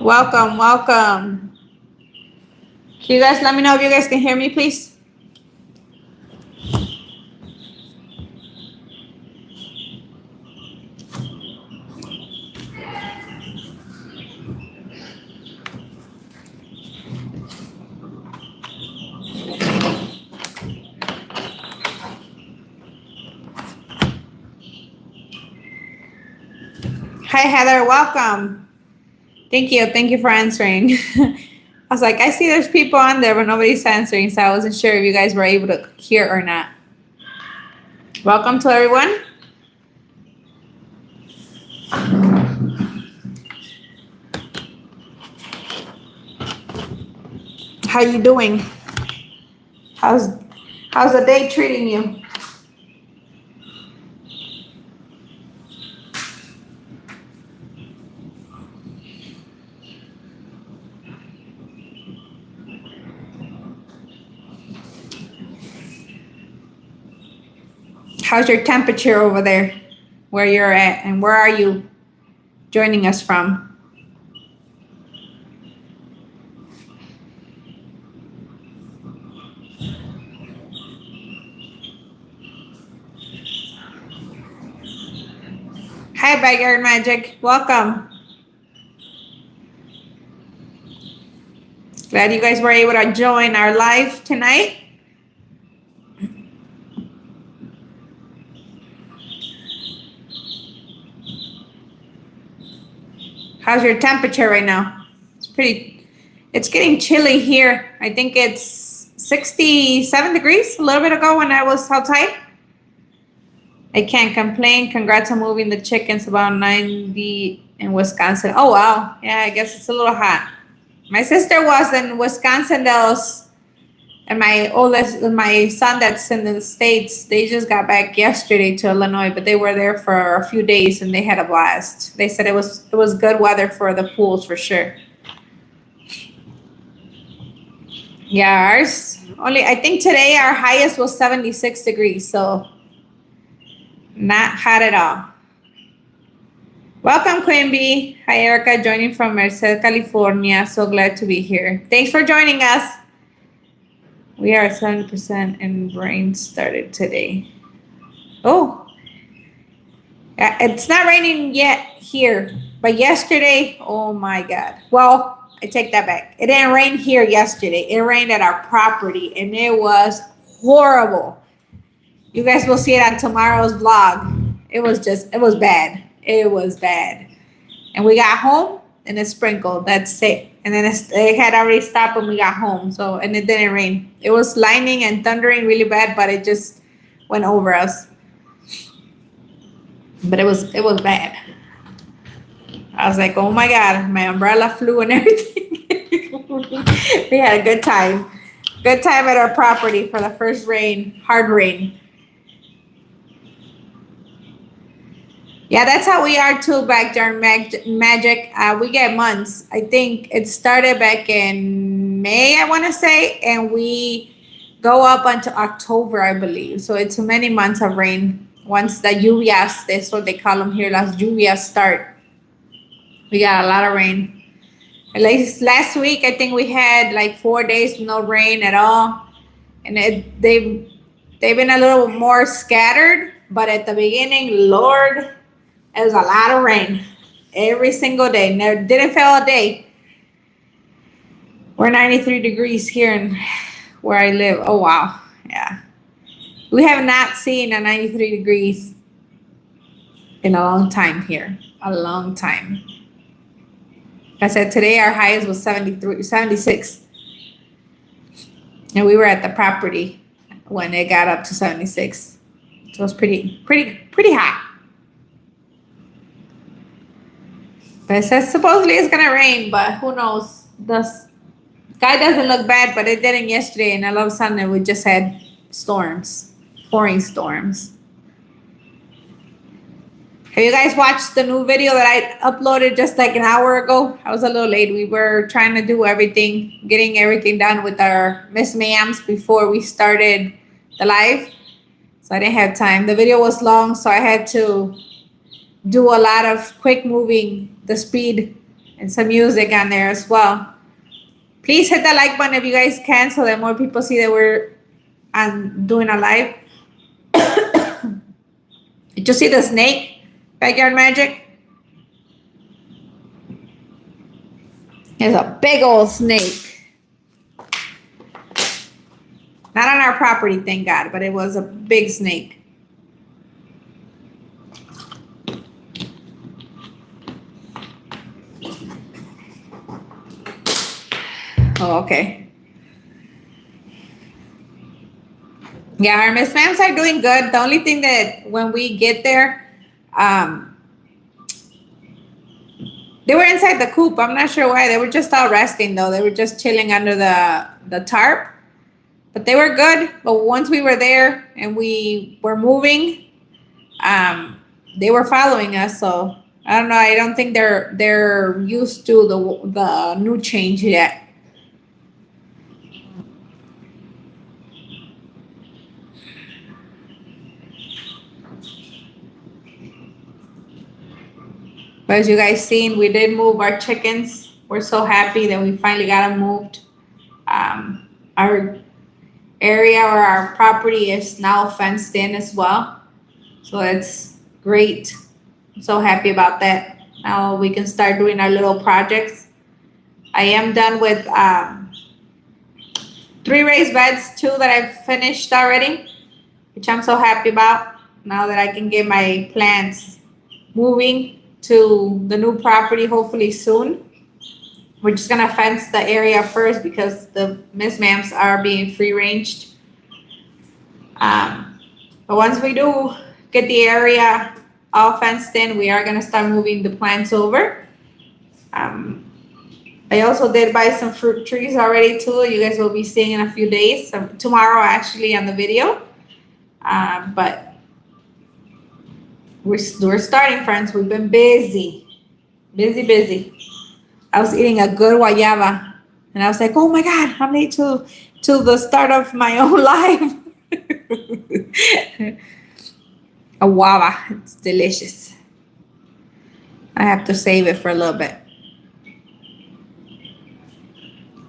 Welcome, welcome. Can you guys let me know if you guys can hear me, please? Hi, Heather. Welcome. Thank you. Thank you for answering. I was like, I see there's people on there, but nobody's answering, so I wasn't sure if you guys were able to hear or not. Welcome to everyone. How you doing? How's how's the day treating you? How's your temperature over there, where you're at, and where are you joining us from? Hi, Backyard Magic. Welcome. Glad you guys were able to join our live tonight. How's your temperature right now? It's getting chilly here. I think it's 67 degrees a little bit ago when I was outside. I can't complain. Congrats on moving the chickens about 90 in Wisconsin. Oh, wow. Yeah, I guess it's a little hot. My sister was in Wisconsin, and my son that's in the States, they just got back yesterday to Illinois, but they were there for a few days and they had a blast. They said it was good weather for the pools for sure. Yeah, ours only, I think today our highest was 76 degrees, so not hot at all. Welcome, Queen Bee. Hi, Erica, joining from Merced, California. So glad to be here. Thanks for joining us. We are at 7% and rain started today. Oh, yeah, it's not raining yet here, but yesterday, oh my God. Well, I take that back. It didn't rain here yesterday. It rained at our property and it was horrible. You guys will see it on tomorrow's vlog. It was bad. It was bad. And we got home and it sprinkled. That's it. And then it had already stopped when we got home. So, and it didn't rain. It was lightning and thundering really bad, but it just went over us. But it was bad. I was like, oh my God, my umbrella flew and everything. We had a good time. Good time at our property for the first rain, hard rain. Yeah, that's how we are too, Backyard Magic. We get months. I think it started back in May, I want to say, and we go up until October, I believe. So it's many months of rain. Once the lluvias, that's what they call them here, las lluvias start. We got a lot of rain. At least last week, I think we had like 4 days with no rain at all, and they've been a little more scattered. But at the beginning, Lord, it was a lot of rain every single day. Never didn't fail a day. We're 93 degrees here in where I live. Oh wow, yeah. We have not seen a 93 degrees in a long time here. A long time. I said today our highest was 73, 76. And we were at the property when it got up to 76. So it was pretty hot. But it says supposedly it's gonna rain, but who knows? The sky doesn't look bad, but it didn't yesterday, and all of a sudden we just had storms, pouring storms. Have you guys watched the new video that I uploaded just like an hour ago? I was a little late. We were trying to do everything, getting everything done with our Miss Ma'ams before we started the live. So I didn't have time. The video was long, so I had to do a lot of quick moving, the speed and some music on there as well. Please hit the like button if you guys can, so that more people see that we're doing a live. Did you see the snake? Backyard Magic? It's a big old snake. Not on our property, thank God, but it was a big snake. Oh, okay. Yeah, our Miss Ma'ams are doing good. The only thing that when we get there, they were inside the coop. I'm not sure why. They were just all resting though. They were just chilling under the tarp. But they were good. But once we were there and we were moving, they were following us. So I don't know. I don't think they're used to the new change yet. But as you guys seen, we did move our chickens. We're so happy that we finally got them moved. Our area or our property is now fenced in as well. So it's great. I'm so happy about that. Now we can start doing our little projects. I am done with 3 raised beds, 2 that I've finished already, which I'm so happy about. Now that I can get my plants moving to the new property hopefully soon. We're just gonna fence the area first because the Miss Ma'ams are being free ranged. But once we do get the area all fenced in, we are gonna start moving the plants over. I also did buy some fruit trees already too. You guys will be seeing in a few days, tomorrow actually on the video. But we're starting, friends. We've been busy. I was eating a good guayaba, and I was like, "Oh my God, I'm late to the start of my own life." A guava, it's delicious. I have to save it for a little bit.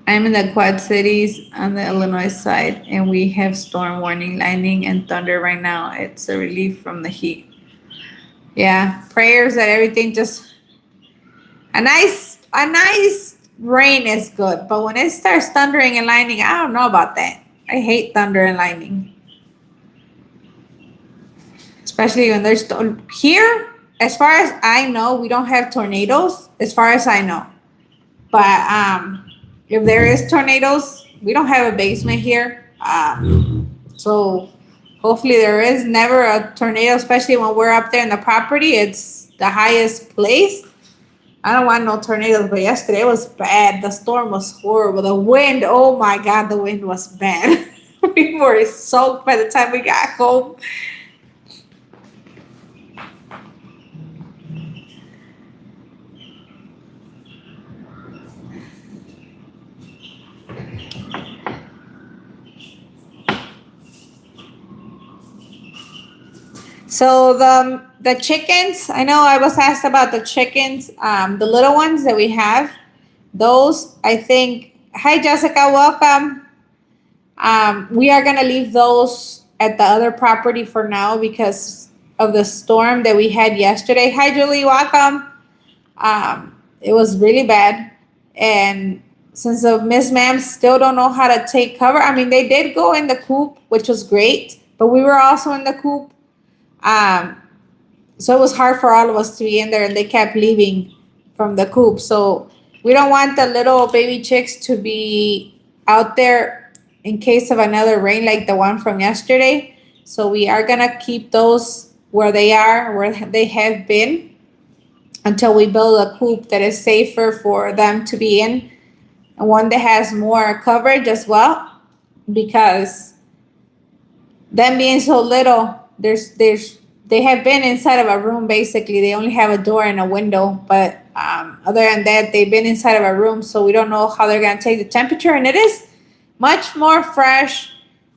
I'm in the Quad Cities on the Illinois side, and we have storm warning, lightning, and thunder right now. It's a relief from the heat. Yeah, prayers that everything just a nice rain is good, but when it starts thundering and lightning, I don't know about that. I hate thunder and lightning, especially when there's here. As far as I know, we don't have tornadoes. As far as I know, but if there is tornadoes, we don't have a basement here, so hopefully there is never a tornado, especially when we're up there in the property. It's the highest place. I don't want no tornadoes, but yesterday it was bad. The storm was horrible. The wind, oh my God, the wind was bad. We were soaked by the time we got home. So the chickens, I know I was asked about the chickens, the little ones that we have. Those, I think, hi Jessica, welcome. We are gonna leave those at the other property for now because of the storm that we had yesterday. Hi Julie, welcome. It was really bad, and since the Miss Ma'ams still don't know how to take cover, I mean they did go in the coop, which was great, but we were also in the coop. So it was hard for all of us to be in there, and they kept leaving from the coop. So we don't want the little baby chicks to be out there in case of another rain like the one from yesterday. So we are gonna keep those where they are, where they have been, until we build a coop that is safer for them to be in, and one that has more coverage as well, because them being so little, they have been inside of a room. Basically they only have a door and a window, but other than that they've been inside of a room, so we don't know how they're going to take the temperature. And it is much more fresh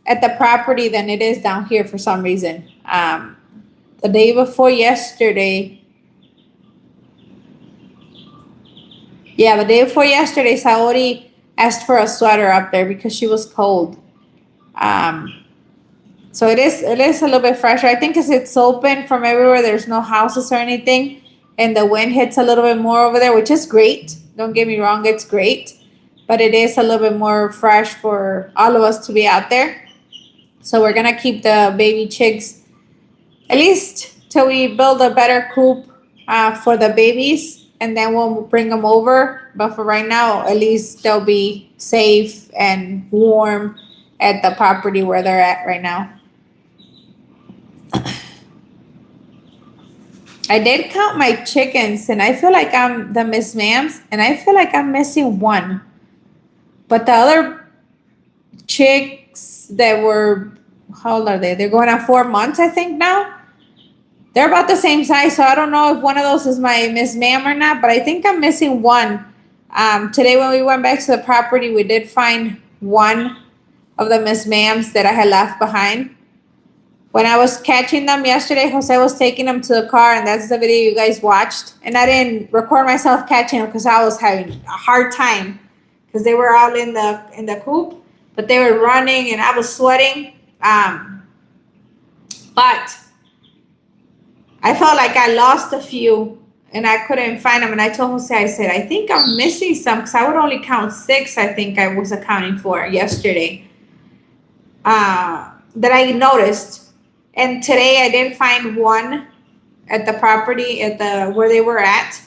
at the property than it is down here for some reason. The day before yesterday, Yeah, the day before yesterday, Saori asked for a sweater up there because she was cold. Um, so it is a little bit fresher. I think because it's open from everywhere. There's no houses or anything, and the wind hits a little bit more over there, which is great. Don't get me wrong, it's great, but it is a little bit more fresh for all of us to be out there. So we're gonna keep the baby chicks at least till we build a better coop for the babies, and then we'll bring them over. But for right now, at least they'll be safe and warm at the property where they're at right now. I did count my chickens, and I feel like I'm the Miss Ma'ams, and I feel like I'm missing one. But the other chicks that were, how old are they? They're going on 4 months, I think now. They're about the same size, so I don't know if one of those is my Miss Ma'am or not, but I think I'm missing one. Today, when we went back to the property, we did find one of the Miss Ma'ams that I had left behind. When I was catching them yesterday, Jose was taking them to the car, and that's the video you guys watched. And I didn't record myself catching them because I was having a hard time because they were all in the coop, but they were running and I was sweating. But I felt like I lost a few and I couldn't find them. And I told Jose, I said, I think I'm missing some because I would only count 6, I think I was accounting for yesterday that I noticed. And today I did find one at the property at the where they were at.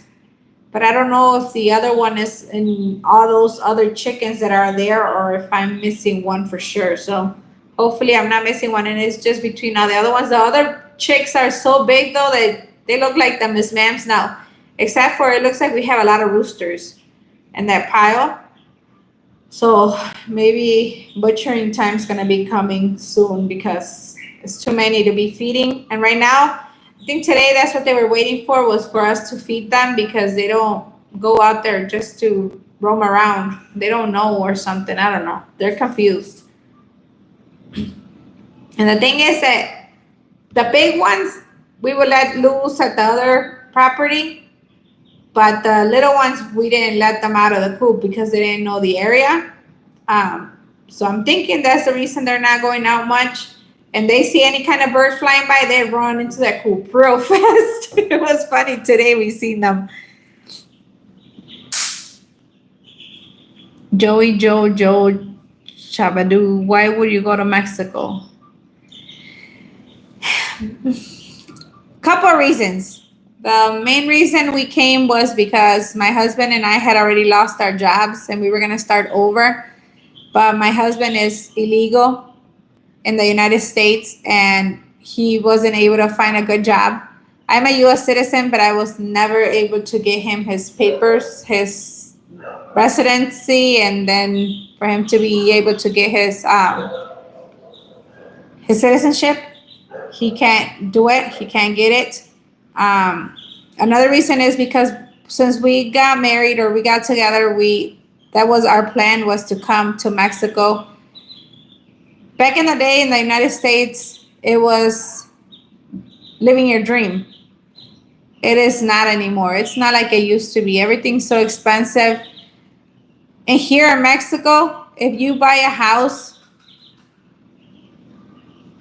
But I don't know if the other one is in all those other chickens that are there or if I'm missing one for sure. So hopefully I'm not missing one and it's just between all the other ones. The other chicks are so big though that they look like the Miss Ma'ams now. Except for it looks like we have a lot of roosters in that pile. So maybe butchering time's gonna be coming soon because it's too many to be feeding. And right now, I think today that's what they were waiting for was for us to feed them because they don't go out there just to roam around. They don't know or something. I don't know. They're confused. And the thing is that the big ones we would let loose at the other property, but the little ones we didn't let them out of the coop because they didn't know the area. So I'm thinking that's the reason they're not going out much. And they see any kind of bird flying by, they run into that coop real fast. It was funny today we seen them. Joey Joe Chabadu, why would you go to Mexico? Couple of reasons. The main reason we came was because my husband and I had already lost our jobs and we were gonna start over. But my husband is illegal in the United States and he wasn't able to find a good job. I'm a US citizen, but I was never able to get him his papers, his residency, and then for him to be able to get his citizenship. He can't do it. He can't get it. Another reason is because since we got married or we got together, that was our plan was to come to Mexico. Back in the day in the United States, it was living your dream. It is not anymore. It's not like it used to be. Everything's so expensive. And here in Mexico, if you buy a house,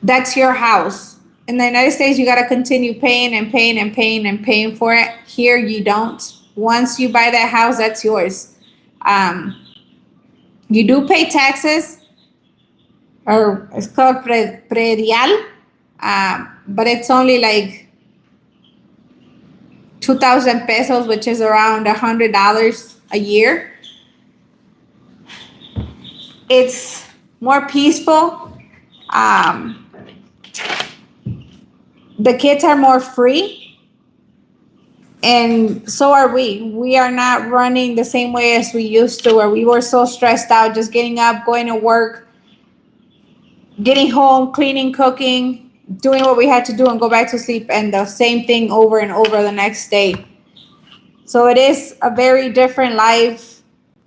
that's your house. In the United States, you got to continue paying and paying and paying and paying for it. Here, you don't. Once you buy that house, that's yours. You do pay taxes, or it's called predial, but it's only like 2,000 pesos, which is around $100 a year. It's more peaceful. The kids are more free, and so are we. We are not running the same way as we used to, where we were so stressed out, just getting up, going to work, getting home, cleaning, cooking, doing what we had to do and go back to sleep, and the same thing over and over the next day. So it is a very different life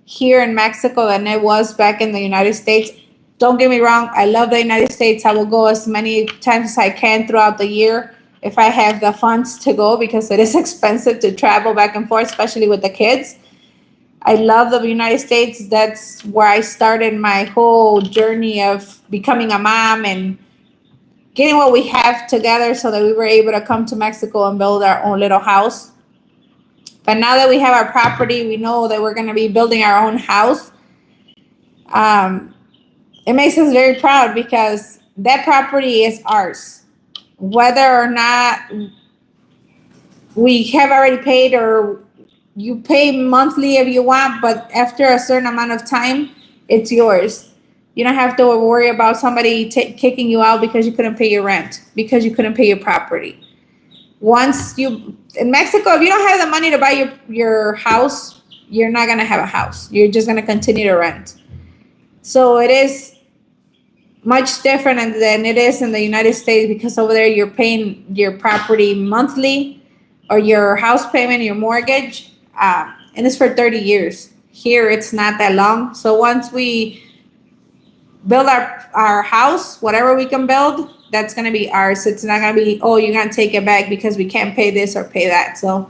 here in Mexico than it was back in the United States. Don't get me wrong, I love the United States. I will go as many times as I can throughout the year if I have the funds to go because it is expensive to travel back and forth, especially with the kids. I love the United States. That's where I started my whole journey of becoming a mom and getting what we have together so that we were able to come to Mexico and build our own little house. But now that we have our property, we know that we're going to be building our own house. Um, it makes us very proud because that property is ours. Whether or not we have already paid or you pay monthly if you want, but after a certain amount of time, it's yours. You don't have to worry about somebody kicking you out because you couldn't pay your rent, because you couldn't pay your property. Once you, in Mexico, if you don't have the money to buy your house, you're not going to have a house. You're just going to continue to rent. So it is much different than it is in the United States because over there you're paying your property monthly or your house payment, your mortgage, and it's for 30 years. Here it's not that long. So once we build our house, whatever we can build, that's going to be ours. It's not going to be, oh, you're going to take it back because we can't pay this or pay that. So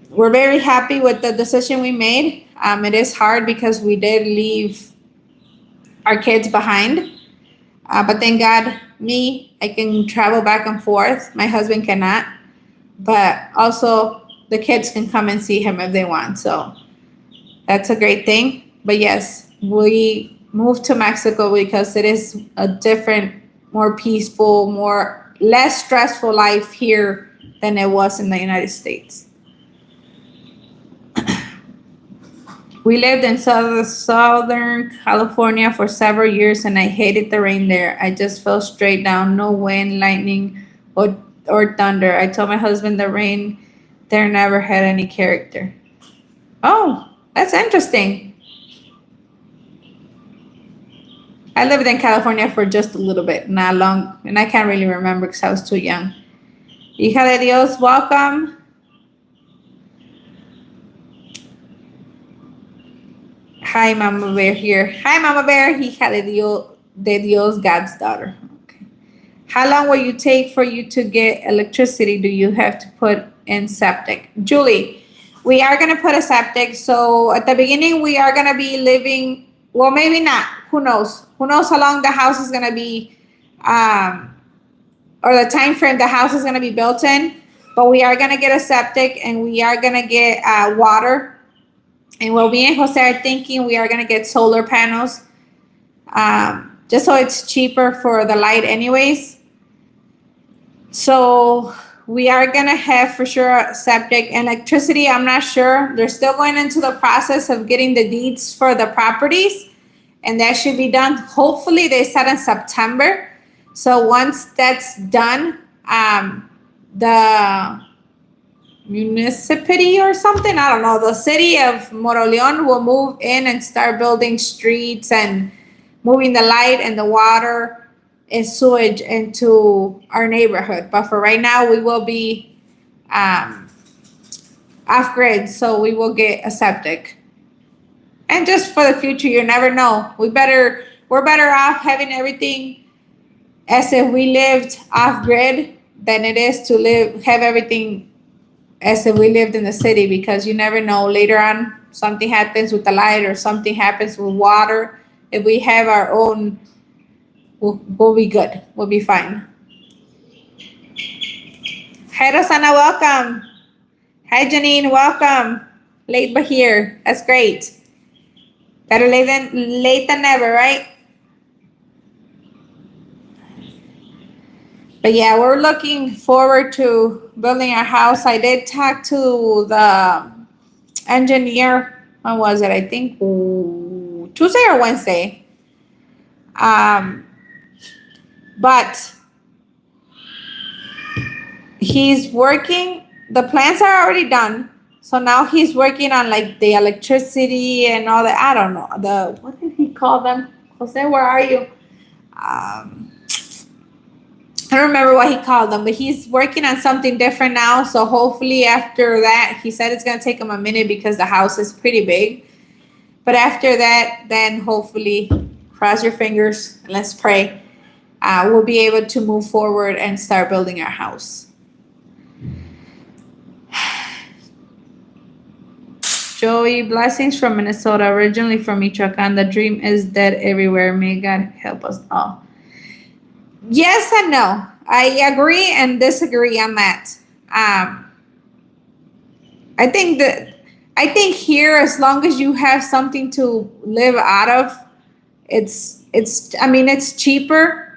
we're very happy with the decision we made. It is hard because we did leave our kids behind. But thank God, I can travel back and forth. My husband cannot. But also, the kids can come and see him if they want. So that's a great thing. But yes, we moved to Mexico because it is a different, more peaceful, less stressful life here than it was in the United States. We lived in Southern California for several years and I hated the rain there. I just fell straight down, no wind, lightning, or thunder. I told my husband the rain there never had any character. Oh, that's interesting. I lived in California for just a little bit, not long, and I can't really remember because I was too young. Hija de Dios, welcome. Hi, Mama Bear here. Hi, Mama Bear. Hija de Dios, God's daughter. Okay. How long will you take for you to get electricity? Do you have to put in septic? Julie, we are going to put a septic. So at the beginning, we are going to be living, well, maybe not. Who knows? Who knows how long the house is going to be, or the time frame the house is going to be built in. But we are going to get a septic and we are going to get water. And what me and Jose are thinking, we are going to get solar panels, just so it's cheaper for the light anyways. So we are going to have for sure a septic. Electricity, I'm not sure. They're still going into the process of getting the deeds for the properties. And that should be done. Hopefully, they said in September. So once that's done, the municipality or something, I don't know, the city of Moroleon will move in and start building streets and moving the light and the water and sewage into our neighborhood. But for right now, we will be off grid, so we will get a septic. And just for the future, you never know. We're better off having everything as if we lived off grid than it is to have everything as if we lived in the city, because you never know, later on something happens with the light or something happens with water. If we have our own, we'll be good. We'll be fine. Hi, Rosana, welcome. Hi, Janine, welcome. Late but here. That's great. Better late than never, right? But yeah, we're looking forward to building our house. I did talk to the engineer. When was it? I think Tuesday or Wednesday. But he's working. The plans are already done. So now he's working on like the electricity and all that. I don't know. What did he call them? Jose, where are you? I don't remember what he called them, but he's working on something different now. So hopefully after that, he said it's going to take him a minute because the house is pretty big. But after that, then hopefully, cross your fingers and let's pray, we'll be able to move forward and start building our house. Joey, blessings from Minnesota, originally from Michoacan. The dream is dead everywhere. May God help us all. Yes and no. I agree and disagree on that. I think here, as long as you have something to live out of, it's cheaper.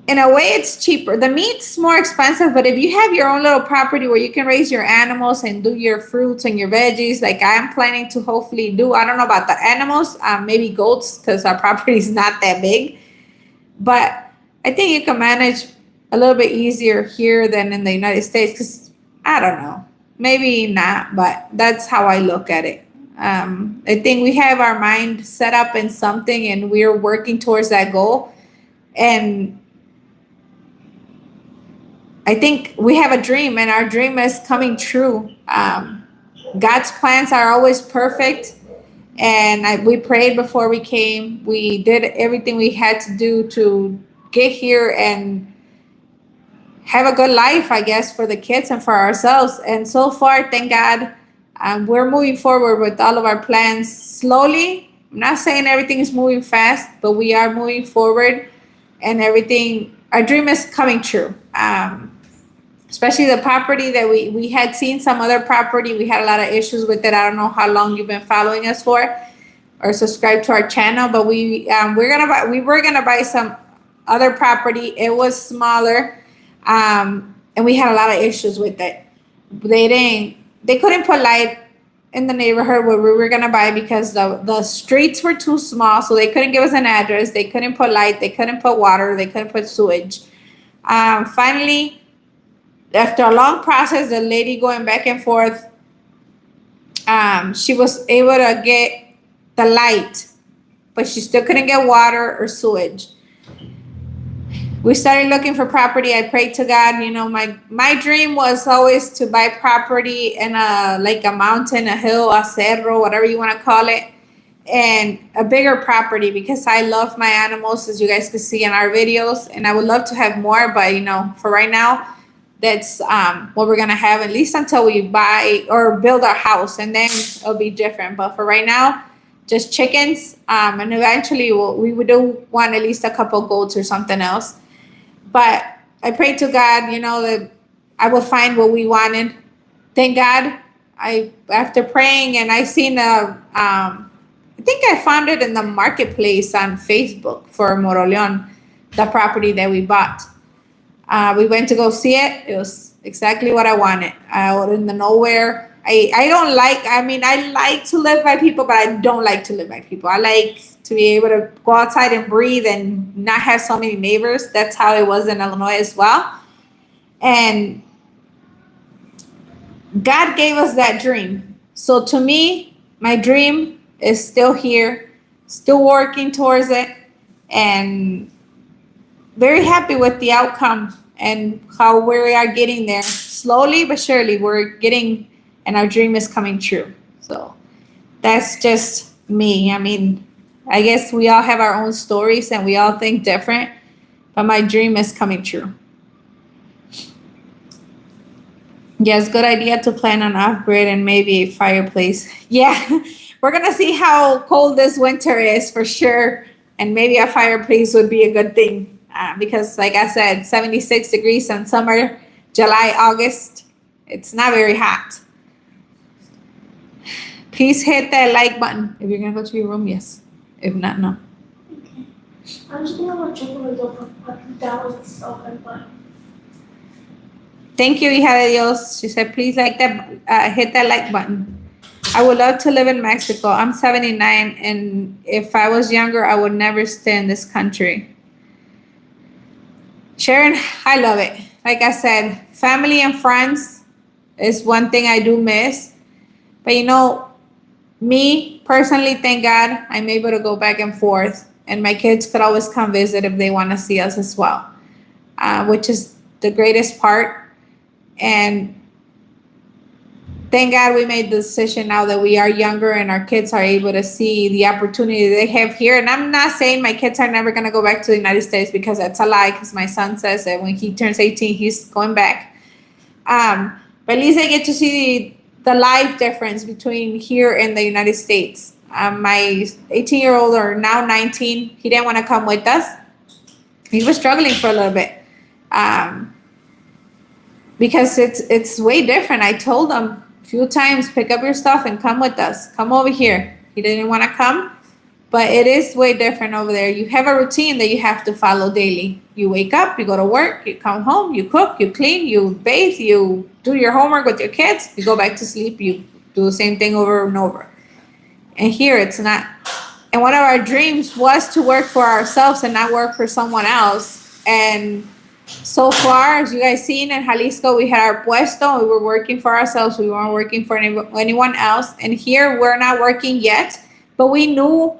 In a way, it's cheaper. The meat's more expensive, but if you have your own little property where you can raise your animals and do your fruits and your veggies, like I'm planning to hopefully do, I don't know about the animals, maybe goats, because our property is not that big. But I think you can manage a little bit easier here than in the United States, because I don't know, maybe not, but that's how I look at it. I think we have our mind set up in something and we're working towards that goal. And I think we have a dream, and our dream is coming true. God's plans are always perfect, and we prayed before we came. We did everything we had to do to get here and have a good life, I guess, for the kids and for ourselves. And so far, thank God, we're moving forward with all of our plans slowly. I'm not saying everything is moving fast, but we are moving forward, and everything, our dream is coming true. Especially the property that we had seen some other property. We had a lot of issues with it. I don't know how long you've been following us for or subscribe to our channel, but we were gonna buy some other property. It was smaller, and we had a lot of issues with it. They couldn't put light in the neighborhood where we were gonna buy because the streets were too small, so they couldn't give us an address. They couldn't put light. They couldn't put water. They couldn't put sewage. Finally, after a long process, the lady going back and forth, she was able to get the light, but she still couldn't get water or sewage. We started looking for property. I prayed to God. My dream was always to buy property in a mountain, a hill, a cerro, whatever you want to call it, and a bigger property, because I love my animals, as you guys can see in our videos, and I would love to have more, but for right now, that's what we're gonna have, at least until we buy or build our house, and then it'll be different. But for right now, just chickens, and eventually we would do want at least a couple goats or something else. But I prayed to God, that I would find what we wanted. Thank God, after praying, and I seen I think I found it in the marketplace on Facebook for Moroleon, the property that we bought. We went to go see it. It was exactly what I wanted. Out in the nowhere. I like to live by people, but I don't like to live by people. I like to be able to go outside and breathe and not have so many neighbors. That's how it was in Illinois as well. And God gave us that dream. So to me, my dream is still here, still working towards it, and very happy with the outcome and how we are getting there. Slowly but surely, we're getting, and our dream is coming true. So that's just me. I guess we all have our own stories and we all think different, but my dream is coming true. Yes, good idea to plan an off-grid and maybe a fireplace. Yeah, we're going to see how cold this winter is for sure, and maybe a fireplace would be a good thing. Because like I said, 76 degrees in summer, July, August, it's not very hot. Please hit that like button. If you're going to go to your room, yes. If not, no. Okay. I'm just going to go check on the door, but that was open, but... Thank you, hija de Dios. She said, please hit that like button. I would love to live in Mexico. I'm 79, and if I was younger, I would never stay in this country. Sharon, I love it. Like I said, family and friends is one thing I do miss. But me personally, thank God, I'm able to go back and forth. And my kids could always come visit if they want to see us as well, which is the greatest part. And thank God we made the decision now that we are younger and our kids are able to see the opportunity they have here. And I'm not saying my kids are never going to go back to the United States, because that's a lie, because my son says that when he turns 18, he's going back. But at least they get to see the life difference between here and the United States. My 18-year-old, or now 19, he didn't want to come with us. He was struggling for a little bit. Because it's way different. I told him a few times, pick up your stuff and come with us. Come over here. He didn't want to come, but it is way different over there. You have a routine that you have to follow daily. You wake up, you go to work, you come home, you cook, you clean, you bathe, you do your homework with your kids, you go back to sleep, you do the same thing over and over. And here it's not. And one of our dreams was to work for ourselves and not work for someone else. And so far, as you guys seen in Jalisco, we had our puesto. We were working for ourselves. We weren't working for anyone else. And here, we're not working yet. But we knew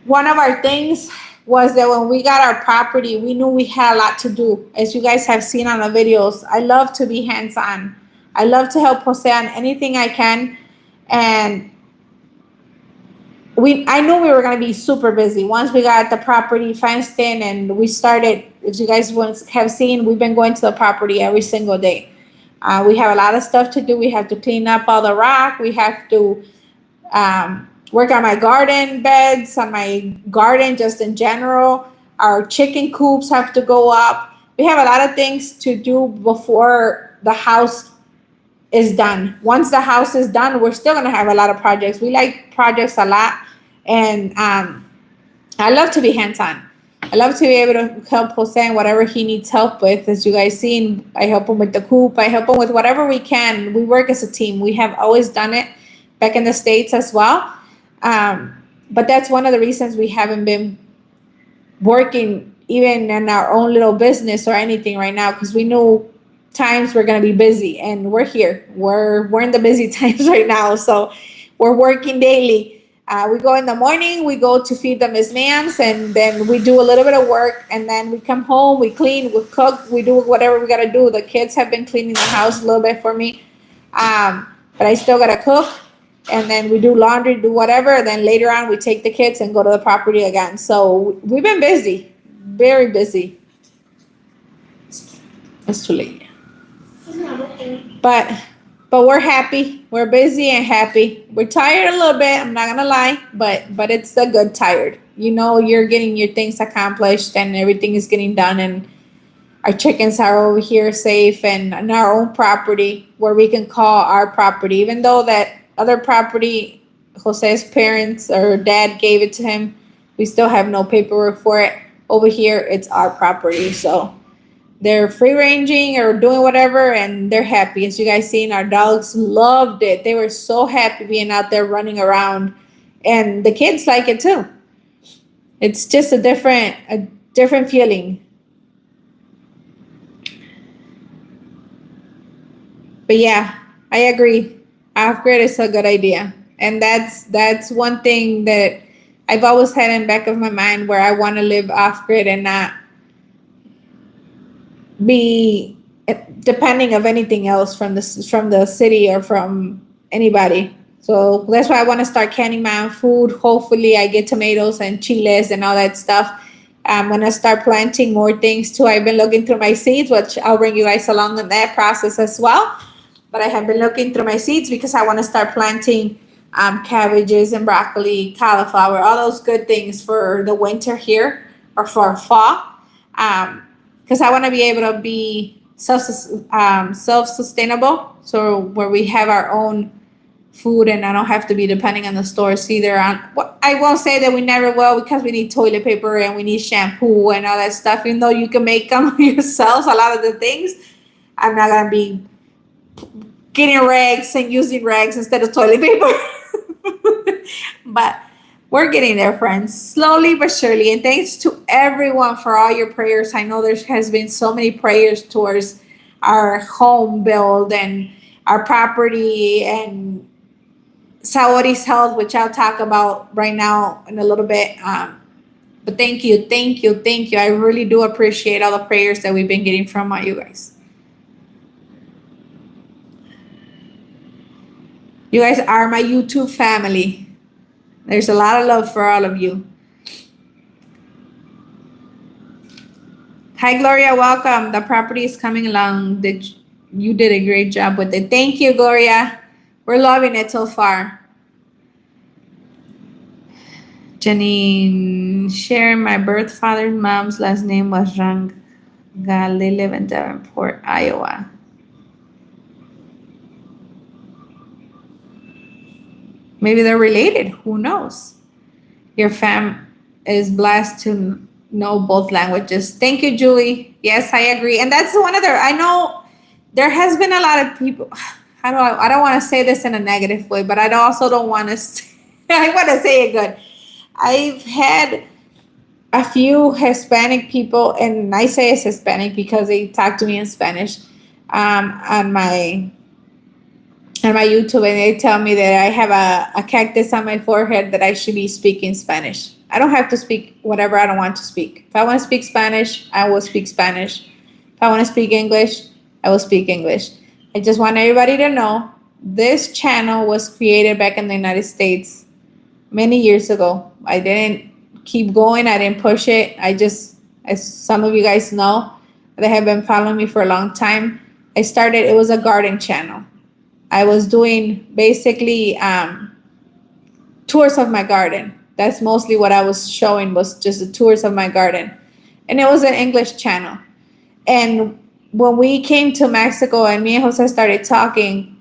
one of our things was that when we got our property, we knew we had a lot to do. As you guys have seen on the videos, I love to be hands-on. I love to help Jose on anything I can. And I knew we were going to be super busy once we got the property fenced in, and we started. As you guys have seen, we've been going to the property every single day. We have a lot of stuff to do. We have to clean up all the rock. We have to work on my garden beds, on my garden just in general. Our chicken coops have to go up. We have a lot of things to do before the house is done. Once the house is done, we're still going to have a lot of projects. We like projects a lot. And I love to be hands-on. I love to be able to help Jose in whatever he needs help with. As you guys seen, I help him with the coop. I help him with whatever we can. We work as a team. We have always done it back in the States as well. But that's one of the reasons we haven't been working even in our own little business or anything right now, because we knew times we're going to be busy, and we're here. We're in the busy times right now. So we're working daily. We go in the morning, we go to feed the Miss Nams, and then we do a little bit of work, and then we come home, we clean, we cook, we do whatever we got to do. The kids have been cleaning the house a little bit for me, but I still got to cook, and then we do laundry, do whatever, and then later on we take the kids and go to the property again. So we've been busy, very busy. It's too late. But we're happy. We're busy and happy. We're tired a little bit. I'm not gonna lie, but it's a good tired. You know, you're getting your things accomplished and everything is getting done, and our chickens are over here safe and on our own property where we can call our property. Even though that other property, Jose's parents or dad gave it to him, we still have no paperwork for it. Over here, it's our property, so they're free ranging or doing whatever, and they're happy. As you guys seen, our dogs loved it. They were so happy being out there running around, and the kids like it too. It's just a different feeling. But yeah, I agree. Off-grid is a good idea, and that's one thing that I've always had in the back of my mind, where I want to live off-grid and not be depending of anything else from the city or from anybody. So that's why I want to start canning my own food. Hopefully I get tomatoes and chiles and all that stuff. I'm going to start planting more things too. I've been looking through my seeds, which I'll bring you guys along in that process as well. But I have been looking through my seeds because I want to start planting cabbages and broccoli, cauliflower, all those good things for the winter here or for fall. Because I want to be able to be self-sustainable, so where we have our own food and I don't have to be depending on the stores either. I won't say that we never will, because we need toilet paper and we need shampoo and all that stuff. Even though you can make them yourselves, a lot of the things, I'm not going to be getting rags and using rags instead of toilet paper. But we're getting there, friends, slowly but surely. And thanks to everyone for all your prayers. I know there has been so many prayers towards our home build and our property and Saori's health, which I'll talk about right now in a little bit. But thank you. I really do appreciate all the prayers that we've been getting from you guys. You guys are my YouTube family. There's a lot of love for all of you. Hi, Gloria. Welcome. The property is coming along. you did a great job with it. Thank you, Gloria. We're loving it so far. Janine, share my birth father's mom's last name was Ranga. They live in Davenport, Iowa. Maybe they're related. Who knows? Your fam is blessed to know both languages. Thank you, Julie. Yes, I agree. And that's one of the, I know there has been a lot of people. I don't want to say this in a negative way, but I also don't want to, I want to say it good. I've had a few Hispanic people, and I say it's Hispanic because they talk to me in Spanish on my YouTube, and they tell me that I have a cactus on my forehead that I should be speaking Spanish. I don't have to speak whatever I don't want to speak. If I want to speak Spanish, I will speak Spanish. If I want to speak English, I will speak English. I just want everybody to know this channel was created back in the United States many years ago. I didn't keep going. I didn't push it. I just, as some of you guys know, that have been following me for a long time, it was a garden channel. I was doing basically tours of my garden. That's mostly what I was showing, was just the tours of my garden. And it was an English channel. And when we came to Mexico and me and Jose started talking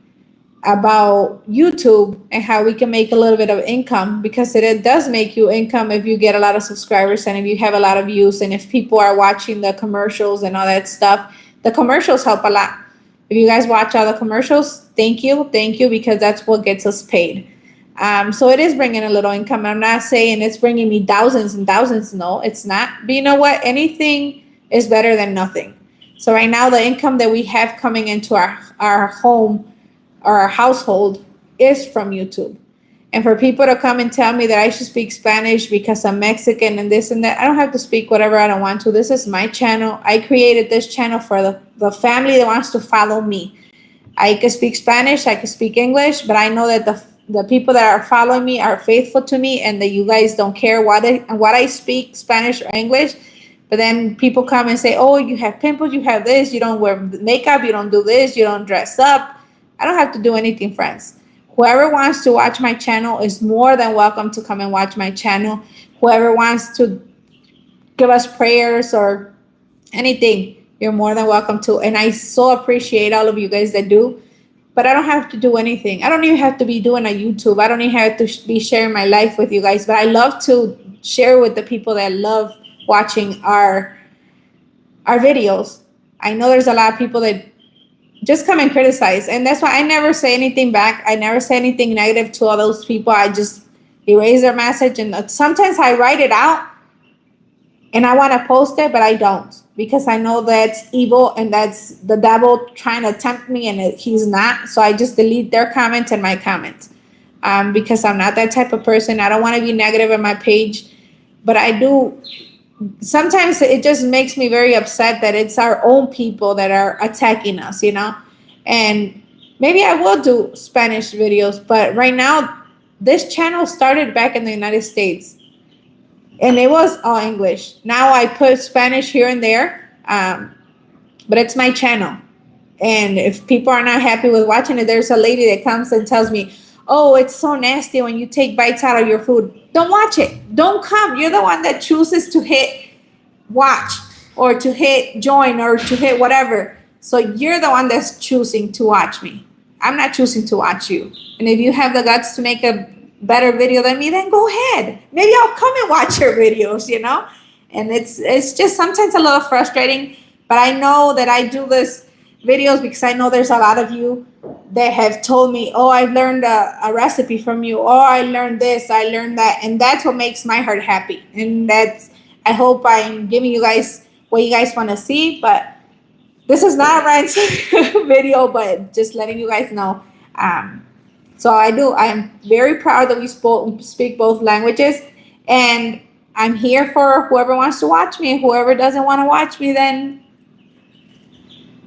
about YouTube and how we can make a little bit of income, because it does make you income if you get a lot of subscribers and if you have a lot of views and if people are watching the commercials and all that stuff. The commercials help a lot. If you guys watch all the commercials, thank you, because that's what gets us paid. So it is bringing a little income. I'm not saying it's bringing me thousands and thousands. No, it's not. But you know what? Anything is better than nothing. So right now, the income that we have coming into our home or our household is from YouTube. And for people to come and tell me that I should speak Spanish because I'm Mexican and this and that, I don't have to speak whatever I don't want to. This is my channel. I created this channel for the family that wants to follow me. I can speak Spanish, I can speak English, but I know that the people that are following me are faithful to me and that you guys don't care what I speak, Spanish or English. But then people come and say, oh, you have pimples, you have this, you don't wear makeup, you don't do this, you don't dress up. I don't have to do anything, friends. Whoever wants to watch my channel is more than welcome to come and watch my channel. Whoever wants to give us prayers or anything, you're more than welcome to. And I so appreciate all of you guys that do. But I don't have to do anything. I don't even have to be doing a YouTube. I don't even have to be sharing my life with you guys. But I love to share with the people that love watching our videos. I know there's a lot of people that just come and criticize, and that's why I never say anything back. I never say anything negative to all those people. I just erase their message, and sometimes I write it out and I want to post it, but I don't, because I know that's evil and that's the devil trying to tempt me, and he's not. So I just delete their comment and my comment, because I'm not that type of person. I don't want to be negative on my page, but I do. Sometimes it just makes me very upset that it's our own people that are attacking us, and maybe I will do Spanish videos, but right now this channel started back in the United States and it was all English. Now I put Spanish here and there, but it's my channel. And if people are not happy with watching it, there's a lady that comes and tells me, oh, it's so nasty when you take bites out of your food. Don't watch it. Don't come. You're the one that chooses to hit watch or to hit join or to hit whatever. So you're the one that's choosing to watch me. I'm not choosing to watch you. And if you have the guts to make a better video than me, then go ahead. Maybe I'll come and watch your videos, And it's just sometimes a little frustrating, but I know that I do this videos because I know there's a lot of you that have told me, oh, I learned a recipe from you, or I learned this, I learned that, and that's what makes my heart happy. And I hope I'm giving you guys what you guys want to see, but this is not a rant video, but just letting you guys know. So I'm very proud that we speak both languages, and I'm here for whoever wants to watch me, and whoever doesn't want to watch me, then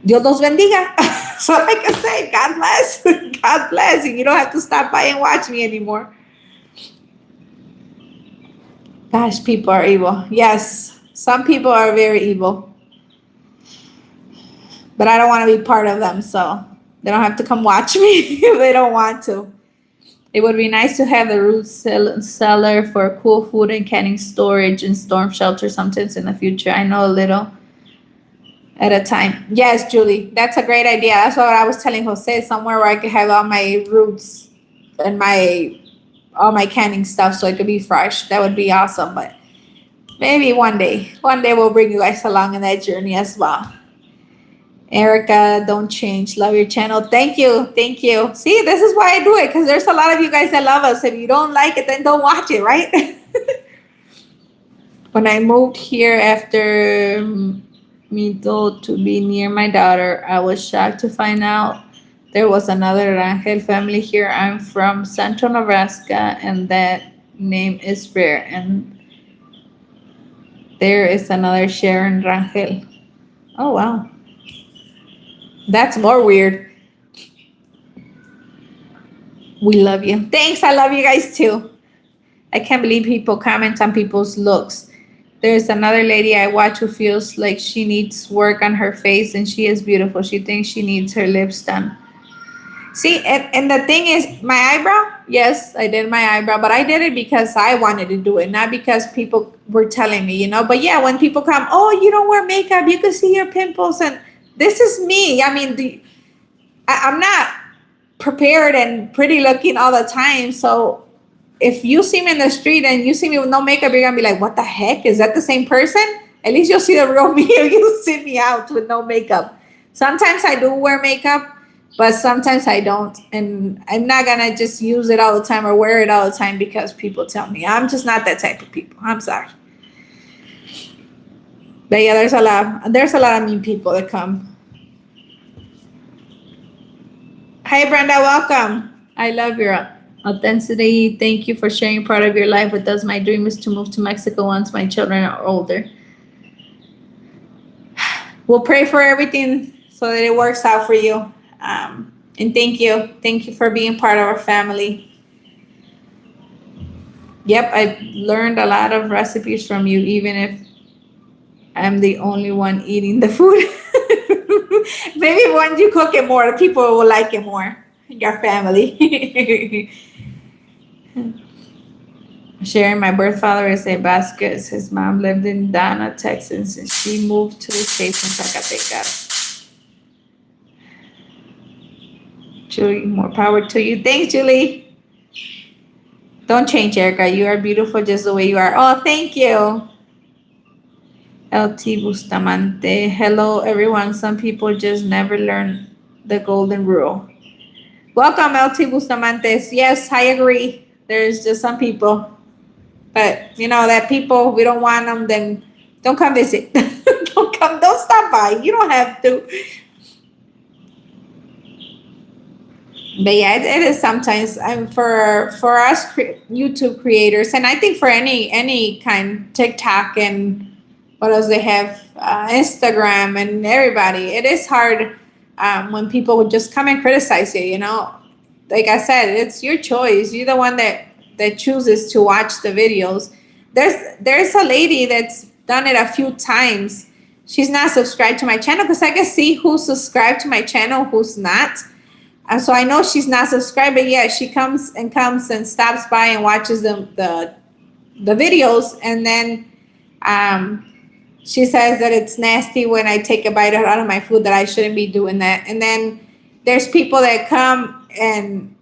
Dios los bendiga. So like I say, God bless. God bless. And you don't have to stop by and watch me anymore. Gosh, people are evil. Yes, some people are very evil. but I don't want to be part of them, so they don't have to come watch me if they don't want to. It would be nice to have the root cellar for cool food and canning storage and storm shelter sometimes in the future. I know a little at a time. Yes, Julie, that's a great idea. That's what I was telling Jose, somewhere where I could have all my roots and all my canning stuff so it could be fresh. That would be awesome. But maybe one day we'll bring you guys along in that journey as well. Erica, don't change. Love your channel. Thank you. Thank you. See, this is why I do it, because there's a lot of you guys that love us. If you don't like it, then don't watch it, right? When I moved here after Mito to be near my daughter, I was shocked to find out there was another Rangel family here. I'm from Central Nebraska, and that name is rare. And there is another Sharon Rangel. Oh, wow. That's more weird. We love you. Thanks. I love you guys too. I can't believe people comment on people's looks. There's another lady I watch who feels like she needs work on her face, and she is beautiful. She thinks she needs her lips done. See, and the thing is, my eyebrow, yes, I did my eyebrow, but I did it because I wanted to do it, not because people were telling me, But yeah, when people come, oh, you don't wear makeup, you can see your pimples, and this is me. I mean, I'm not prepared and pretty looking all the time. So if you see me in the street and you see me with no makeup, you're going to be like, what the heck? Is that the same person? At least you'll see the real me if you see me out with no makeup. Sometimes I do wear makeup, but sometimes I don't. And I'm not going to just use it all the time or wear it all the time because people tell me. I'm just not that type of people. I'm sorry. But yeah, there's a lot of mean people that come. Hi, Brenda, welcome. I love your authenticity. Thank you for sharing part of your life with us. My dream is to move to Mexico once my children are older. We'll pray for everything so that it works out for you. And thank you for being part of our family. Yep, I've learned a lot of recipes from you, even if I'm the only one eating the food. Maybe when you cook it more, the people will like it more. Your family. Sharing, my birth father is a Vasquez. His mom lived in Dana, Texas, and she moved to the States in Zacatecas. Julie, more power to you. Thanks, Julie. Don't change, Erica. You are beautiful just the way you are. Oh, thank you. LT Bustamante. Hello, everyone. Some people just never learn the golden rule. Welcome, LT Bustamantes. Yes, I agree. There's just some people. But, that people, we don't want them, then don't come visit. Don't stop by. You don't have to. But yeah, it is sometimes for us YouTube creators, and I think for any kind, TikTok and what else they have, Instagram and everybody, it is hard when people would just come and criticize you, Like I said, it's your choice. You're the one that chooses to watch the videos. There's a lady that's done it a few times. She's not subscribed to my channel because I can see who's subscribed to my channel, who's not. And so I know she's not subscribed, but yeah, she comes and stops by and watches the videos, and then she says that it's nasty when I take a bite out of my food, that I shouldn't be doing that. And then there's people that come and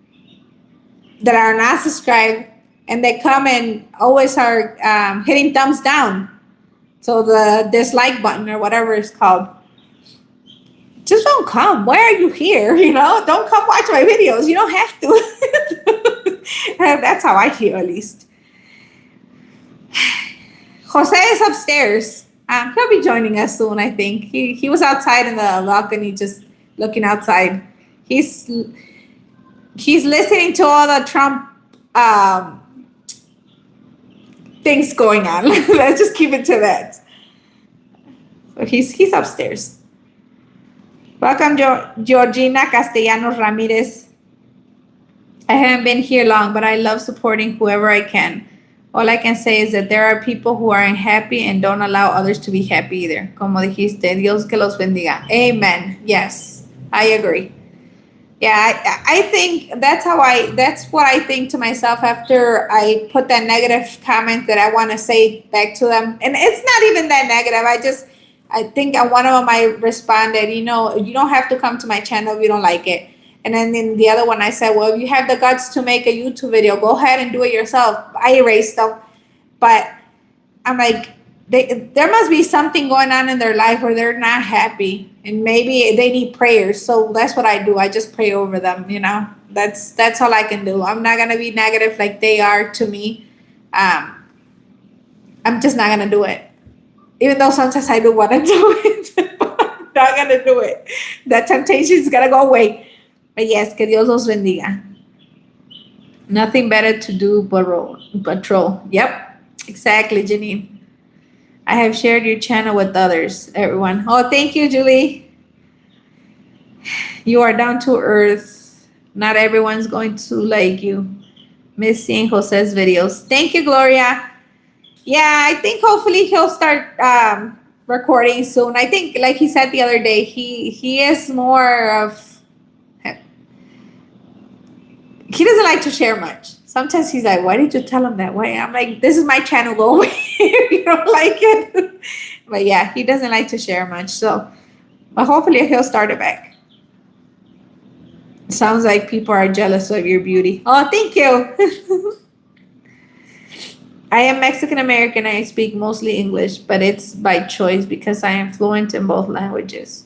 that are not subscribed, and they come and always are hitting thumbs down. So the dislike button or whatever it's called. Just don't come. Why are you here? Don't come watch my videos. You don't have to. That's how I feel, at least. Jose is upstairs. He'll be joining us soon, I think. He was outside in the balcony, just looking outside. He's listening to all the Trump things going on. Let's just keep it to that. So he's upstairs. Welcome, Georgina Castellanos Ramirez. I haven't been here long, but I love supporting whoever I can. All I can say is that there are people who are unhappy and don't allow others to be happy either. Como dijiste, Dios que los bendiga. Amen. Yes, I agree. Yeah, I think that's what I think to myself after I put that negative comment that I want to say back to them. And it's not even that negative. I think on one of them I responded, you know, you don't have to come to my channel if you don't like it. And then in the other one I said, well, if you have the guts to make a YouTube video, go ahead and do it yourself. I erased them. But I'm like, there must be something going on in their life where they're not happy, and maybe they need prayers. So that's what I do. I just pray over them. You know, that's all I can do. I'm not gonna be negative like they are to me. I'm just not gonna do it, even though sometimes I do want to do it. But I'm not gonna do it. That temptation is gonna go away. But yes, que Dios los bendiga. Nothing better to do but troll. Yep, exactly, Janine. I have shared your channel with others, everyone. Oh, thank you, Julie. You are down to earth. Not everyone's going to like you. Miss seeing Jose's videos. Thank you, Gloria. Yeah, I think hopefully he'll start recording soon. I think, like he said the other day, he is more of. He doesn't like to share much. Sometimes he's like, why did you tell him that way? I'm like, this is my channel, go away if you don't like it. But yeah, he doesn't like to share much. So, but hopefully he'll start it back. Sounds like people are jealous of your beauty. Oh, thank you. I am Mexican American. I speak mostly English, but it's by choice because I am fluent in both languages.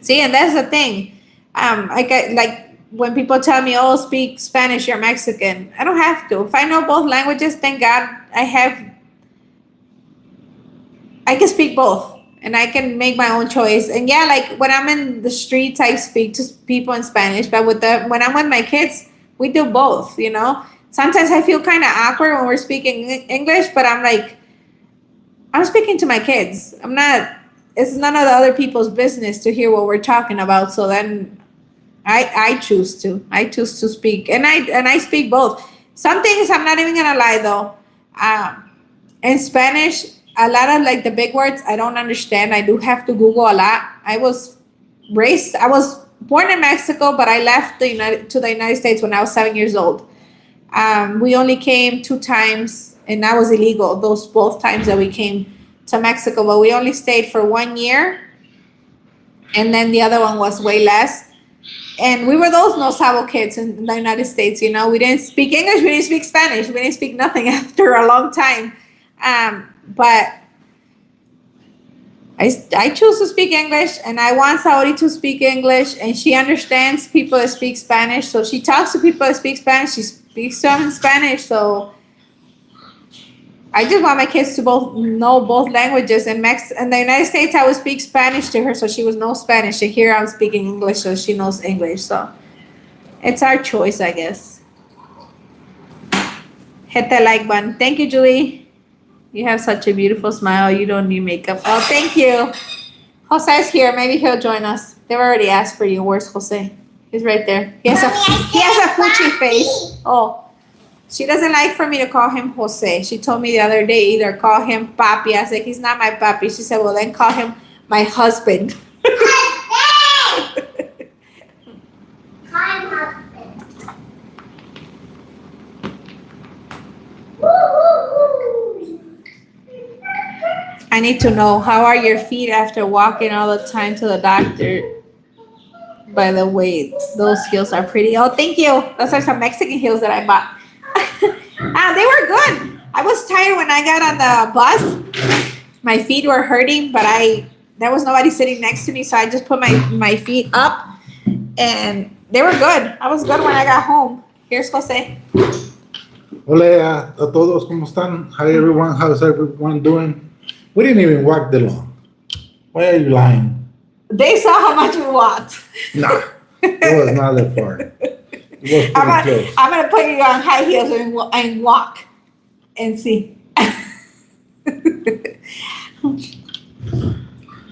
See, and that's the thing. I get like, when people tell me, oh, speak Spanish, you're Mexican. I don't have to. If I know both languages, thank God I can speak both and I can make my own choice. And yeah, like when I'm in the streets, I speak to people in Spanish, but when I'm with my kids, we do both, you know? Sometimes I feel kind of awkward when we're speaking English, but I'm like, I'm speaking to my kids. It's none of the other people's business to hear what we're talking about. So then I choose to speak, and I speak both. Some things I'm not even gonna lie though. In Spanish, a lot of like the big words I don't understand. I do have to Google a lot. I was born in Mexico, but I left to the United States when I was 7 years old. We only came 2 times, and that was illegal. Those both times that we came to Mexico, but we only stayed for 1 year, and then the other one was way less. And we were those no sabo kids in the United States, you know. We didn't speak English, we didn't speak Spanish, we didn't speak nothing after a long time. But I choose to speak English, and I want Saori to speak English, and she understands people that speak Spanish. So she talks to people that speak Spanish, she speaks to them in Spanish. So I just want my kids to both know both languages. In the United States, I would speak Spanish to her, so she would know Spanish. And here I'm speaking English, so she knows English. So it's our choice, I guess. Hit that like button. Thank you, Julie. You have such a beautiful smile. You don't need makeup. Oh, thank you. Jose's here. Maybe he'll join us. They've already asked for you. Where's Jose? He's right there. He has a fuchi face. Oh. She doesn't like for me to call him Jose. She told me the other day, either call him papi. I said, he's not my papi. She said, well, then call him my husband. I need to know, how are your feet after walking all the time to the doctor? By the way, those heels are pretty. Oh, thank you. Those are some Mexican heels that I bought. They were good. I was tired when I got on the bus. My feet were hurting, but there was nobody sitting next to me, so I just put my feet up, and they were good. I was good when I got home. Here's Jose. Hola a todos, ¿cómo están? Hi everyone, how's everyone doing? We didn't even walk the long. Why are you lying? They saw how much we walked. Nah, it was not that far. It was pretty close. I'm gonna put you on high heels and walk and see.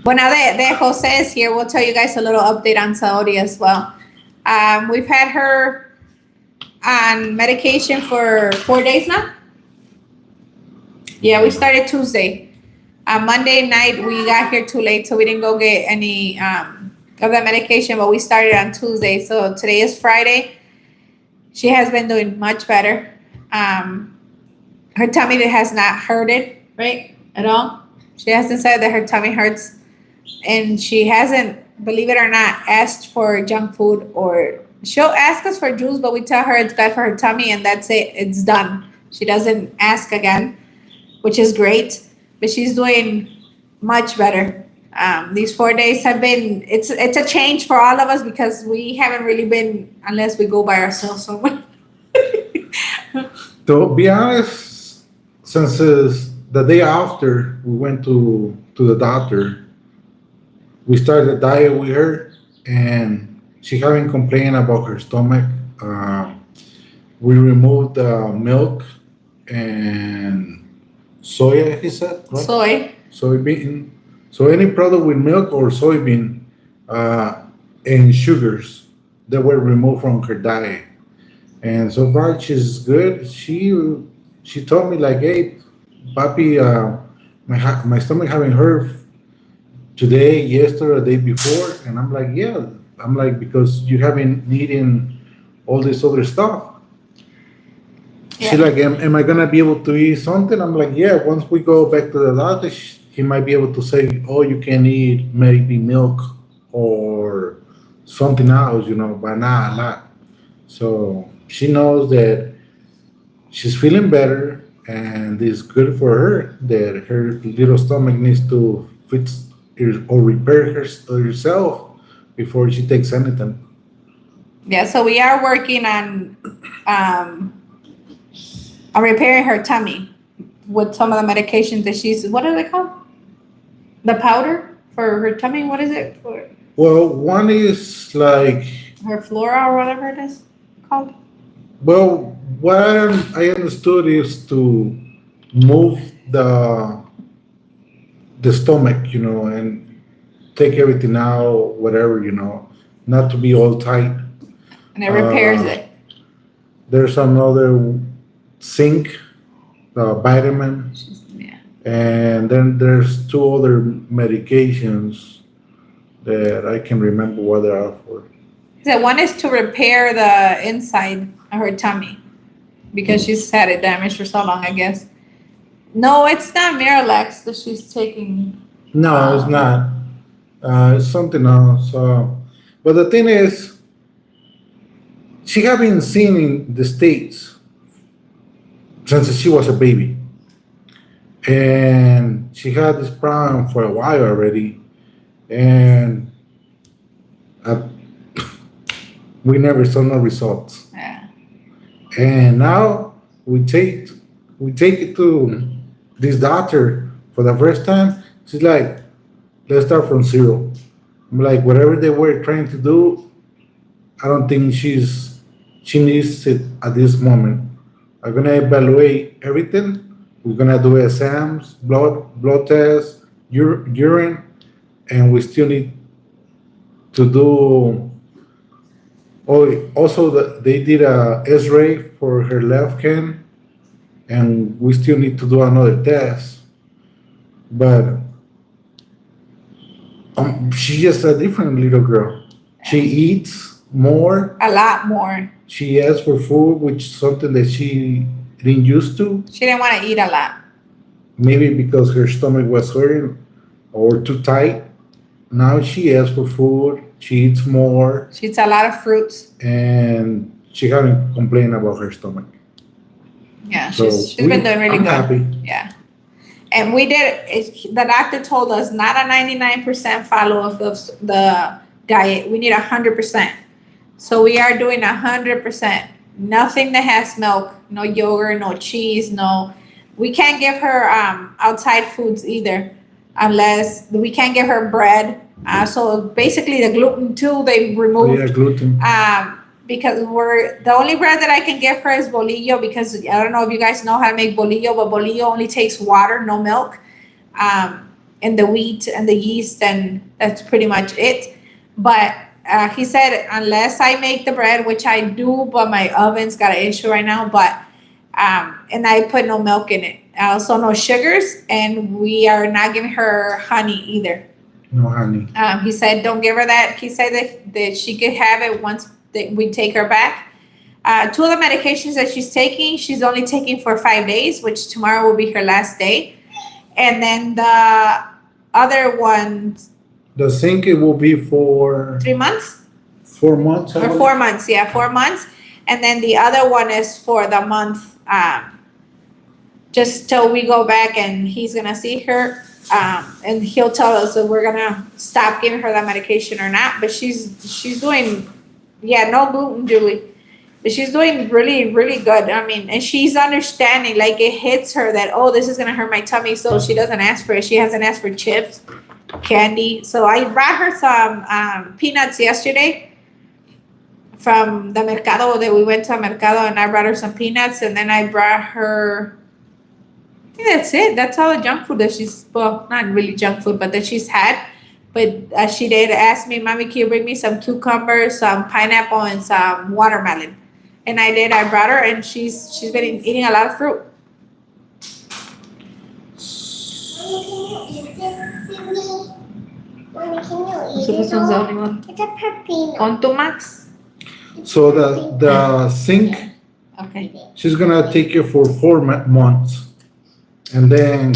Well, now that Jose is here, we'll tell you guys a little update on Saori as well. We've had her on medication for 4 days now. Yeah, we started Tuesday. Monday night we got here too late, so we didn't go get any of the medication. But we started on Tuesday, so today is Friday. She has been doing much better. Her tummy has not hurted, right, at all. She hasn't said that her tummy hurts, and she hasn't, believe it or not, asked for junk food, or she'll ask us for juice, but we tell her it's bad for her tummy, and that's it. It's done. She doesn't ask again, which is great. But she's doing much better. These 4 days have been, it's a change for all of us because we haven't really been, unless we go by ourselves somewhere. To be honest, since the day after we went to the doctor, we started a diet with her, and she having complained about her stomach. We removed the milk and soya, he said, right? Soybean. So any product with milk or soybean and sugars that were removed from her diet. And so far she's good. She told me like, hey, papi, my stomach having hurt today, yesterday, the day before, and I'm like, yeah. I'm like, because you haven't eaten all this other stuff. Yeah. She's like, am I gonna be able to eat something? I'm like, yeah. Once we go back to the doctor, he might be able to say, oh, you can eat maybe milk or something else, but not a lot. So she knows that she's feeling better, and it's good for her that her little stomach needs to fix or repair herself before she takes anything. Yeah, so we are working on repairing her tummy with some of the medications that she's, what are they called? The powder for her tummy, what is it? For Well, one is like, her flora or whatever it is called? well, what I understood is to move the stomach, and take everything out, whatever, not to be all tight. And it repairs Uh, it. There's another zinc, vitamin, Yeah. and then there's two other medications that I can remember what they are for. So one is to repair the inside of her tummy because she's had it damaged for so long, I guess. No, it's not Miralax that she's taking. No, it's not. It's something else. But the thing is, she have been seen in the States since she was a baby. And she had this problem for a while already. And uh, we never saw no results. Yeah. And now we take it to this doctor for the first time. She's like, let's start from zero. I'm like, whatever they were trying to do, I don't think she needs it at this moment. I'm gonna evaluate everything. We're gonna do exams, blood tests, urine, and we still need to do. Oh, also they did a X-ray for her left hand, and we still need to do another test. But she's just a different little girl. She eats more. A lot more. She asks for food, which is something that she didn't used to. She didn't want to eat a lot. Maybe because her stomach was hurting or too tight. Now she asks for food. She eats more, She eats a lot of fruits. and she haven't complained about her stomach. Yeah, So she's been doing really I'm good. happy. Yeah. And we did, the doctor told us not a 99% follow of the diet. We need 100%. So we are doing 100%. Nothing that has milk, no yogurt, no cheese, no. We can't give her outside foods either, unless we can't give her bread. So basically, the gluten too they removed. Yeah, gluten. Because the only bread that I can give her is bolillo, because I don't know if you guys know how to make bolillo, but bolillo only takes water, no milk, and the wheat and the yeast, and that's pretty much it. But he said unless I make the bread, which I do, but my oven's got an issue right now, but and I put no milk in it. Also, no sugars, and we are not giving her honey either. No honey. He said, don't give her that. He said that she could have it once that we take her back. 2 of the medications that she's taking, she's only taking for 5 days, which tomorrow will be her last day. And then the other one, The zinc it will be for 3 months 4 months. I or believe. 4 months. Yeah, 4 months. And then the other one is for the month, just till we go back and he's gonna see her. And he'll tell us if we're gonna stop giving her that medication or not. But she's doing, no gluten, Julie. But she's doing really, really good. I mean, and she's understanding, like it hits her that, oh, this is gonna hurt my tummy, so she doesn't ask for it. She hasn't asked for chips, candy. So I brought her some peanuts yesterday from the mercado that we went to a mercado, and I brought her some peanuts, and then I brought her, I think that's it. That's all the junk food that she's, well, not really junk food, but that she's had. But she did ask me, Mommy, can you bring me some cucumbers, some pineapple, and some watermelon? And I did. I brought her, and she's been eating a lot of fruit. Mommy, can you eat it all? It's a pepino. On to Max. So the zinc, Okay. she's gonna take it for 4 months, and then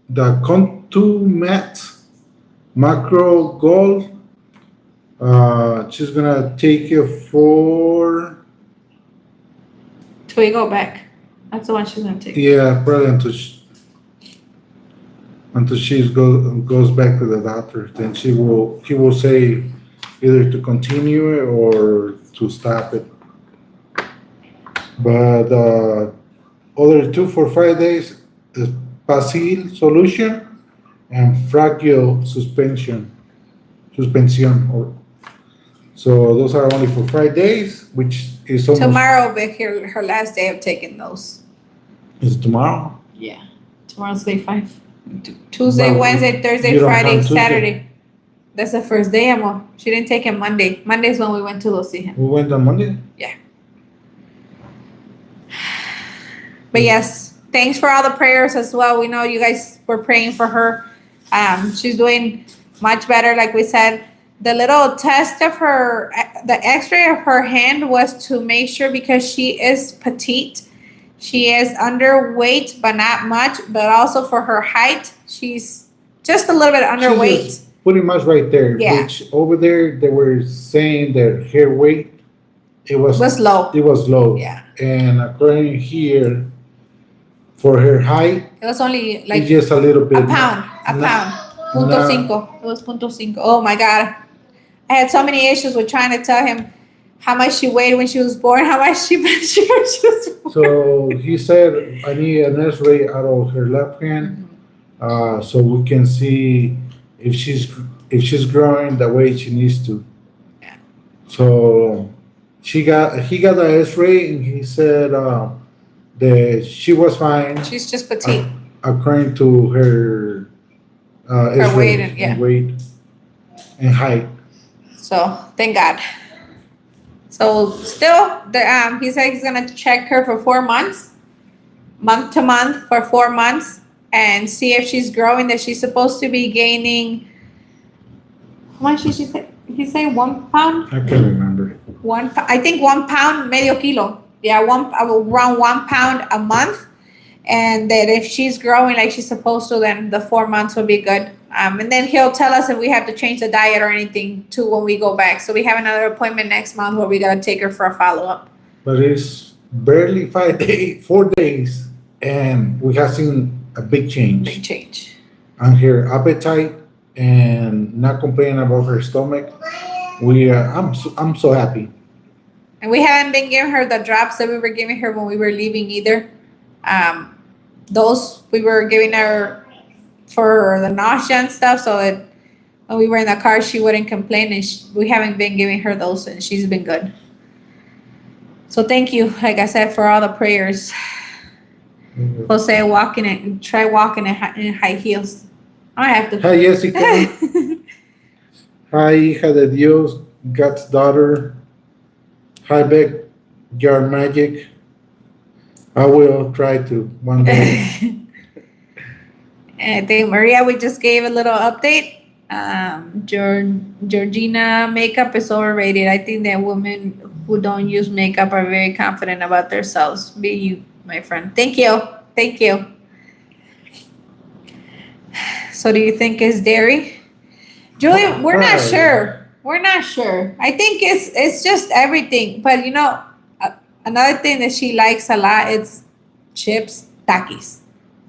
the Contumet Macro Gold, she's gonna take it for Till we go back. That's the one she's gonna take. probably until she goes back to the doctor. Then he will say either to continue it or to stop it. But other 2 for 5 days is Pasil solution and Fragile suspension. So those are only for 5 days, which is almost. Tomorrow will be her last day of taking those. Is it tomorrow? Yeah. Tomorrow's day 5. Tuesday, Well, Wednesday, Thursday, you don't Friday, count Tuesday. Saturday. That's the first day, Amor. She didn't take him Monday. Monday's when we went to go see him. We went on Monday. But yes, thanks for all the prayers as well. We know you guys were praying for her. She's doing much better, like we said. The little test of her, the x-ray of her hand was to make sure, because she is petite. She is underweight, but not much. But also for her height, she's just a little bit underweight. She's pretty much right there. Yeah. Which over there they were saying that her weight it was Low. It was low. Yeah. And according here, for her height, It was only it's like just a little bit. a pound. Punto No. cinco. It was punto cinco. Oh my God. I had so many issues with trying to tell him how much she weighed when she was born, how much she measured when she was born. So he said, I need an X-ray out of her left hand, so we can see if she's growing the way she needs to. Yeah. So he got the X-ray, and he said that she was fine She's just petite. according to her X-ray weight and- yeah. weight and height. So thank God. So still, he said he's gonna check her for 4 months, month to month for 4 months, and see if she's growing. That she's supposed to be gaining. How much did she say? He say 1 pound. I can't remember. I think 1 pound, medio kilo. Yeah, around 1 pound a month. And that if she's growing like she's supposed to, then the 4 months will be good. And then he'll tell us if we have to change the diet or anything too when we go back. So we have another appointment next month where we gotta take her for a follow-up. But it's barely 4 days, and we have seen a big change Big change. on her appetite and not complaining about her stomach. I'm so happy. And we haven't been giving her the drops that we were giving her when we were leaving either. Those we were giving her for the nausea and stuff, so that when we were in the car, she wouldn't complain. And we haven't been giving her those, and she's been good. So thank you, like I said, for all the prayers. Jose, try walking in high heels. I have to. Hi, Jessica. Hi, hija de Dios, God's daughter. Hi, Beck, Jar Magic. I will try to one day. And I think Maria, we just gave a little update. Georgina, makeup is overrated. I think that women who don't use makeup are very confident about themselves. Be you, my friend. Thank you. Thank you. So do you think it's dairy? Julie, we're not Right. sure. We're not sure. I think it's just everything. But another thing that she likes a lot is chips, takis.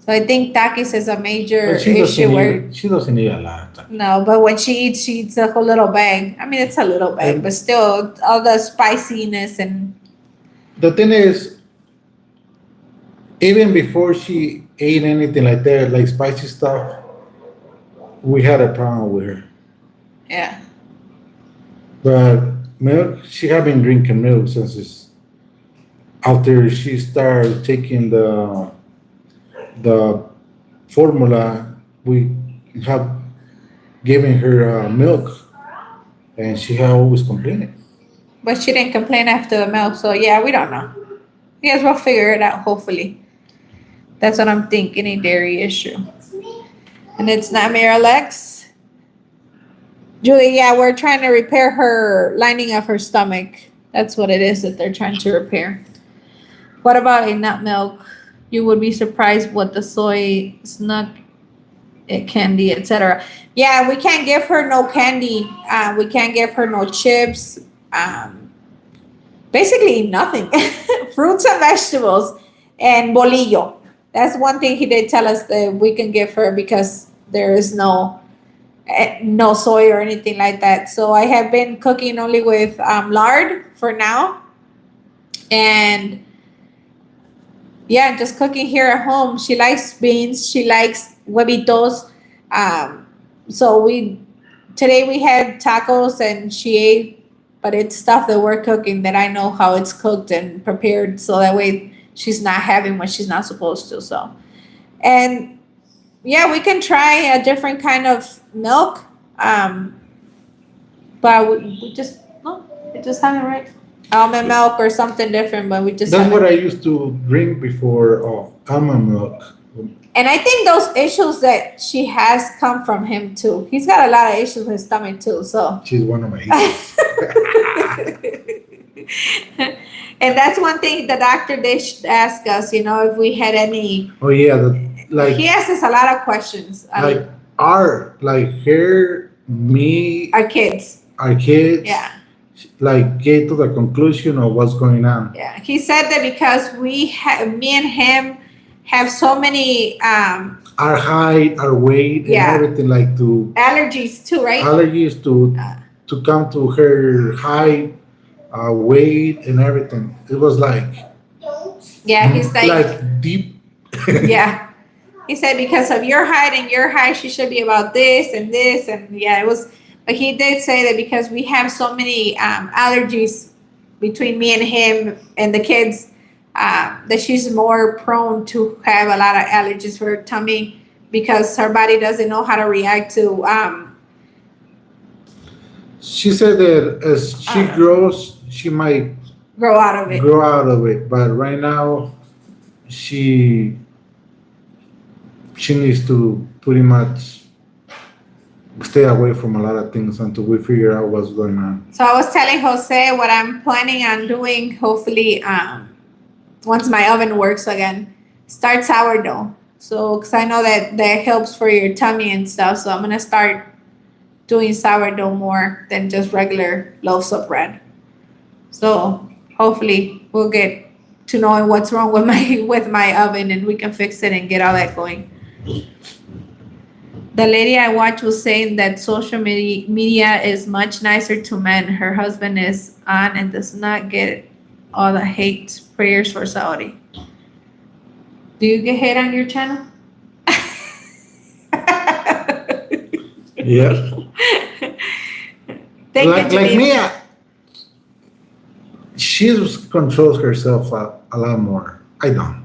So I think takis is a major But issue where she doesn't eat a lot. no, but when she eats a whole little bag. I mean, it's a little bag, And- but still all the spiciness and The thing is, even before she ate anything like that, like spicy stuff, we had a problem with her. yeah. But milk, she had been drinking milk since after she started taking the formula. We have given her milk, and she had always complaining. But she didn't complain after the milk, so yeah, we don't know. Yes, we'll figure it out. Hopefully, that's what I'm thinking. A dairy issue, and it's not Miralax. Julie, yeah, we're trying to repair her lining of her stomach. That's what it is that they're trying to repair. What about a nut milk? You would be surprised what the soy snug candy, etc. Yeah, we can't give her no candy. We can't give her no chips. Basically nothing. Fruits and vegetables and bolillo. That's one thing he did tell us that we can give her because there is no soy or anything like that. So I have been cooking only with lard for now, and yeah, just cooking here at home. She likes beans. She likes huevitos. So today we had tacos and she ate, but it's stuff that we're cooking that I know how it's cooked and prepared, so that way she's not having what she's not supposed to. So, and yeah, we can try a different kind of milk, but we just haven't, right? Almond milk or something different, but we just That's haven't. what I used to drink before almond milk. And I think those issues that she has come from him too. He's got a lot of issues with his stomach too. So, She's one of my heroes. and that's one thing the doctor did ask us. If we had any. Oh yeah, He asked us a lot of questions. her, me, Our kids. our kids, Yeah. like get to the conclusion of what's going on. Yeah. He said that because me and him have so many Our height, our weight, Yeah. and everything, like to allergies too, right? allergies to come to her height, weight, and everything. It was like Yeah. He's like deep. yeah. He said because of your height and your height, she should be about this and this, and yeah, it was. But he did say that because we have so many allergies between me and him and the kids, that she's more prone to have a lot of allergies for her tummy because her body doesn't know how to react to. She said that as she grows, she might Grow out of it. grow out of it, but right now, she needs to pretty much stay away from a lot of things until we figure out what's going on. So I was telling Jose what I'm planning on doing. Hopefully, once my oven works again, start sourdough. So, because I know that helps for your tummy and stuff. So I'm gonna start doing sourdough more than just regular loaves of bread. So hopefully we'll get to knowing what's wrong with my oven and we can fix it and get all that going. The lady I watched was saying that social media is much nicer to men. Her husband is on and does not get all the hate. Prayers for Saudi. Do you get hate on your channel? Yeah. Thank like you, Janine. me, she controls herself a lot more. I don't.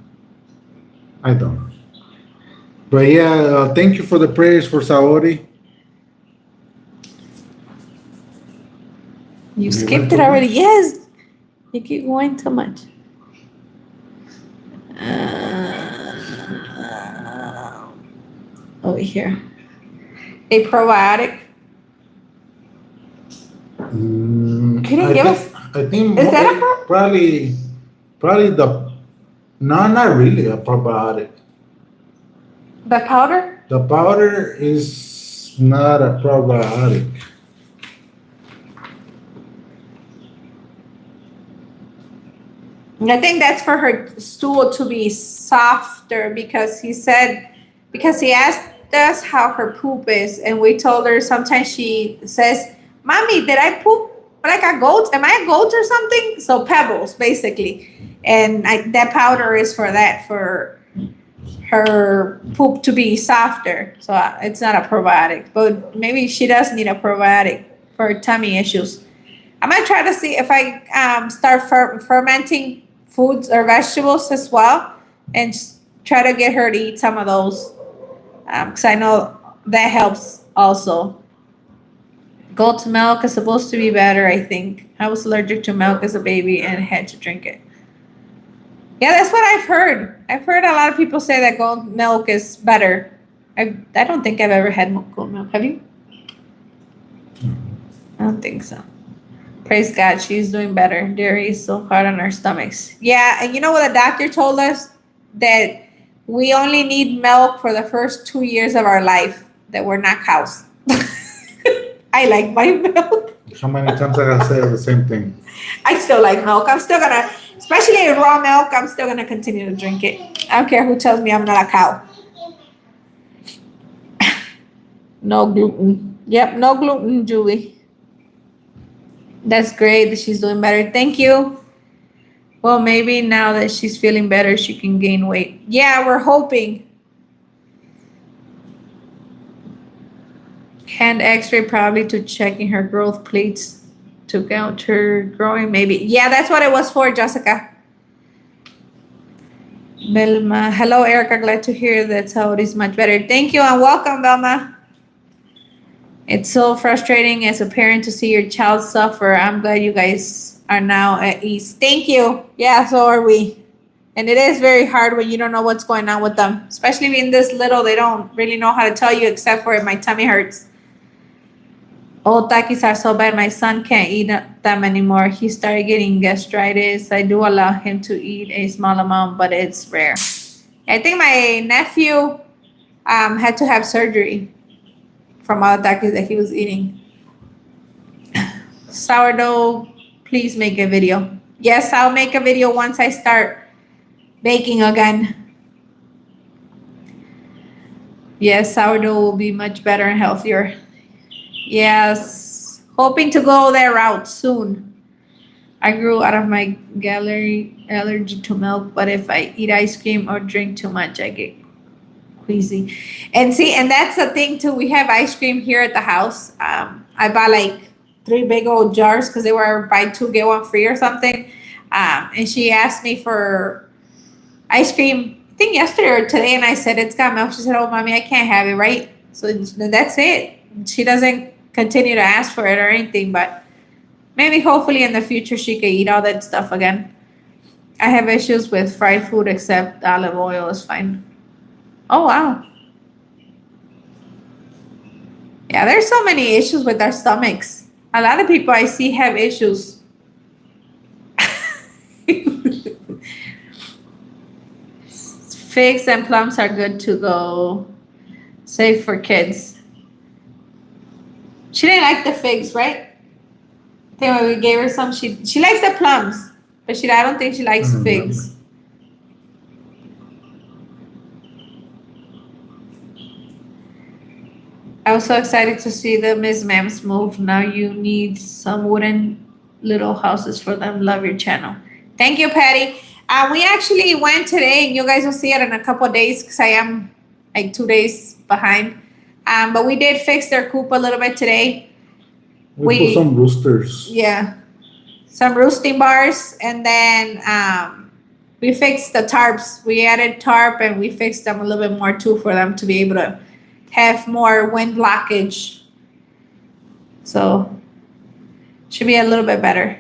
But yeah, thank you for the prayers for Saudi. You skipped it already. Yes. You keep going too much. over here. A probiotic. He didn't give us. I think Is that a probably the no, not really a probiotic. the powder? The powder is not a probiotic. I think that's for her stool to be softer because he asked us how her poop is, and we told her sometimes she says, "Mommy, did I poop like a goat? Am I a goat or something?" So pebbles, basically, and that powder is for that, for her poop to be softer. So it's not a probiotic, but maybe she does need a probiotic for tummy issues. I might try to see if I start fermenting foods or vegetables as well, and try to get her to eat some of those, because I know that helps also. Goat's milk is supposed to be better, I think. I was allergic to milk as a baby and had to drink it. Yeah, that's what I've heard. I've heard a lot of people say that goat milk is better. I don't think I've ever had goat milk. Have you? I don't think so. Praise God, she's doing better. Dairy is so hard on our stomachs. Yeah, and you know what the doctor told us? That we only need milk for the first 2 years of our life, that we're not cows. I like my milk. How many times I gotta say the same thing? I still like milk. I'm still gonna, especially raw milk, I'm still gonna continue to drink it. I don't care who tells me I'm not a cow. No gluten. Yep, no gluten, Julie. That's great that she's doing better. Thank you. Well, maybe now that she's feeling better, she can gain weight. Yeah, we're hoping. Hand x-ray probably to checking her growth plates to count her growing, maybe. Yeah, that's what it was for, Jessica. Belma. Hello, Erica. Glad to hear that's how it is much better. Thank you and welcome, Belma. It's so frustrating as a parent to see your child suffer. I'm glad you guys are now at ease. Thank you. Yeah, so are we. And it is very hard when you don't know what's going on with them, especially being this little. They don't really know how to tell you, except for my tummy hurts. Old takis are so bad. My son can't eat them anymore. He started getting gastritis. I do allow him to eat a small amount, but it's rare. I think my nephew had to have surgery from all the takis that he was eating. Sourdough, please make a video. Yes, I'll make a video once I start baking again. Yes, sourdough will be much better and healthier. Yes, hoping to go that route soon. I grew out of my gallery allergy to milk, but if I eat ice cream or drink too much, I get queasy. And see, and that's the thing too. We have ice cream here at the house. I bought like 3 big old jars because they were buy 2 get 1 free or something. And she asked me for ice cream, I think yesterday or today, and I said it's got milk. She said, "Oh, mommy, I can't have it, right?" So that's it. She doesn't continue to ask for it or anything, but maybe hopefully in the future she can eat all that stuff again. I have issues with fried food except olive oil is fine. Oh wow. Yeah, there's so many issues with our stomachs. A lot of people I see have issues. Figs and plums are good to go. Safe for kids. She didn't like the figs, right? I think when we gave her some, she likes the plums, but I don't think she likes figs. I was so excited to see the Miss Mams move. Now you need some wooden little houses for them. Love your channel. Thank you, Patty. We actually went today, and you guys will see it in a couple of days because I am like 2 days behind. But we did fix their coop a little bit today. We put some roosters. Yeah, some roosting bars, and then we fixed the tarps. We added tarp, and we fixed them a little bit more too for them to be able to have more wind blockage. So should be a little bit better.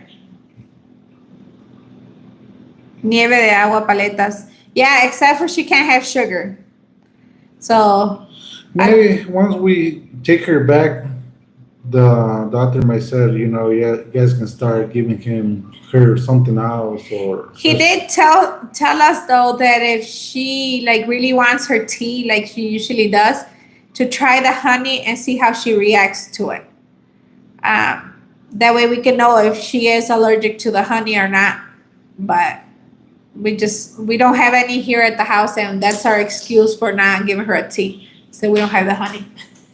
Nieve de agua paletas. Yeah, except for she can't have sugar. So Maybe once we take her back, the doctor might said, yeah, you guys can start giving her something else or he did tell us though that if she like really wants her tea, like she usually does, to try the honey and see how she reacts to it. That way we can know if she is allergic to the honey or not. But we don't have any here at the house, and that's our excuse for not giving her a tea. So we don't have the honey.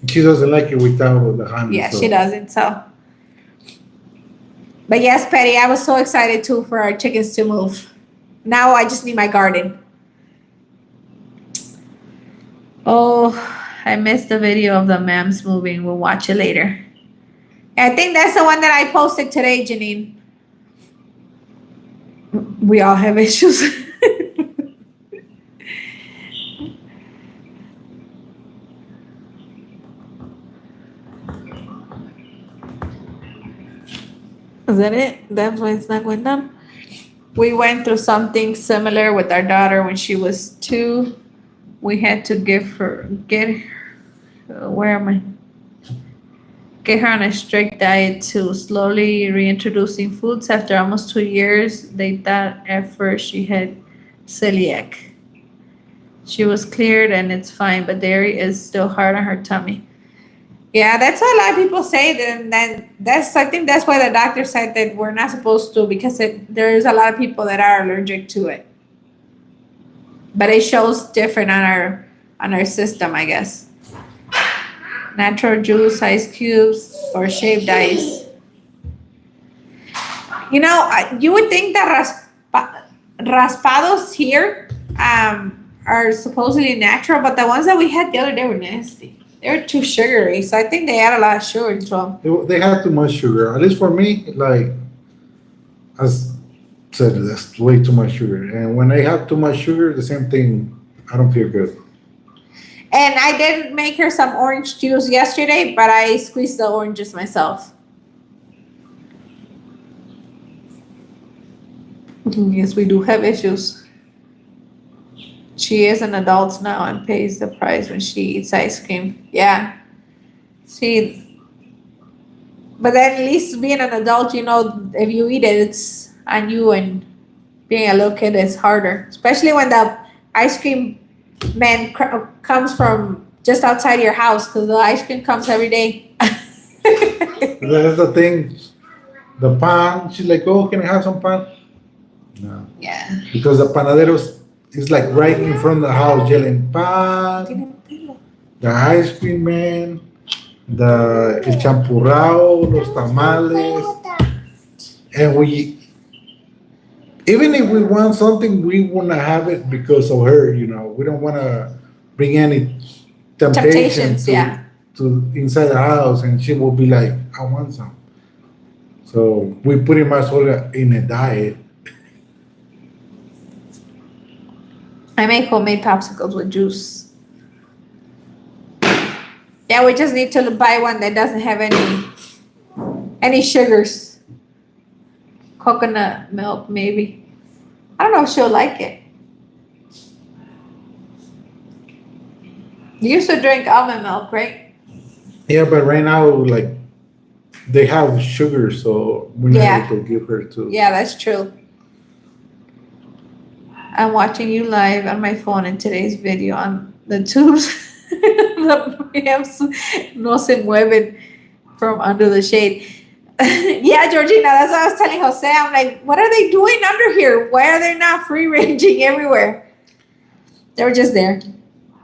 She doesn't like it without the honey. Yeah, so. she doesn't. So, but yes, Patty, I was so excited too for our chickens to move. Now I just need my garden. Oh, I missed the video of the mams moving. We'll watch it later. I think that's the one that I posted today, Janine. We all have issues. Is that it? That's why it's not going down? We went through something similar with our daughter when she was 2. We had to get her on a strict diet to slowly reintroducing foods. After almost 2 years, they thought at first she had celiac. She was cleared and it's fine, but dairy is still hard on her tummy. Yeah, that's what a lot of people say. Then I think that's why the doctor said that we're not supposed to, because there's a lot of people that are allergic to it. But it shows different on our system, I guess. Natural juice, ice cubes, or shaved ice. You would think that raspados here are supposedly natural, but the ones that we had the other day were nasty. They were too sugary, so I think they add a lot of sugar to them. They have too much sugar. At least for me, like I said, that's way too much sugar. And when I have too much sugar, the same thing, I don't feel good. And I did make her some orange juice yesterday, but I squeezed the oranges myself. Yes, we do have issues. She is an adult now and pays the price when she eats ice cream. Yeah. But then at least being an adult, if you eat it, it's on you, and being a little kid is harder. Especially when the ice cream man comes from just outside your house, because the ice cream comes every day. That's the thing. The pan, she's like, oh, can I have some pan? No. Yeah. Because the panaderos is like right in front of the house yelling, pan. The ice cream man, el champurrado, los tamales. And even if we want something, we want to have it because of her, We don't want to bring any temptation to inside the house, and she will be like, I want some. So we pretty much hold her in a diet. I make homemade popsicles with juice. Yeah, we just need to buy one that doesn't have any sugars. Coconut milk, maybe. I don't know if she'll like it. You used to drink almond milk, right? Yeah, but right now, like, they have sugar, so we're not able to give her to. Yeah, that's true. I'm watching you live on my phone in today's video on the tubes. The ramps no se mueven from under the shade. Yeah, Georgina, that's what I was telling Jose. I'm like, what are they doing under here? Why are they not free ranging everywhere? They were just there.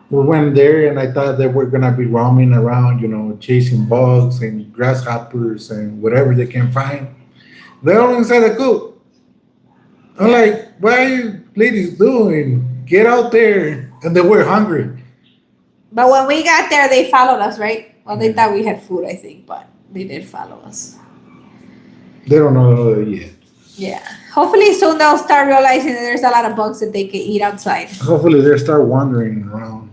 We went there, and I thought they were gonna be roaming around, chasing bugs and grasshoppers and whatever they can find. They're all inside the coop. I'm like, what are you ladies doing? Get out there. And they were hungry. But when we got there, they followed us, right? Well, they thought we had food, I think, but they did follow us. They don't know yet. Yeah. Hopefully soon they'll start realizing that there's a lot of bugs that they can eat outside. Hopefully they'll start wandering around.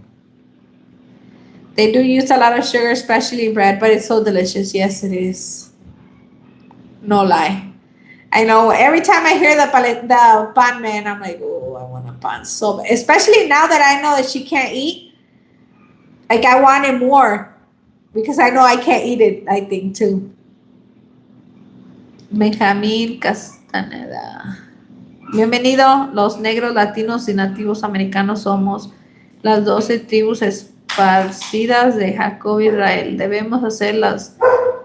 They do use a lot of sugar, especially in bread, but it's so delicious. Yes, it is. No lie. I know every time I hear the pan man, I'm like, oh, I want a pan so bad. Especially now that I know that she can't eat. Like I wanted more because I know I can't eat it, I think too. Benjamín Castaneda. Bienvenido, los negros, latinos y nativos americanos somos las 12 tribus esparcidas de Jacob Israel. Debemos hacer los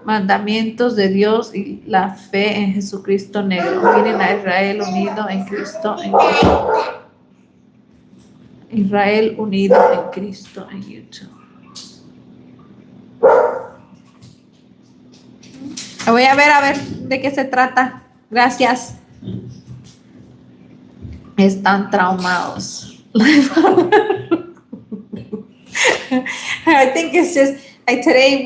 mandamientos de Dios y la fe en Jesucristo negro. Miren a Israel unido en Cristo en YouTube. Israel unido en Cristo en YouTube. Voy a ver de qué se trata. Gracias. Están traumados. I think it's just like today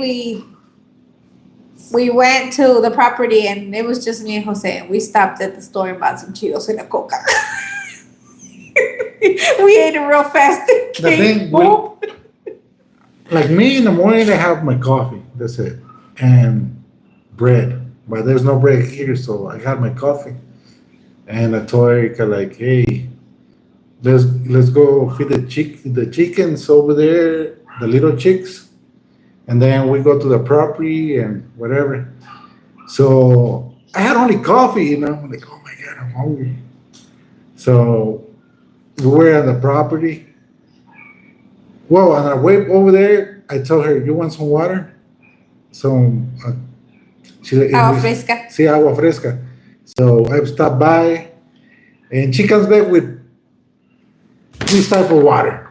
we went to the property and it was just me and Jose and we stopped at the store and bought some Cheetos and a Coca. We ate it real fast. The thing, like me in the morning, I have my coffee. That's it, and bread. But there's no bread here, so I had my coffee. And I told Erica like, hey, let's go feed the chickens over there, the little chicks, and then we go to the property and whatever. So I had only coffee, you know. I'm like, oh my god, I'm hungry. So we were at the property. Well, on our way over there, I told her, you want some water? So she like, Agua fresca. sí, agua fresca. So I stopped by, and she comes back with this type of water.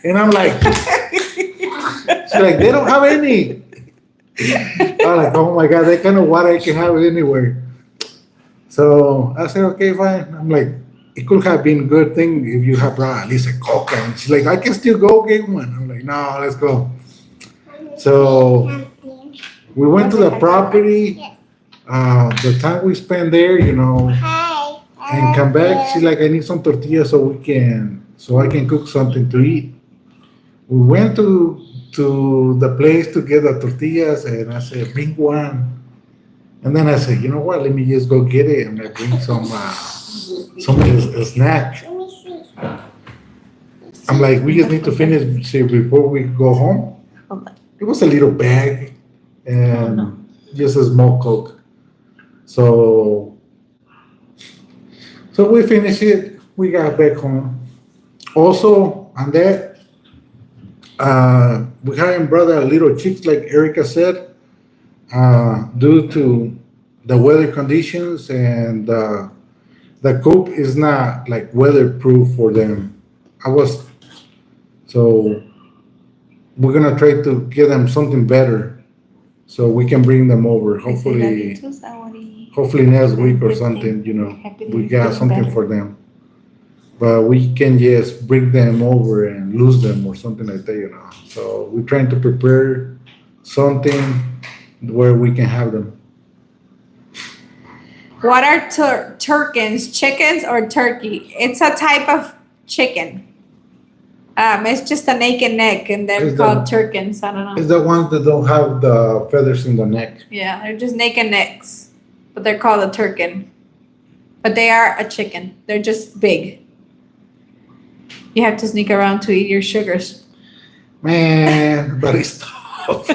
And I'm like, she's like, they don't have any. I'm like, oh my God, that kind of water I can have it anywhere. So I said, okay, fine. I'm like, it could have been a good thing if you have brought at least a Coca. And she's like, I can still go get one. I'm like, no, let's go. So we went to the property. The time we spent there, you know, and come back, she's like, I need some tortillas so I can cook something to eat. We went to the place to get the tortillas, and I said, bring one. And then I said, you know what? Let me just go get it and I bring some snack. Let me see. I'm like, we just need to finish before we go home. It was a little bag and just a small Coke. So we finished it. We got back home. Also, on that, we haven't brought a little chicks like Erica said, due to the weather conditions, and the coop is not like weatherproof for them. So we're gonna try to get them something better so we can bring them over. Hopefully next week or something, you know, we got something for them. But we can just bring them over and lose them or something like that, you know. So we're trying to prepare something where we can have them. What are turkins? Chickens or turkey? It's a type of chicken. It's just a naked neck, and they're called turkins. I don't know. It's the ones that don't have the feathers in the neck. Yeah, they're just naked necks, but they're called a turkin. But they are a chicken. They're just big. You have to sneak around to eat your sugars. Man, but it's tough.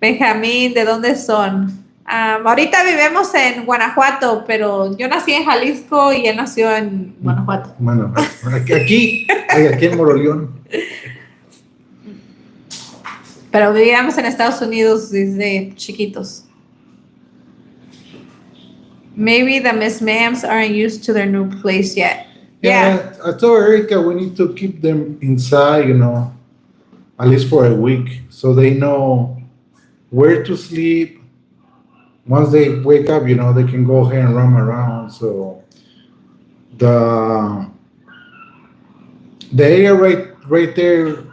Benjamín, ¿de dónde son? Ahorita vivimos en Guanajuato, pero yo nací en Jalisco y él nació en Guanajuato. Bueno, aquí en Moroleón. Pero vivíamos en Estados Unidos desde chiquitos. Maybe the Miss Ma'ams aren't used to their new place yet. Yeah. I told Erica we need to keep them inside, you know, at least for a week, so they know where to sleep. Once they wake up, you know, they can go ahead and run around. So the area right there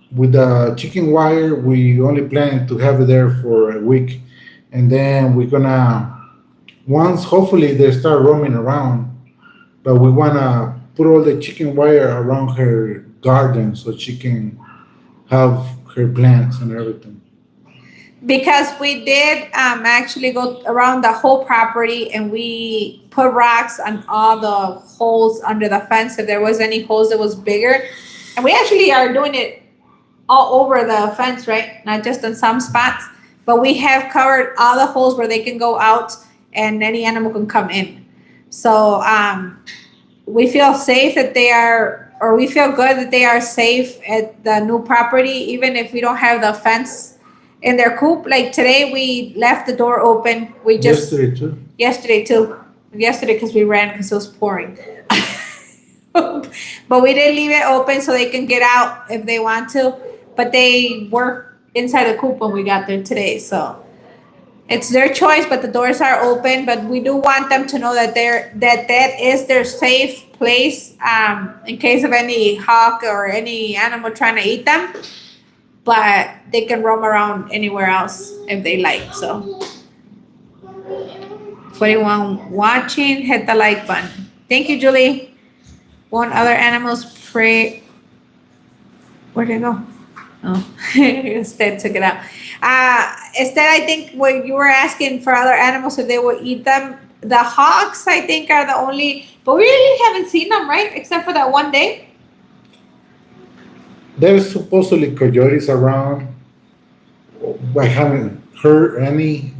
with the chicken wire, we only plan to have it there for a week, and then we're gonna, once hopefully they start roaming around, but we wanna put all the chicken wire around her garden so she can have her plants and everything. because we did actually go around the whole property and we put rocks on all the holes under the fence. If there was any holes that was bigger, and we actually are doing it all over the fence, right? Not just in some spots, but we have covered all the holes where they can go out and any animal can come in. So we feel safe that they are, or we feel good that they are safe at the new property, even if we don't have the fence in their coop. Like today, we left the door open. We just Yesterday too. yesterday because we ran because it was pouring. But we did leave it open so they can get out if they want to. But they were inside the coop when we got there today, so it's their choice. But the doors are open. But we do want them to know that that is their safe place in case of any hawk or any animal trying to eat them. But they can roam around anywhere else if they like. So for anyone watching, hit the like button. Thank you, Julie. Won't other animals pray? Where'd they go? Oh, instead took it out. Instead, I think what you were asking for other animals if they will eat them. The hawks, I think, are the only, but we really haven't seen them, right? Except for that one day. There's supposedly coyotes around. I haven't heard any.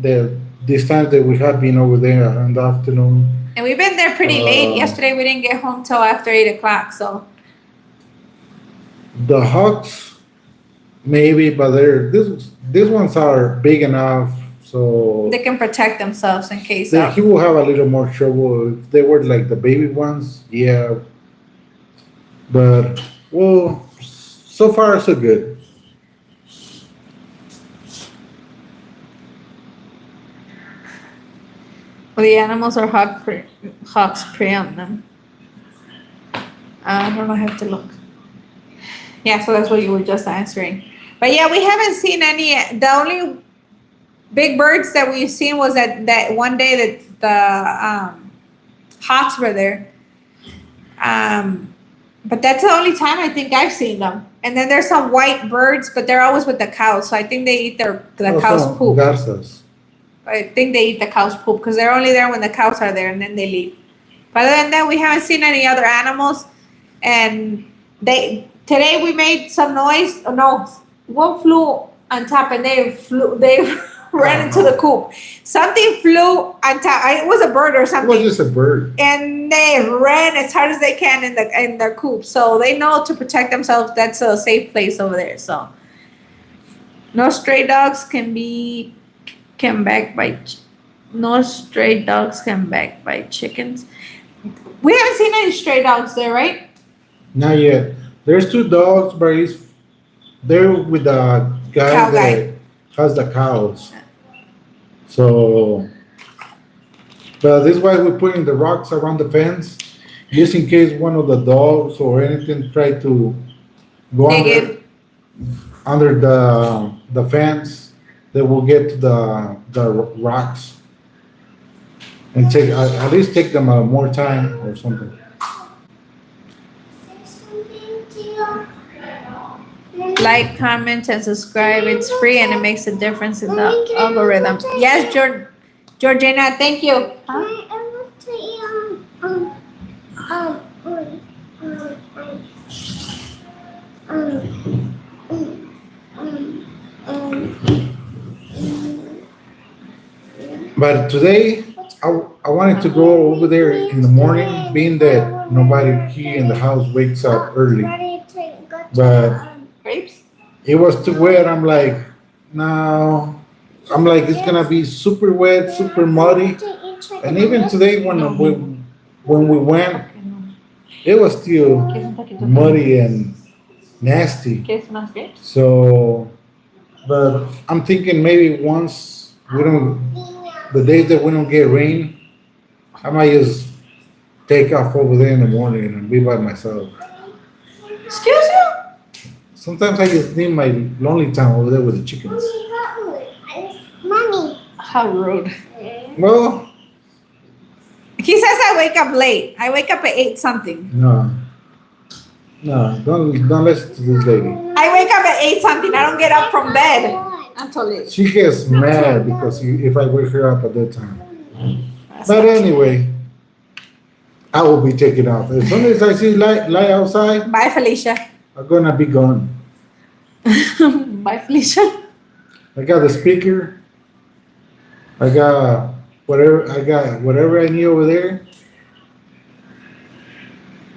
This time that we have been over there in the afternoon. And we've been there pretty late. Yesterday, we didn't get home till after 8 o'clock. So The hawks, maybe, but these ones are big enough, so they can protect themselves in case he will have a little more trouble if they were like the baby ones. Yeah, but well, so far so good. Well, the animals or hawks prey on them. I don't know. I have to look. Yeah, so that's what you were just answering. But yeah, we haven't seen any. The only big birds that we've seen was that one day that the hawks were there. But that's the only time I think I've seen them. And then there's some white birds, but they're always with the cows. So I think they eat the cow's poop. Garzas. I think they eat the cow's poop because they're only there when the cows are there and then they leave. But other than that, we haven't seen any other animals. And today we made some noise. Oh, no, one flew on top and they ran into the coop. Something flew on top. It was a bird or It something. was just a bird. And they ran as hard as they can in their coop. So they know to protect themselves. That's a safe place over there. So no stray dogs no stray dogs can backbite chickens. We haven't seen any stray dogs there, right? Not yet. There's 2 dogs, but they're with the Cow guy guy. that has the cows. So, but this is why we're putting the rocks around the fence, just in case one of the dogs or anything try to go Dig under the fence. They will get to the rocks and at least take them more time or something. Like, comment, and subscribe. It's free and it makes a difference in the algorithm. Yes, Georgina, thank you. But today, I wanted to go over there in the morning, being that nobody here in the house wakes up early. But Grapes? it was too wet. I'm like, no. I'm like, it's gonna be super wet, super muddy. And even today, when we went, it was still muddy and nasty. ¿Quieres más grapes? So, but I'm thinking maybe once the days that we don't get rain, I might just take off over there in the morning and be by myself. Excuse you? Sometimes I just need my lonely time over there with the chickens. Mommy. How rude. Well, He says I wake up late. I wake up at 8 something. no, don't listen to this lady. I wake up at 8 something. I don't get up from bed. Until late. She gets mad because if I wake her up at that time. That's But not- anyway, I will be taking off. As soon as I see light outside, Bye, Felicia. I'm gonna be gone. Bye, Felicia. I got the speaker. I got whatever I need over there.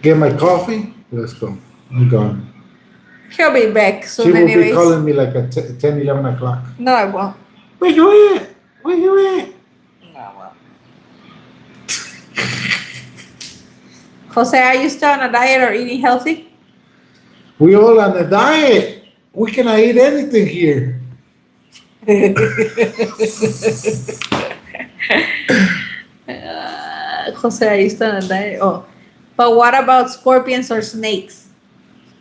Get my coffee. Let's go. I'm gone. She'll be back She soon, will be anyways. calling me like at 10, 11 o'clock. No, I won't. Where you at? Where you at? No, I won't. Jose, are you still on a diet or eating healthy? We all on a diet. We cannot eat anything here. Jose, are you still on a diet? Oh, but what about scorpions or snakes?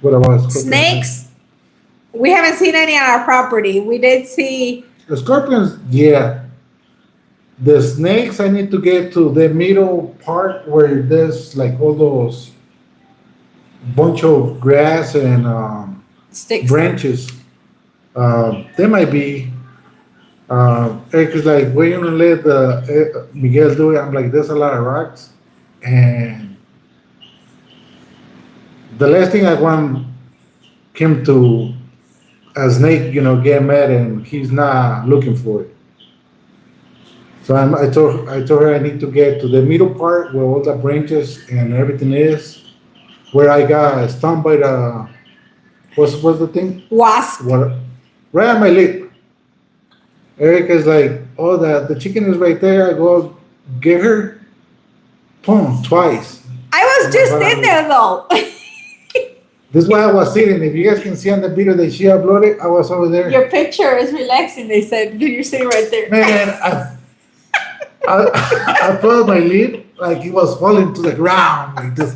What about Snakes? We haven't seen any on our property. We did see. The scorpions, yeah. The snakes, I need to get to the middle part where there's like all those bunch of grass and Sticks. branches. There might be. Eric is like, we're gonna let Miguel do it. I'm like, there's a lot of rocks, and the last thing I want him to a snake, get mad and he's not looking for it. So I told her I need to get to the middle part where all the branches and everything is, where I got stung by the what's the thing? Wasp. What? Right on my lip. Eric is like, oh, the chicken is right there. I go get her. Boom, twice. I was just in there though. This is why I was sitting. If you guys can see on the video that she uploaded, I was over there. Your picture is relaxing. They said you're sitting right there. Man, I felt my lip like it was falling to the ground like this.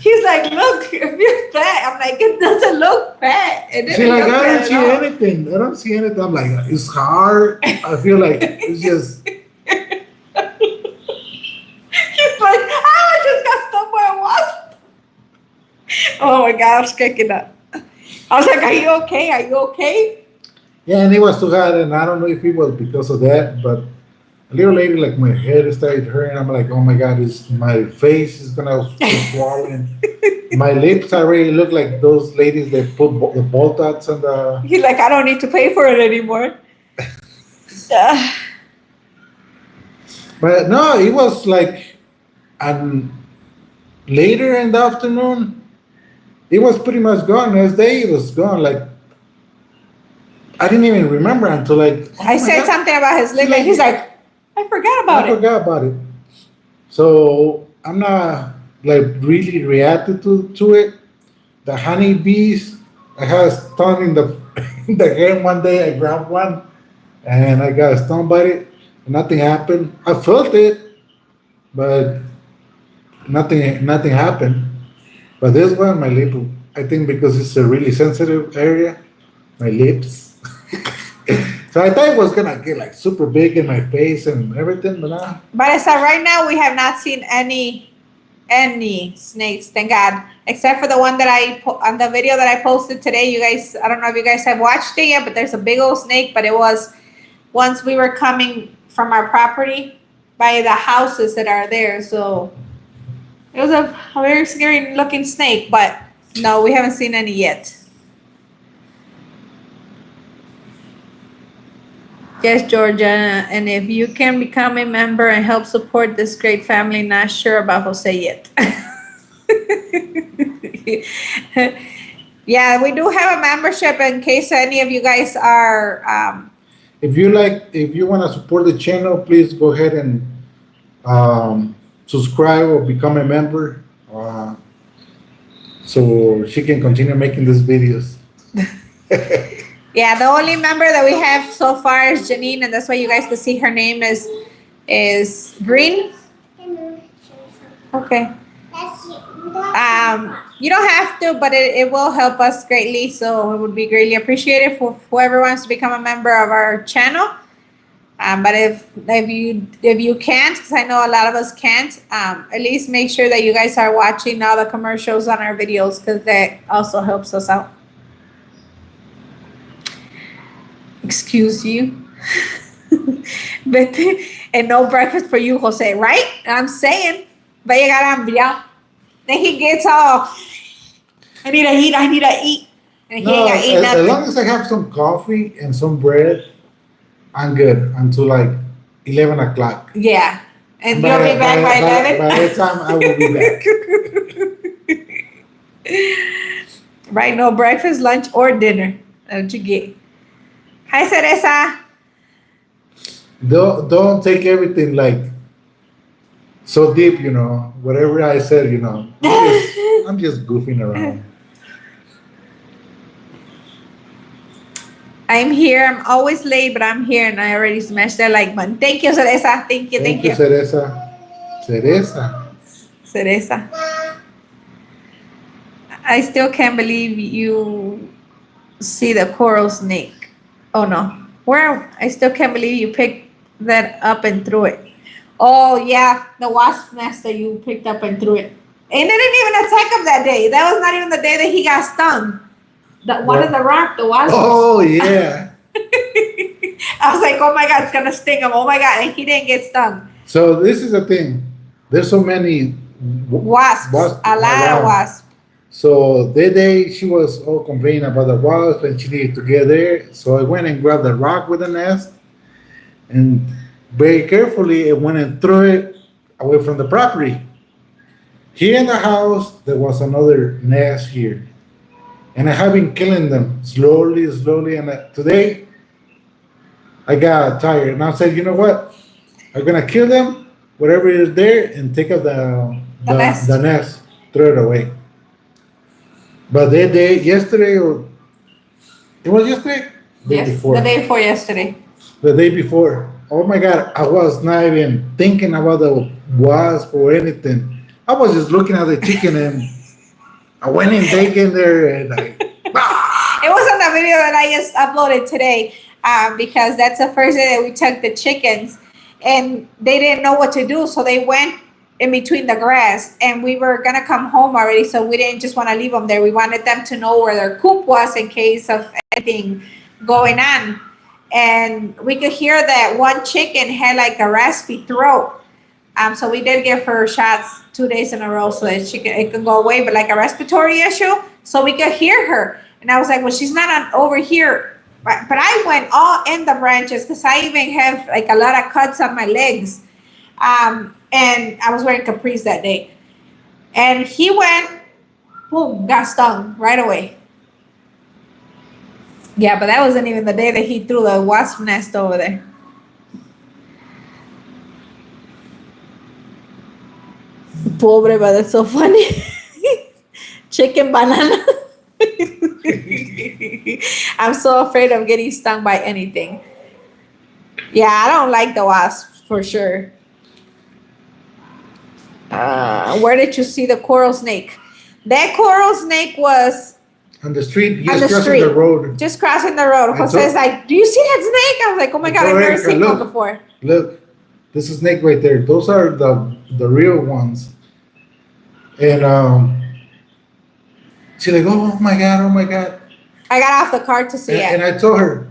He's like, look, if you're fat. I'm like, it doesn't look fat. It She's didn't like, look I fat don't at see all. anything. I don't see anything. I'm like, it's hard. I feel like it's just. He's like, I just got stung by a wasp. Oh my God, I was cracking up. I was like, are you okay? Are you okay? Yeah, and it was too hot, and I don't know if it was because of that, but a little later, like my head started hurting. I'm like, oh my God, my face is gonna swollen. My lips already look like those ladies that put the Botox on the. He's like, I don't need to pay for it anymore. But no, it was like, later in the afternoon, it was pretty much gone. Next day, it was gone. Like, I didn't even remember until like. oh I my said God. something about his lip, and he's like, I forgot about I it. forgot about it. So I'm not like really reacted to it. The honeybees, I had a stung in the in the hand one day. I grabbed one, and I got stung by it. Nothing happened. I felt it, but nothing happened. But this one, my lip, I think because it's a really sensitive area, my lips. So I thought it was gonna get like super big in my face and everything, but nah. But as of right now, we have not seen any snakes, thank God, except for the one that on the video that I posted today. You guys, I don't know if you guys have watched it yet, but there's a big old snake. But it was once we were coming from our property by the houses that are there. So it was a very scary looking snake, but no, we haven't seen any yet. Yes, Georgia, and if you can become a member and help support this great family, not sure about Jose yet. Yeah, we do have a membership in case any of you guys are. If you want to support the channel, please go ahead and subscribe or become a member, so she can continue making these videos. Yeah, the only member that we have so far is Janine, and that's why you guys can see her name is Green. Okay. You don't have to, but it will help us greatly. So it would be greatly appreciated for whoever wants to become a member of our channel. But if you can't, because I know a lot of us can't, at least make sure that you guys are watching all the commercials on our videos, because that also helps us out. Excuse you. Vete, and no breakfast for you, Jose, right? I'm saying, va a llegar hambriado. Then he gets all, I need to eat, I need to eat. And he No, ain't gonna eat as nothing. long as I have some coffee and some bread, I'm good until like 11 o'clock. Yeah. And you'll be back by 11? By that time, I will be back. Right, no breakfast, lunch, or dinner. That's what you get. Hi, Cereza. Don't take everything like so deep, you know. Whatever I said, you know. I'm just goofing around. I'm here. I'm always late, but I'm here, and I already smashed that like button. Thank you, Cereza. Thank you. Cereza. Cereza. Cereza. I still can't believe you see the coral snake. Oh no. Where? I still can't believe you picked that up and threw it. Oh yeah, the wasp nest that you picked up and threw it. And it didn't even attack him that day. That was not even the day that he got stung. One of the rock, the wasp. Oh yeah. I was like, oh my god, it's gonna sting him. Oh my god, and he didn't get stung. So this is the thing. There's so many Wasps. A lot of wasps. So that day she was all complaining about the wasp and she needed to get there. So I went and grabbed the rock with the nest and very carefully I went and threw it away from the property. Here in the house there was another nest here. And I have been killing them slowly, and today I got tired and I said, you know what? I'm gonna kill them, whatever is there, and take out the nest, throw it away. But that day, yesterday, or it was yesterday? Yes, the day before yesterday. The day before. Oh my God, I was not even thinking about the wasp or anything. I was just looking at the chicken and I went and taken there and It was on the video that I just uploaded today because that's the first day that we took the chickens and they didn't know what to do. So they went in between the grass and we were going to come home already. So we didn't just want to leave them there. We wanted them to know where their coop was in case of anything going on. And we could hear that one chicken had like a raspy throat. So we did give her shots 2 days in a row so that it can go away, but like a respiratory issue. So we could hear her. And I was like, well, she's not over here. But I went all in the branches because I even have like a lot of cuts on my legs. And I was wearing capris that day. And he went, boom, got stung right away. Yeah, but that wasn't even the day that he threw the wasp nest over there. Pobre, but that's so funny. Chicken banana. I'm so afraid of getting stung by anything. Yeah, I don't like the wasps for sure. Where did you see the coral snake? That coral snake was on the street, on the crossing street, the road. just crossing the road. Jose's like, do you see that snake? I was like, oh my God, I've never seen one before. Look, this is snake right there. Those are the real ones. And she's like, oh my God. I got off the car to see it. And I told her,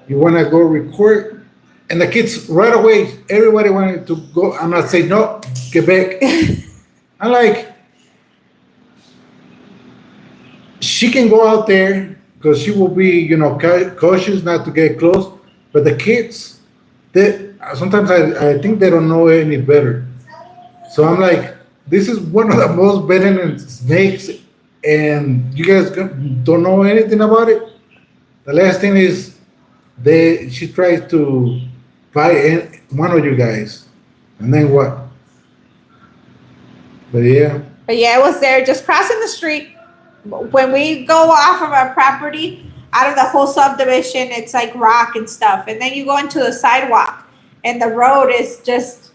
you want to go record? And the kids right away, everybody wanted to go. I'm not saying, no, get back. I'm like, she can go out there because she will be, cautious not to get close. But the kids, sometimes I think they don't know any better. So I'm like, this is one of the most venomous snakes, and you guys don't know anything about it. The last thing is, she tries to bite one of you guys, and then what? But yeah, it was there, just crossing the street. When we go off of our property, out of the whole subdivision, it's like rock and stuff, and then you go into the sidewalk, and the road is just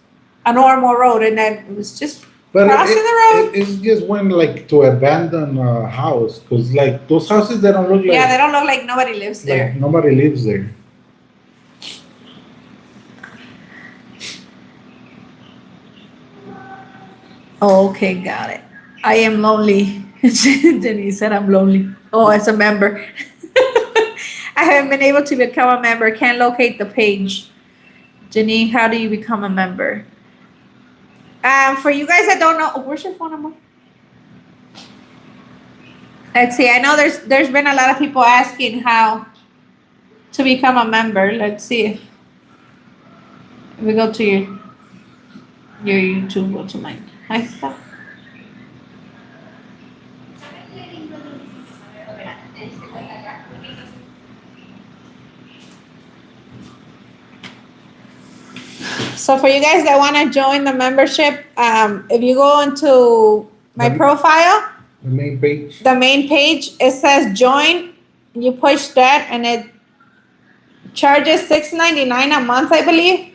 a normal road, and then it was just crossing the road. It's just when like to abandon house, because like those houses they don't look like. Yeah, they don't look like nobody lives there. Like nobody lives there. Oh, okay, got it. I am lonely. Denise said I'm lonely. Oh, as a member. I haven't been able to become a member. Can't locate the page. Janine, how do you become a member? For you guys that don't know, where's your phone number? Let's see. I know there's been a lot of people asking how to become a member. Let's see if we go to your YouTube, go to mine. Ahí está. So for you guys that want to join the membership, if you go into my profile, The main page. the main page, it says join. You push that, and it charges $6.99 a month, I believe.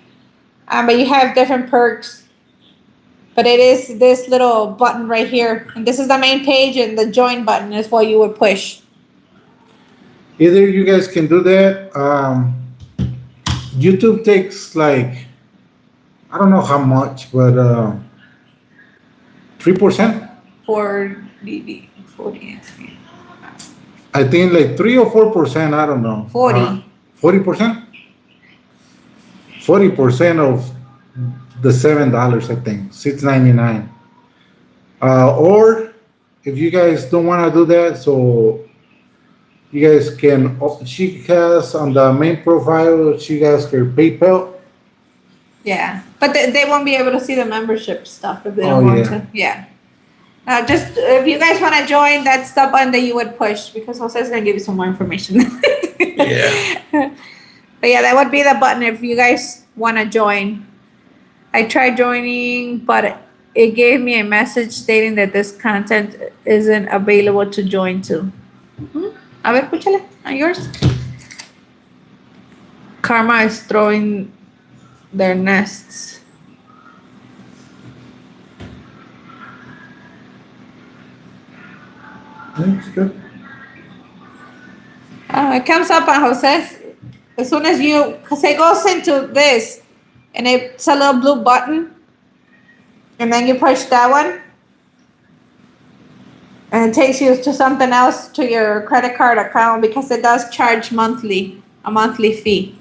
But you have different perks. But it is this little button right here, and this is the main page, and the join button is what you would push. Either you guys can do that. YouTube takes like, I don't know how much, but 3%. For the 40. I think like 3 or 4%. I don't know. 40. 40%. 40% of the $7. I think $6.99. Or if you guys don't want to do that, so you guys can. She has on the main profile. She has her PayPal. Yeah, but they won't be able to see the membership stuff if they don't want to. Yeah. Just if you guys want to join, that's the button that you would push, because Jose's gonna give you some more information. Yeah. But yeah, that would be the button if you guys want to join. I tried joining, but it gave me a message stating that this content isn't available to join to. A ver, escúchale, on yours. Karma is throwing their nests. That's good. It comes up on Jose's. As soon as Jose goes into this, and it's a little blue button, and then you push that one, and it takes you to something else, to your credit card account, because it does charge a monthly fee.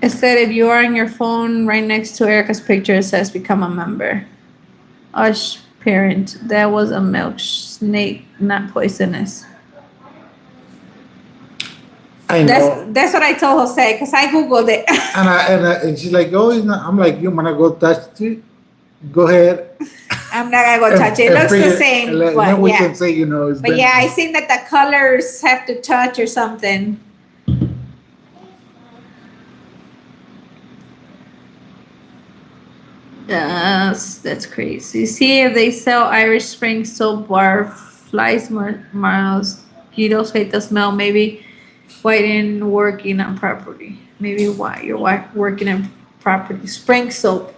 It said if you are on your phone right next to Erica's picture, it says become a member. Ush, parent, that was a milk snake, not poisonous. I know. That's what I told Jose, because I Googled it. And she's like, oh, it's not. I'm like, you wanna go touch it? Go ahead. I'm not gonna go touch it. It looks the same, Then but we yeah. can say, it's But been- yeah, I seen that the colors have to touch or something. That's crazy. See if they sell Irish Spring soap bar, flies, mosquitoes hate the smell. Maybe white and working on property. Maybe why you're working on property. Spring soap.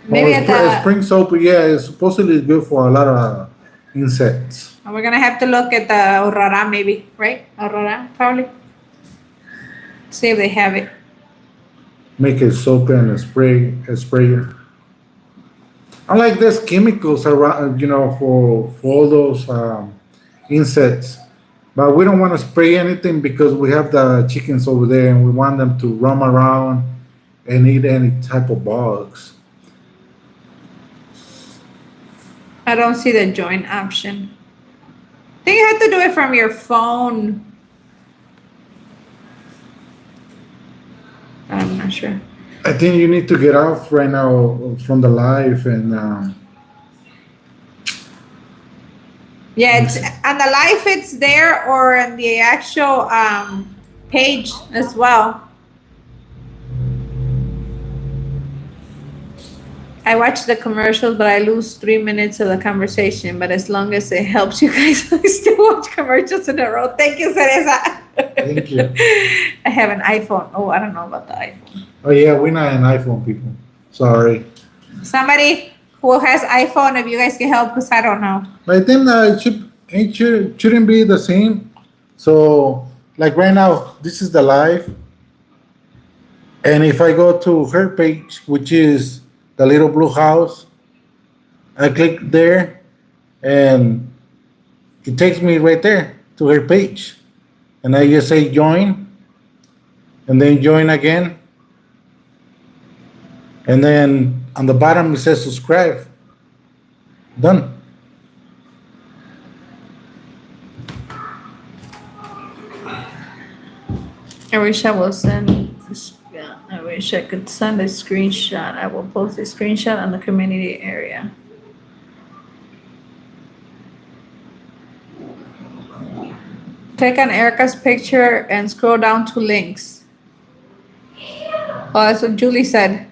Maybe Oh, at the. spring soap, yeah, it's supposedly good for a lot of insects. We're gonna have to look at the Aurora, maybe, right? Aurora, probably. See if they have it. Make a soap and a sprayer. I like this chemicals around, for all those insects. But we don't want to spray anything because we have the chickens over there and we want them to roam around and eat any type of bugs. I don't see the join option. I think you have to do it from your phone. I'm not sure. I think you need to get off right now from the live and Yeah, it's on the live. It's there, or on the actual page as well. I watch the commercials, but I lose 3 minutes of the conversation. But as long as it helps you guys, I still watch commercials in a row. Thank you, Teresa. thank you. I have an iPhone. Oh, I don't know about the iPhone. Oh yeah, we're not an iPhone people. Sorry. Somebody who has iPhone, if you guys can help, because I don't know. But I think it shouldn't be the same. So like right now, this is the live. And if I go to her page, which is the little blue house, I click there, and it takes me right there to her page, and I just say join, and then join again, and then on the bottom it says subscribe. Done. I wish I will send. Yeah, I wish I could send a screenshot. I will post a screenshot on the community area. Click on Erica's picture and scroll down to links. Oh, that's what Julie said.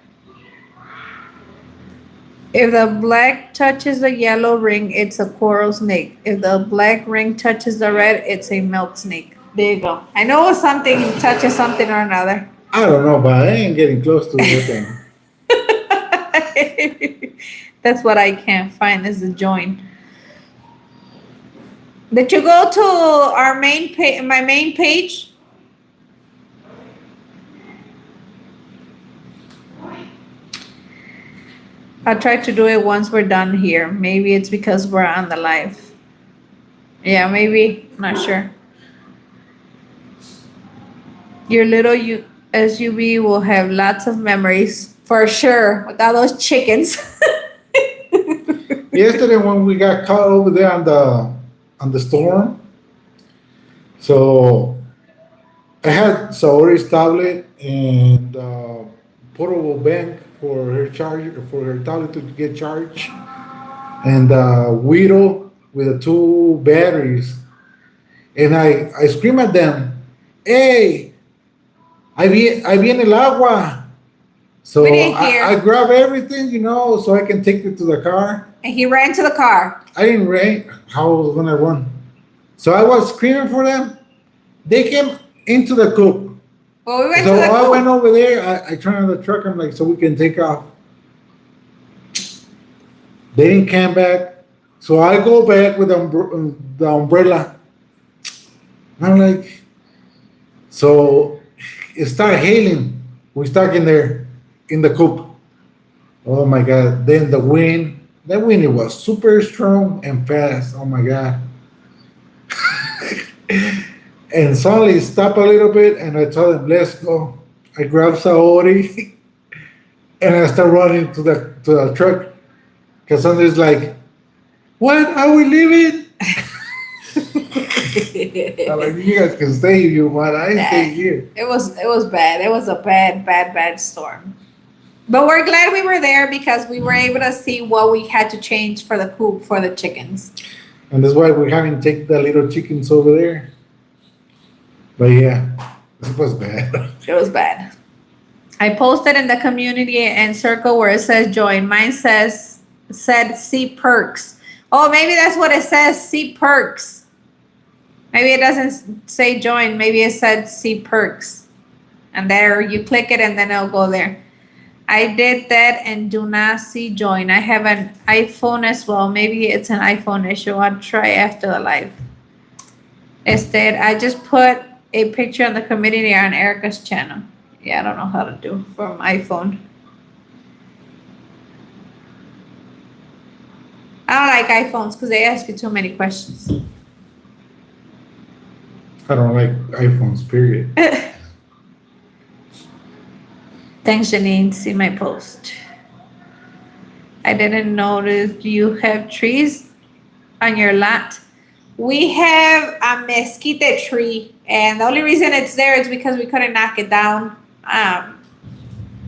If the black touches the yellow ring, it's a coral snake. If the black ring touches the red, it's a milk snake. There you go. I know something touches something or another. I don't know, but I ain't getting close to the thing. That's what I can't find is the join. Did you go to our main page, my main page? I'll try to do it once we're done here. Maybe it's because we're on the live. Yeah, maybe. Not sure. Your little SUV will have lots of memories for sure with all those chickens. Yesterday when we got caught over there on the storm, so I had Saori's tablet and portable bank for her charger for her tablet to get charged, and Widow with the two batteries, and I scream at them, "Hey, ahí viene el agua!" So We didn't hear. I grab everything, so I can take it to the car. And he ran to the car. I didn't run. How I was gonna run? So I was screaming for them. They came into the coop. Well, we went So to the I coop. went over there. I turned on the truck. I'm like, so we can take off. They didn't come back. So I go back with the umbrella. I'm like, so it started hailing. We stuck in there in the coop. Oh my God. Then the wind. That wind, it was super strong and fast. Oh my God. And suddenly it stopped a little bit, and I told them, let's go. I grabbed Saori and I started running to the truck. Because somebody's like, what? Are we leaving? I'm like, you guys can stay if you want. I stay here. It was bad. It was a bad storm. But we're glad we were there because we were able to see what we had to change for the coop for the chickens. And that's why we haven't taken the little chickens over there. But yeah, it was bad. It was bad. I posted in the community and circle where it says join. Mine said see perks. Oh, maybe that's what it says, see perks. Maybe it doesn't say join. Maybe it said see perks. And there you click it and then it'll go there. I did that and do not see join. I have an iPhone as well. Maybe it's an iPhone issue. I'll try after the live. Instead, I just put a picture on the community on Erica's channel. Yeah, I don't know how to do from iPhone. I don't like iPhones because they ask you too many questions. I don't like iPhones, period. Thanks, Janine. See my post. I didn't notice you have trees on your lot. We have a mesquite tree, and the only reason it's there is because we couldn't knock it down.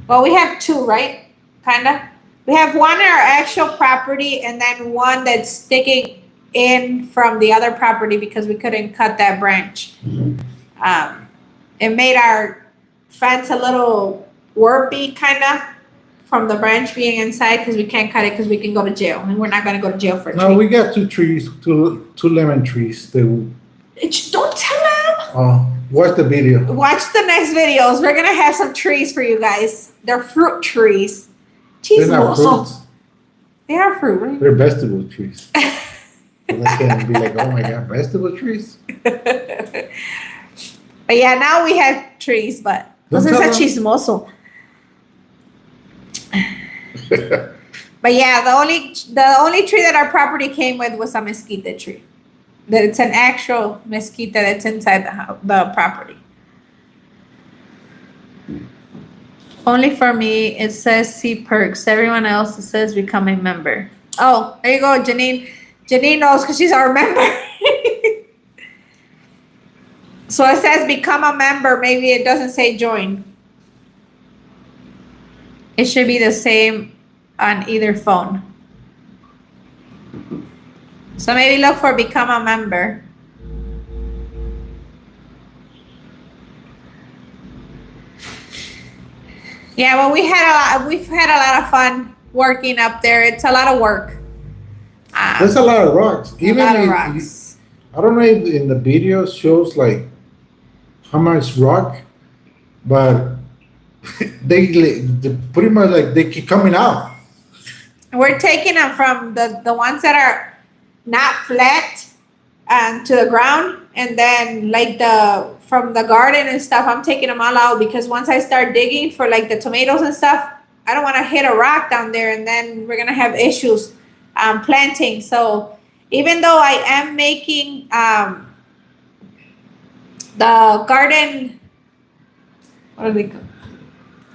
Well, we have two, right? Kinda. We have one on our actual property, and then one that's sticking in from the other property because we couldn't cut that branch. It made our fence a little warpy, kinda, from the branch being inside because we can't cut it because we can go to jail, and we're not gonna go to jail for a No, tree. we got two trees, two lemon trees. Don't tell them. Watch the video. Watch the next videos. We're gonna have some trees for you guys. They're fruit trees. They're not Chismoso. fruits. They are fruit, right? They're vegetable trees. So I can't be like, oh my God, vegetable trees? But yeah, now we have trees, but Don't this is tell a chismoso. But yeah, the only tree that our property came with was a mesquite tree. That it's an actual mesquite that's inside the property. Only for me, it says see perks. Everyone else it says become a member. Oh, there you go, Janine. Janine knows because she's our member. So it says become a member. Maybe it doesn't say join. It should be the same on either phone. So maybe look for become a member. Yeah, well, we've had a lot of fun working up there. It's a lot of work. There's a lot of rocks. A lot of rocks. I don't know if in the video shows like how much rock, but they pretty much like they keep coming out. We're taking them from the ones that are not flat to the ground, and then like from the garden and stuff, I'm taking them all out because once I start digging for like the tomatoes and stuff, I don't want to hit a rock down there, and then we're gonna have issues planting. So even though I am making the garden, what are they called?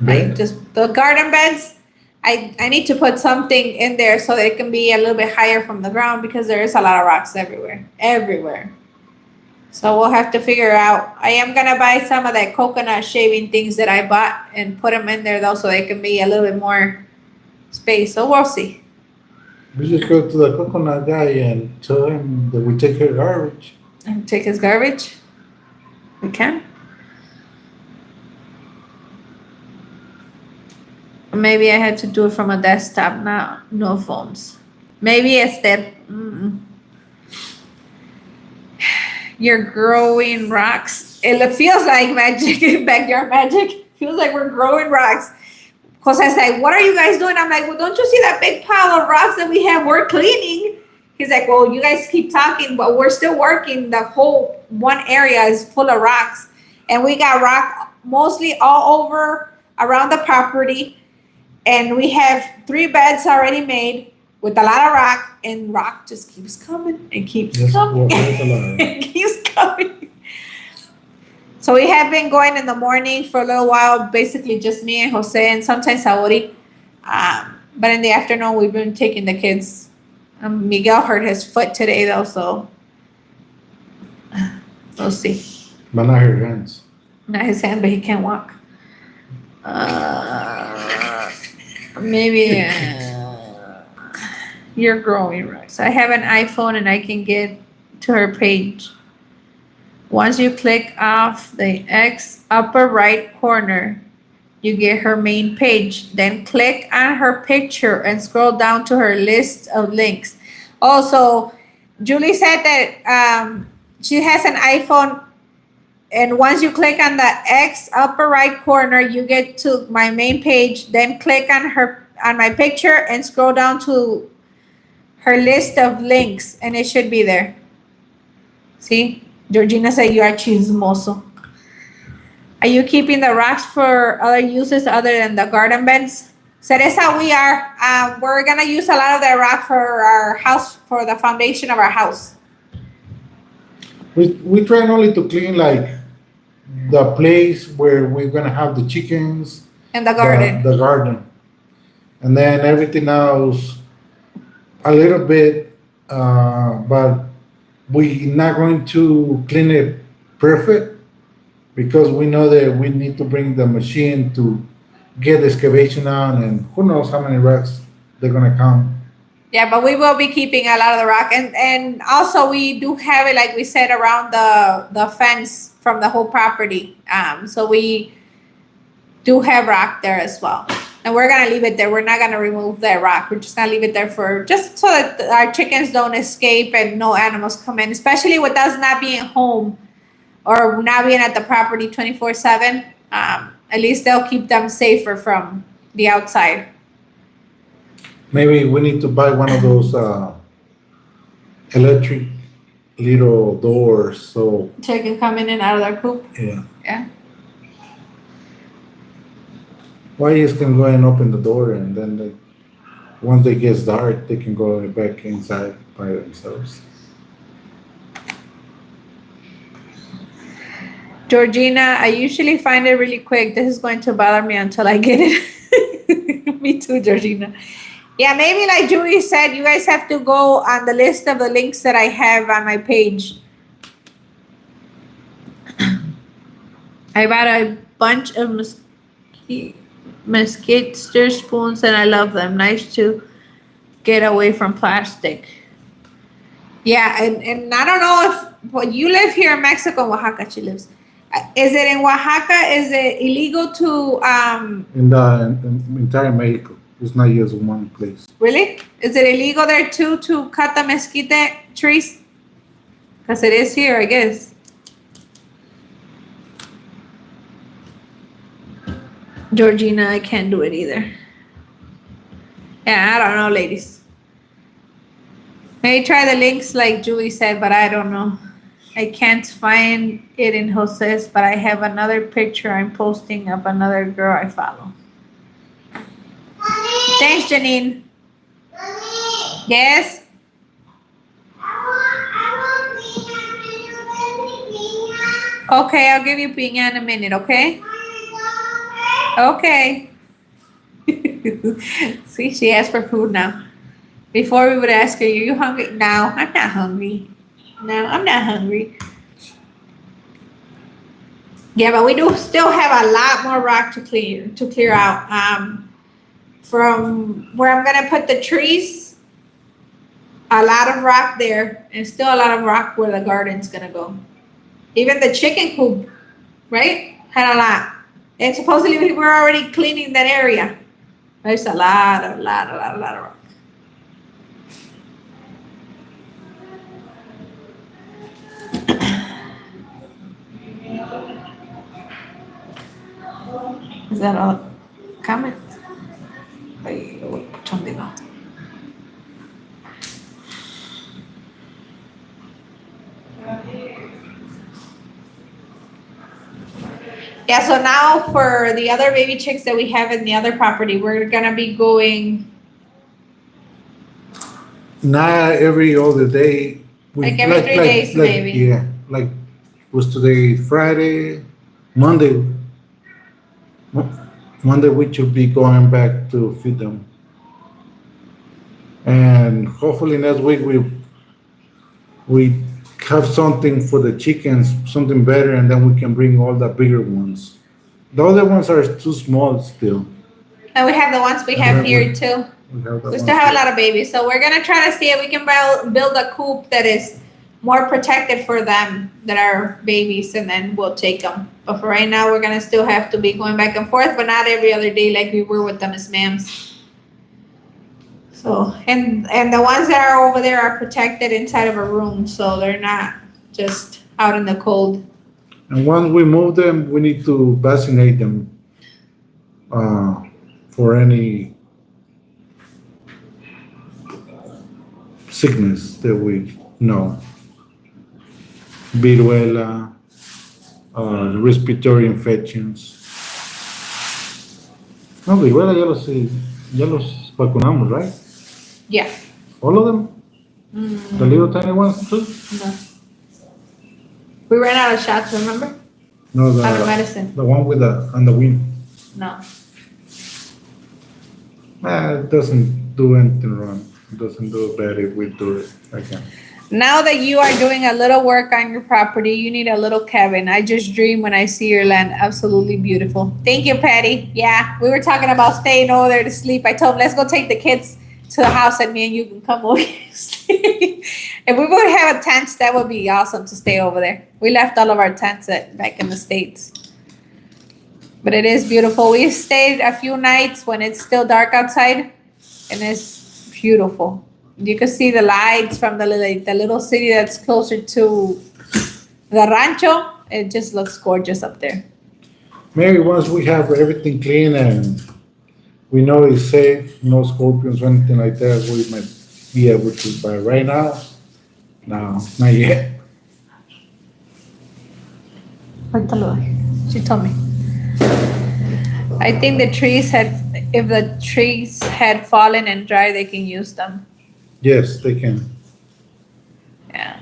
The garden beds. I need to put something in there so that it can be a little bit higher from the ground because there is a lot of rocks everywhere. So we'll have to figure out. I am gonna buy some of that coconut shaving things that I bought and put them in there though, so they can be a little bit more space. So we'll see. We just go to the coconut guy and tell him that we take his garbage. And take his garbage. We can. Maybe I had to do it from a desktop, no phones. Maybe it's that you're growing rocks. It feels like magic, backyard magic. Feels like we're growing rocks. Because I said, what are you guys doing? I'm like, well, don't you see that big pile of rocks that we have? We're cleaning. He's like, well, you guys keep talking, but we're still working. The whole one area is full of rocks. And we got rock mostly all over around the property. And we have 3 beds already made with a lot of rock, and rock just keeps coming and keeps coming. It keeps coming. So we have been going in the morning for a little while, basically just me and Jose and sometimes Saori. But in the afternoon, we've been taking the kids. Miguel hurt his foot today though, so we'll see. But not her hands. Not his hand, but he can't walk. Maybe you're growing right. So I have an iPhone and I can get to her page. Once you click off the X upper right corner, you get her main page. Then click on her picture and scroll down to her list of links. Also, Julie said that she has an iPhone, and once you click on the X upper right corner, you get to my main page. Then click on my picture and scroll down to her list of links, and it should be there. See? Georgina said you are chismoso. Are you keeping the rocks for other uses other than the garden beds? So that's how we are. We're gonna use a lot of that rock for our house, for the foundation of our house. We try only to clean like the place where we're gonna have the chickens. And the garden. The garden. And then everything else a little bit, but we're not going to clean it perfect because we know that we need to bring the machine to get the excavation on, and who knows how many rocks they're gonna come. Yeah, but we will be keeping a lot of the rock, and also we do have it, like we said, around the fence from the whole property. So we do have rock there as well, and we're gonna leave it there. We're not gonna remove that rock. We're just gonna leave it there for just so that our chickens don't escape and no animals come in, especially with us not being home or not being at the property 24/7. At least they'll keep them safer from the outside. Maybe we need to buy one of those electric little doors, so Chicken come in and out of their coop. yeah. Yeah. Why you can go and open the door and then once they get dark, they can go back inside by themselves. Georgina, I usually find it really quick. This is going to bother me until I get it. Me too, Georgina. Yeah, maybe like Julie said, you guys have to go on the list of the links that I have on my page. I bought a bunch of mesquite stir spoons and I love them. Nice to get away from plastic. Yeah, and I don't know if well, you live here in Mexico, in Oaxaca, she lives. Is it in Oaxaca? Is it illegal to In entire Mexico, it's not just one place. really? Is it illegal there too to cut the mesquite trees? Because it is here, I guess. Georgina, I can't do it either. Yeah, I don't know, ladies. Maybe try the links like Julie said, but I don't know. I can't find it in Jose's, but I have another picture I'm posting of another girl I follow. Thanks, Janine. Yes? Okay, I'll give you piña in a minute, okay? Okay. See, she asked for food now. Before we would ask her, are you hungry? No, I'm not hungry. No, I'm not hungry. Yeah, but we do still have a lot more rock to clear out. From where I'm gonna put the trees, a lot of rock there, and still a lot of rock where the garden's gonna go. Even the chicken coop, right? Had a lot. And supposedly we were already cleaning that area. There's a lot of rock. Is that all? Comment? Ay, ¿dónde va? Yeah, so now for the other baby chicks that we have in the other property, we're gonna be going Not every other day. Like every 3 days, maybe. Yeah, like was today Friday, Monday. Monday we should be going back to feed them, and hopefully next week we have something for the chickens, something better, and then we can bring all the bigger ones. The other ones are too small still. and we have the ones we have here too. We still have a lot of babies, so we're gonna try to see if we can build a coop that is more protected for them that are babies, and then we'll take them. But for right now, we're gonna still have to be going back and forth, but not every other day like we were with the Miss Ma'ams. So and the ones that are over there are protected inside of a room, so they're not just out in the cold. And once we move them, we need to vaccinate them for any sickness that we know. Viruela, respiratory infections. No, viruela ya los vacunamos, right? Yeah. All of them? The little tiny ones too? No. We ran out of shots, remember? No, Out of medicine. the one with on the wing. No. It doesn't do anything wrong. It doesn't do bad if we do it again. Now that you are doing a little work on your property, you need a little cabin. I just dream when I see your land. Absolutely beautiful. Thank you, Patty. Yeah, we were talking about staying over there to sleep. I told him, let's go take the kids to the house and me and you can come over here and sleep. If we would have a tent, that would be awesome to stay over there. We left all of our tents back in the States. But it is beautiful. We stayed a few nights when it's still dark outside, and it's beautiful. You can see the lights from the little city that's closer to the rancho. It just looks gorgeous up there. Maybe once we have everything clean and we know it's safe, no scorpions or anything like that, we might be able to. But right now, no, not yet. Ahorita lo doy. She told me. I think the trees had, if the trees had fallen and dry, they can use them. Yes, they can. Yeah.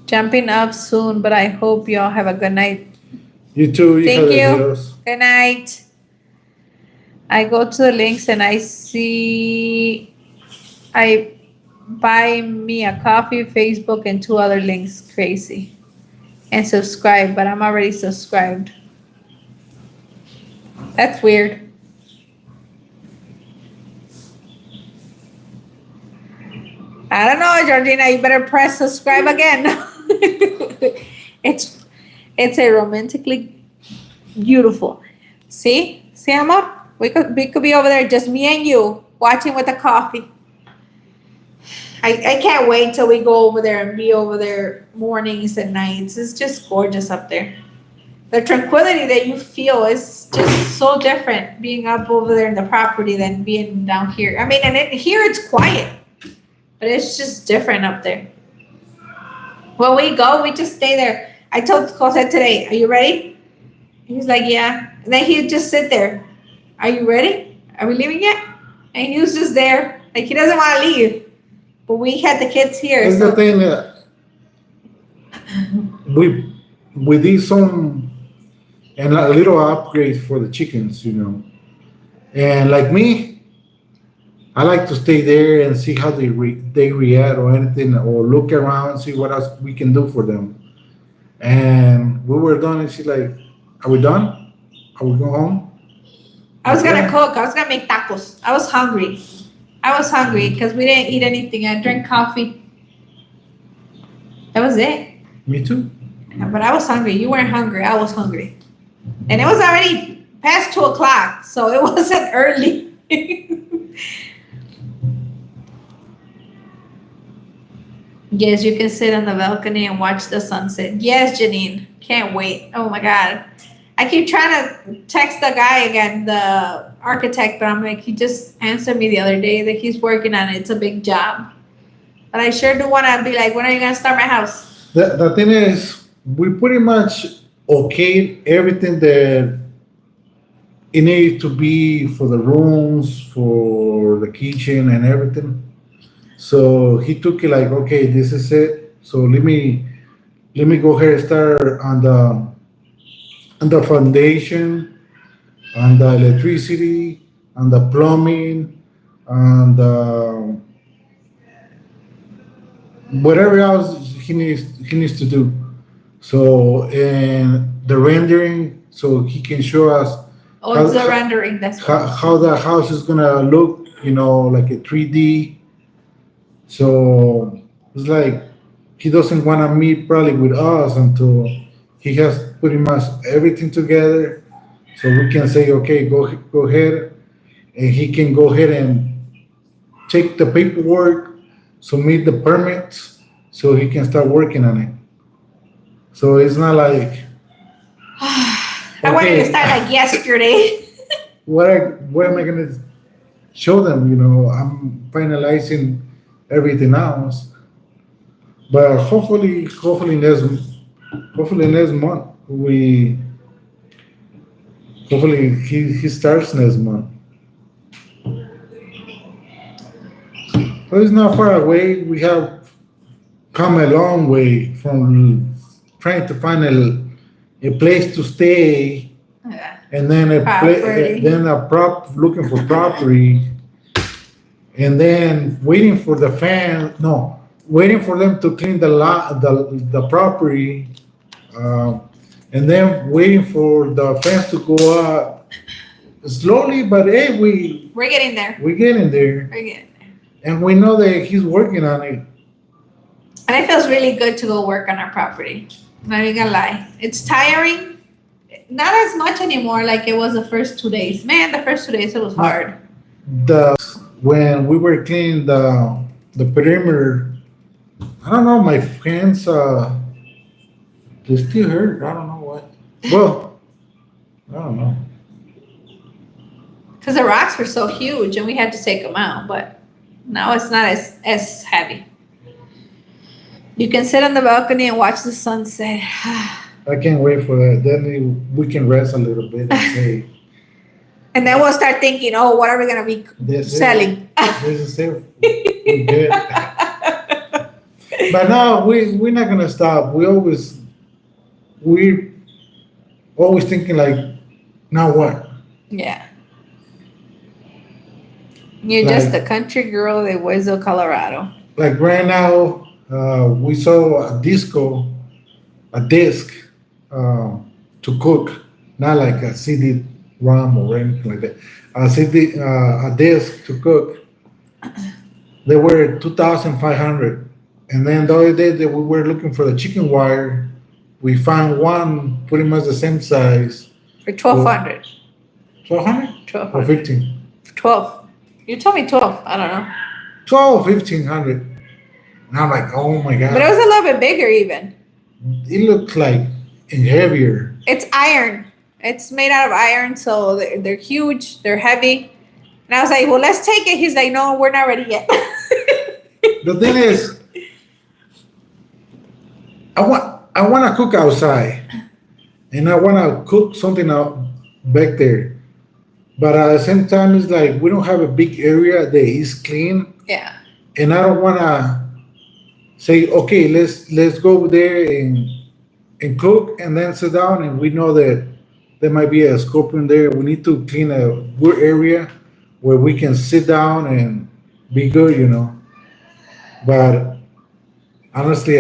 Jumping up soon, but I hope y'all have a good night. You too. Thank you. Adios. Good night. I go to the links and I see I buy me a coffee, Facebook, and 2 other links. Crazy. And subscribe, but I'm already subscribed. That's weird. I don't know, Georgina. You better press subscribe again. it's a romantically beautiful. See, amor. We could be over there, just me and you, watching with a coffee. I can't wait till we go over there and be over there mornings and nights. It's just gorgeous up there. The tranquility that you feel is just so different being up over there in the property than being down here. I mean, and here it's quiet, but it's just different up there. When we go, we just stay there. I told Jose today, "Are you ready?" He's like, "Yeah." And then he'd just sit there. "Are you ready? Are we leaving yet?" And he was just there, like he doesn't want to leave. But we had the kids here. That's So the thing that we did some and a little upgrades for the chickens, you know. And like me, I like to stay there and see how they react or anything, or look around and see what else we can do for them. And we were done, and she's like, "Are we done? Are we going home?" I was gonna Yeah. cook. I was gonna make tacos. I was hungry because we didn't eat anything. I drank coffee. That was it. Me too. But I was hungry. You weren't hungry. I was hungry. And it was already past 2 o'clock, so it wasn't early. Yes, you can sit on the balcony and watch the sunset. Yes, Janine. Can't wait. Oh my God. I keep trying to text the guy again, the architect, but I'm like, he just answered me the other day that he's working on it. It's a big job. But I sure do want to be like, when are you going to start my house? The thing is, we pretty much okayed everything that it needed to be for the rooms, for the kitchen, and everything. So he took it like, okay, this is it. So let me go ahead and start on the foundation, on the electricity, on the plumbing, on the whatever else he needs to do. So and the rendering, so he can show us Oh, it's the rendering. That's how the house is gonna look, you know, like a 3D. So it's like he doesn't want to meet probably with us until he has pretty much everything together. So we can say, okay, go ahead, and he can go ahead and take the paperwork, submit the permits, so he can start working on it. So it's not like I wanted to okay, start like yesterday. what am I gonna show them? You know, I'm finalizing everything else, but hopefully next month hopefully he starts next month. So it's not far away. We have come a long way from trying to find a place to stay, Yeah. and then Property. looking for property, and then waiting for them to clean the property, and then waiting for the fence to go up slowly, but hey, We're getting there. we get in there, We're getting there. and we know that he's working on it. And it feels really good to go work on our property. Not even gonna lie. It's tiring. Not as much anymore like it was the first 2 days. Man, the first 2 days it was hard. When we were cleaning the perimeter, I don't know, my hands they still hurt. I don't know what. Well, I don't know. Because the rocks were so huge and we had to take them out, but now it's not as heavy. You can sit on the balcony and watch the sunset. I can't wait for that. Then we can rest a little bit and say, And then we'll start thinking, oh, what are we gonna be this selling? this is it. We good. But no, we're not gonna stop. We're always thinking like, now what? Yeah. You're just a country girl de Hueso, Colorado. Like right now, we saw a disc to cook, not like a CD-ROM or anything like that. A disc to cook. They were 2,500, and then the other day that we were looking for the chicken wire, we found one pretty much the same size. For 1,200. 1,200 or 1,200. 15? 12. You told me 12. I don't know. 12, 1,500. And I'm like, oh my God. But it was a little bit bigger even. It looks like and heavier. It's iron. It's made out of iron, so they're huge. They're heavy. And I was like, well, let's take it. He's like, no, we're not ready yet. The thing is, I want to cook outside, and I want to cook something out back there. But at the same time, it's like we don't have a big area that is clean, Yeah. and I don't want to say, okay, let's go over there and cook, and then sit down, and we know that there might be a scorpion there. We need to clean a good area where we can sit down and be good, But honestly,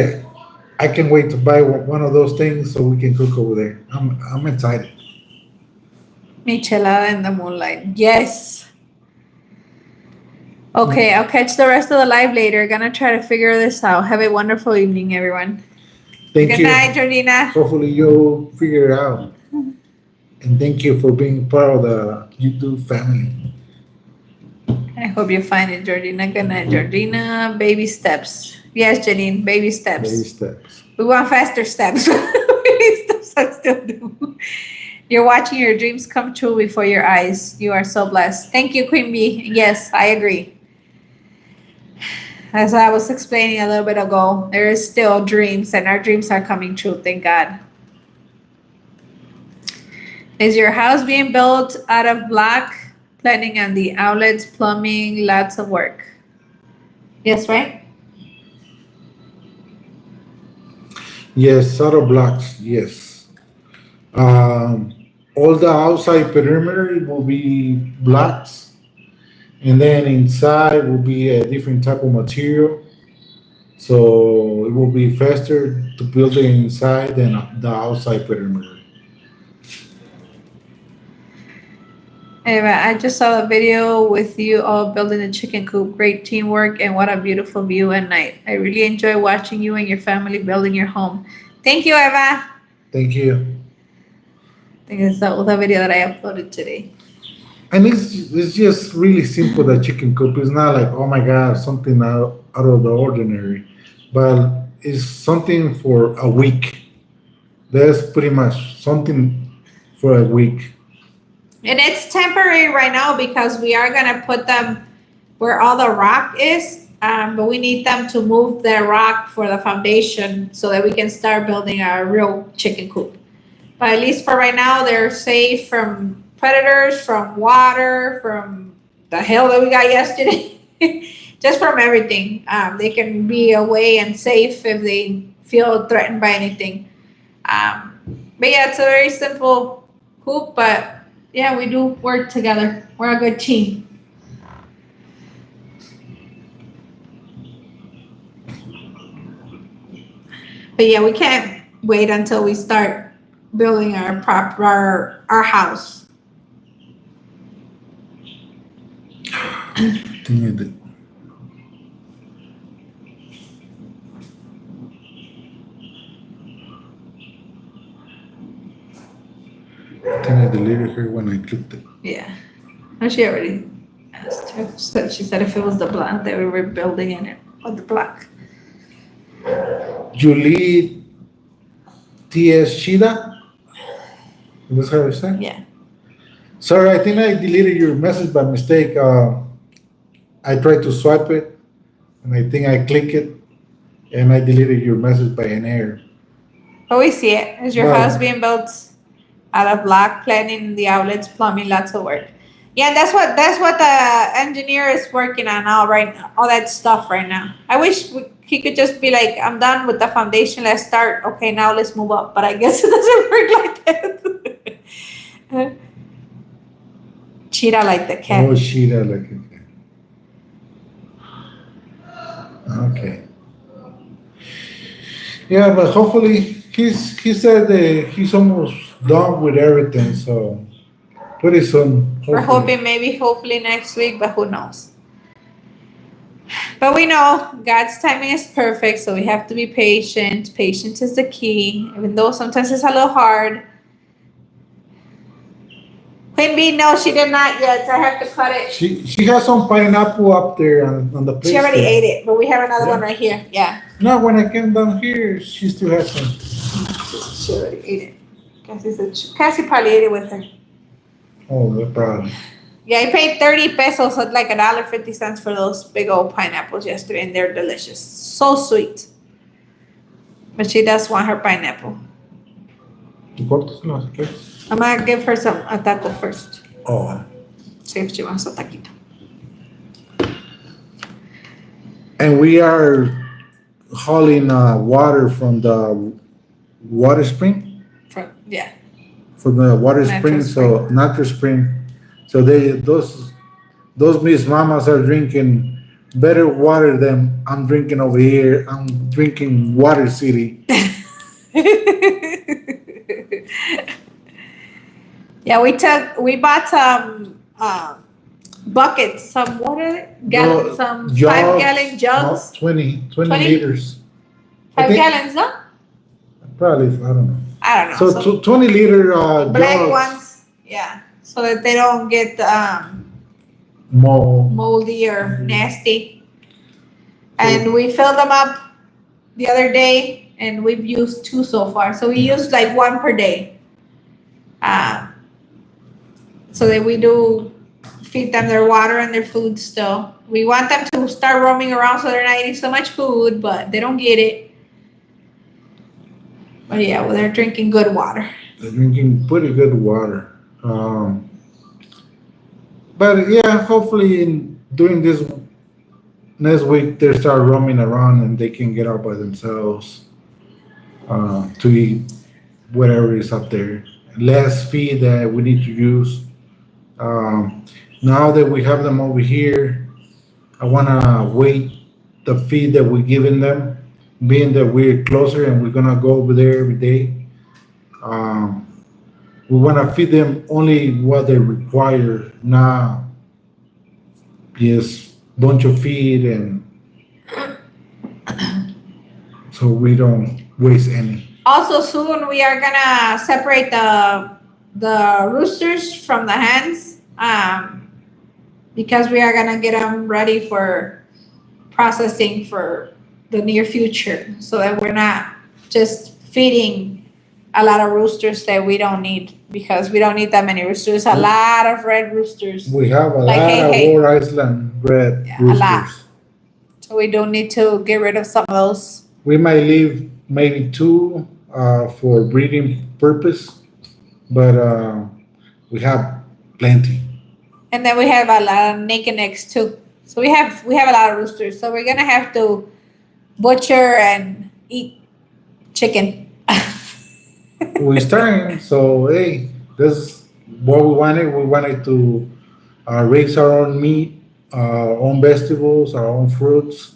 I can't wait to buy one of those things so we can cook over there. I'm excited. Michelada in the moonlight. Yes. Okay, I'll catch the rest of the live later. Gonna try to figure this out. Have a wonderful evening, everyone. Thank Good you. night, Jordina. Hopefully you'll figure it out. And thank you for being part of the YouTube family. I hope you find it, Jordina. Good night, Jordina. Baby steps. Yes, Janine, baby steps. Baby steps. We want faster steps. Baby steps I still do. You're watching your dreams come true before your eyes. You are so blessed. Thank you, Queen Bee. Yes, I agree. As I was explaining a little bit ago, there is still dreams, and our dreams are coming true. Thank God. Is your house being built out of block? Planning on the outlets, plumbing, lots of work. Yes, right? Yes, auto blocks, yes. All the outside perimeter will be blocks, and then inside will be a different type of material. So it will be faster to build it inside than the outside perimeter. Anyway, I just saw a video with you all building the chicken coop. Great teamwork, and what a beautiful view at night. I really enjoy watching you and your family building your home. Thank you, Eva. Thank you. I think it's the video that I uploaded today. And it's just really simple, the chicken coop. It's not like, oh my God, something out of the ordinary. But it's something for a week. That's pretty much something for a week. And it's temporary right now because we are gonna put them where all the rock is, but we need them to move the rock for the foundation so that we can start building our real chicken coop. But at least for right now, they're safe from predators, from water, from the hail that we got yesterday, just from everything. They can be away and safe if they feel threatened by anything. But yeah, it's a very simple coop, but yeah, we do work together. We're a good team. But yeah, we can't wait until we start building our house. I think I deleted her when I clicked it. Yeah. And she already asked her. So she said if it was the block that we were building in it, or the block. Julie T.S. Shida? That's how you say? Yeah. Sorry, I think I deleted your message by mistake. I tried to swipe it, and I think I clicked it, and I deleted your message by an error. But we see it. Is your Well- house being built out of block, planning the outlets, plumbing, lots of work. Yeah, that's what the engineer is working on all that stuff right now. I wish he could just be like, I'm done with the foundation. Let's start. Okay, now let's move up. But I guess it doesn't work like that. Cheetah like the cat. Oh, Sheeta, like okay. Yeah, but hopefully he said that he's almost done with everything, so pretty soon. We're Hopefully. hoping hopefully next week, but who knows? But we know God's timing is perfect, so we have to be patient. Patience is the key, even though sometimes it's a little hard. Queen Bee, no, she did not yet. I have to cut it. She has some pineapple up there on the plate. She already ate it, but we have another Yeah. one right here. Yeah, No, when I came down here, she still has some. she already ate it. Cassie probably ate it with her. Oh, no problem. Yeah, I paid 30 pesos, so like $1.50 for those big old pineapples yesterday, and they're delicious. So sweet. But she does want her pineapple. ¿Tú córtaselo si quieres? I'm gonna give her a taco first. Oh. See if she wants a taquito. And we are hauling water from the water spring. Yeah. From the water Natural spring, so natural spring. So those Miss Mamas are drinking better water than I'm drinking over here. I'm drinking Water City. Yeah, we bought some buckets, some what are they? No, Some jugs, 5-gallon jugs. no, 20 20? liters. I 5 think- gallons, no? Probably, I don't know. I don't know. So 20-liter black jugs. ones, yeah, so that they don't get More. moldy or nasty. And we filled them up the other day, and we've used 2 so far. So we use like 1 per day. So that we do feed them their water and their food still. We want them to start roaming around so they're not eating so much food, but they don't get it. But yeah, well, they're drinking good water. They're drinking pretty good water. But yeah, hopefully during this next week they start roaming around and they can get out by themselves to eat whatever is up there. Less feed that we need to use. Now that we have them over here, I wanna wait the feed that we're giving them, being that we're closer and we're gonna go over there every day. We wanna feed them only what they require, not just bunch of feed and so we don't waste any. Also, soon we are gonna separate the roosters from the hens, because we are gonna get them ready for processing for the near future, so that we're not just feeding a lot of roosters that we don't need, because we don't need that many roosters. A lot of red roosters, We have a Like, lot of hey. Rhode Island red Yeah, a lot. roosters. so we don't need to get rid of some of those. We might leave maybe 2 for breeding purpose, but we have plenty. And then we have a lot of naked necks too. So we have a lot of roosters. So we're gonna have to butcher and eat chicken. We starting, so hey, this is what we wanted. We wanted to raise our own meat, our own vegetables, our own fruits,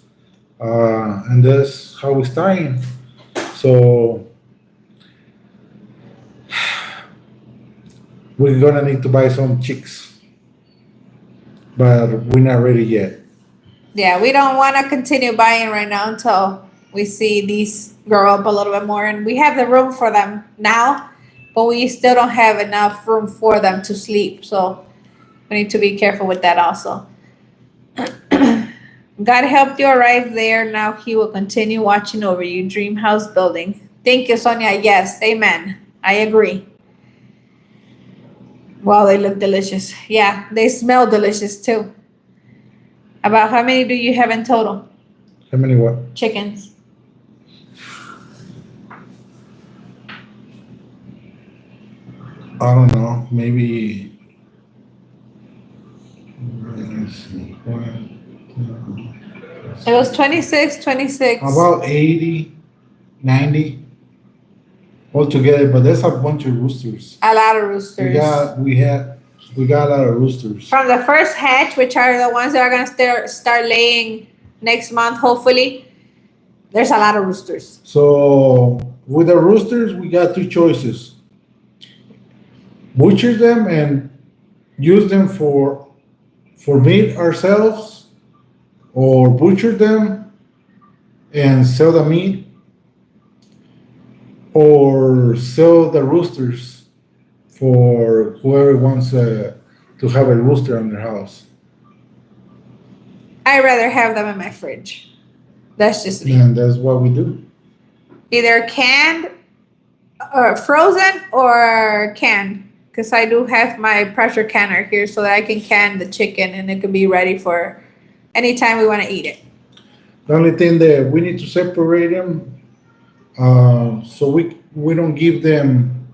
and that's how we starting. So we're gonna need to buy some chicks, but we're not ready yet. Yeah, we don't want to continue buying right now until we see these grow up a little bit more, and we have the room for them now, but we still don't have enough room for them to sleep. So we need to be careful with that also. God helped you arrive there. Now He will continue watching over you. Dream house building. Thank you, Sonia. Yes, amen. I agree. Wow, they look delicious. Yeah, they smell delicious too. About how many do you have in total? How many what? Chickens. I don't know, maybe. Let's see, It was 26. about 80, 90 altogether, but that's a bunch of roosters. A lot of We roosters. got a lot of roosters. From the first hatch, which are the ones that are going to start laying next month, hopefully, there's a lot of roosters. So with the roosters, we got two choices: butcher them and use them for meat ourselves, or butcher them and sell the meat, or sell the roosters for whoever wants to have a rooster in their house. I'd rather have them in my fridge. That's just me. And that's what we do. Either canned or frozen or canned. Because I do have my pressure canner here so that I can can the chicken and it can be ready for anytime we want to eat it. The only thing that we need to separate them, so we don't give them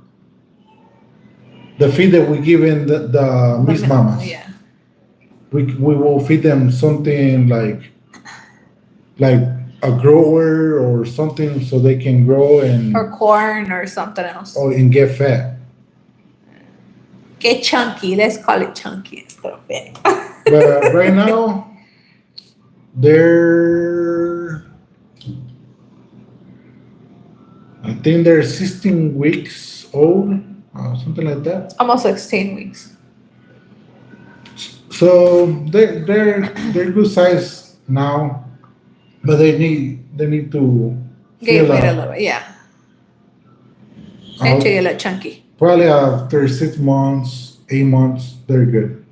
the feed that we give in the Miss Mamas. Yeah. We will feed them something like a grower or something so they can grow and Or corn or something else. and get fat. Get chunky. Let's call it chunky instead of big. But right now, I think they're 16 weeks old, something like that. Almost 16 weeks. So they're good size now, but they need to Gain fill weight a up. little bit, yeah. And to get a little chunky. Probably after 6 months, 8 months, they're good.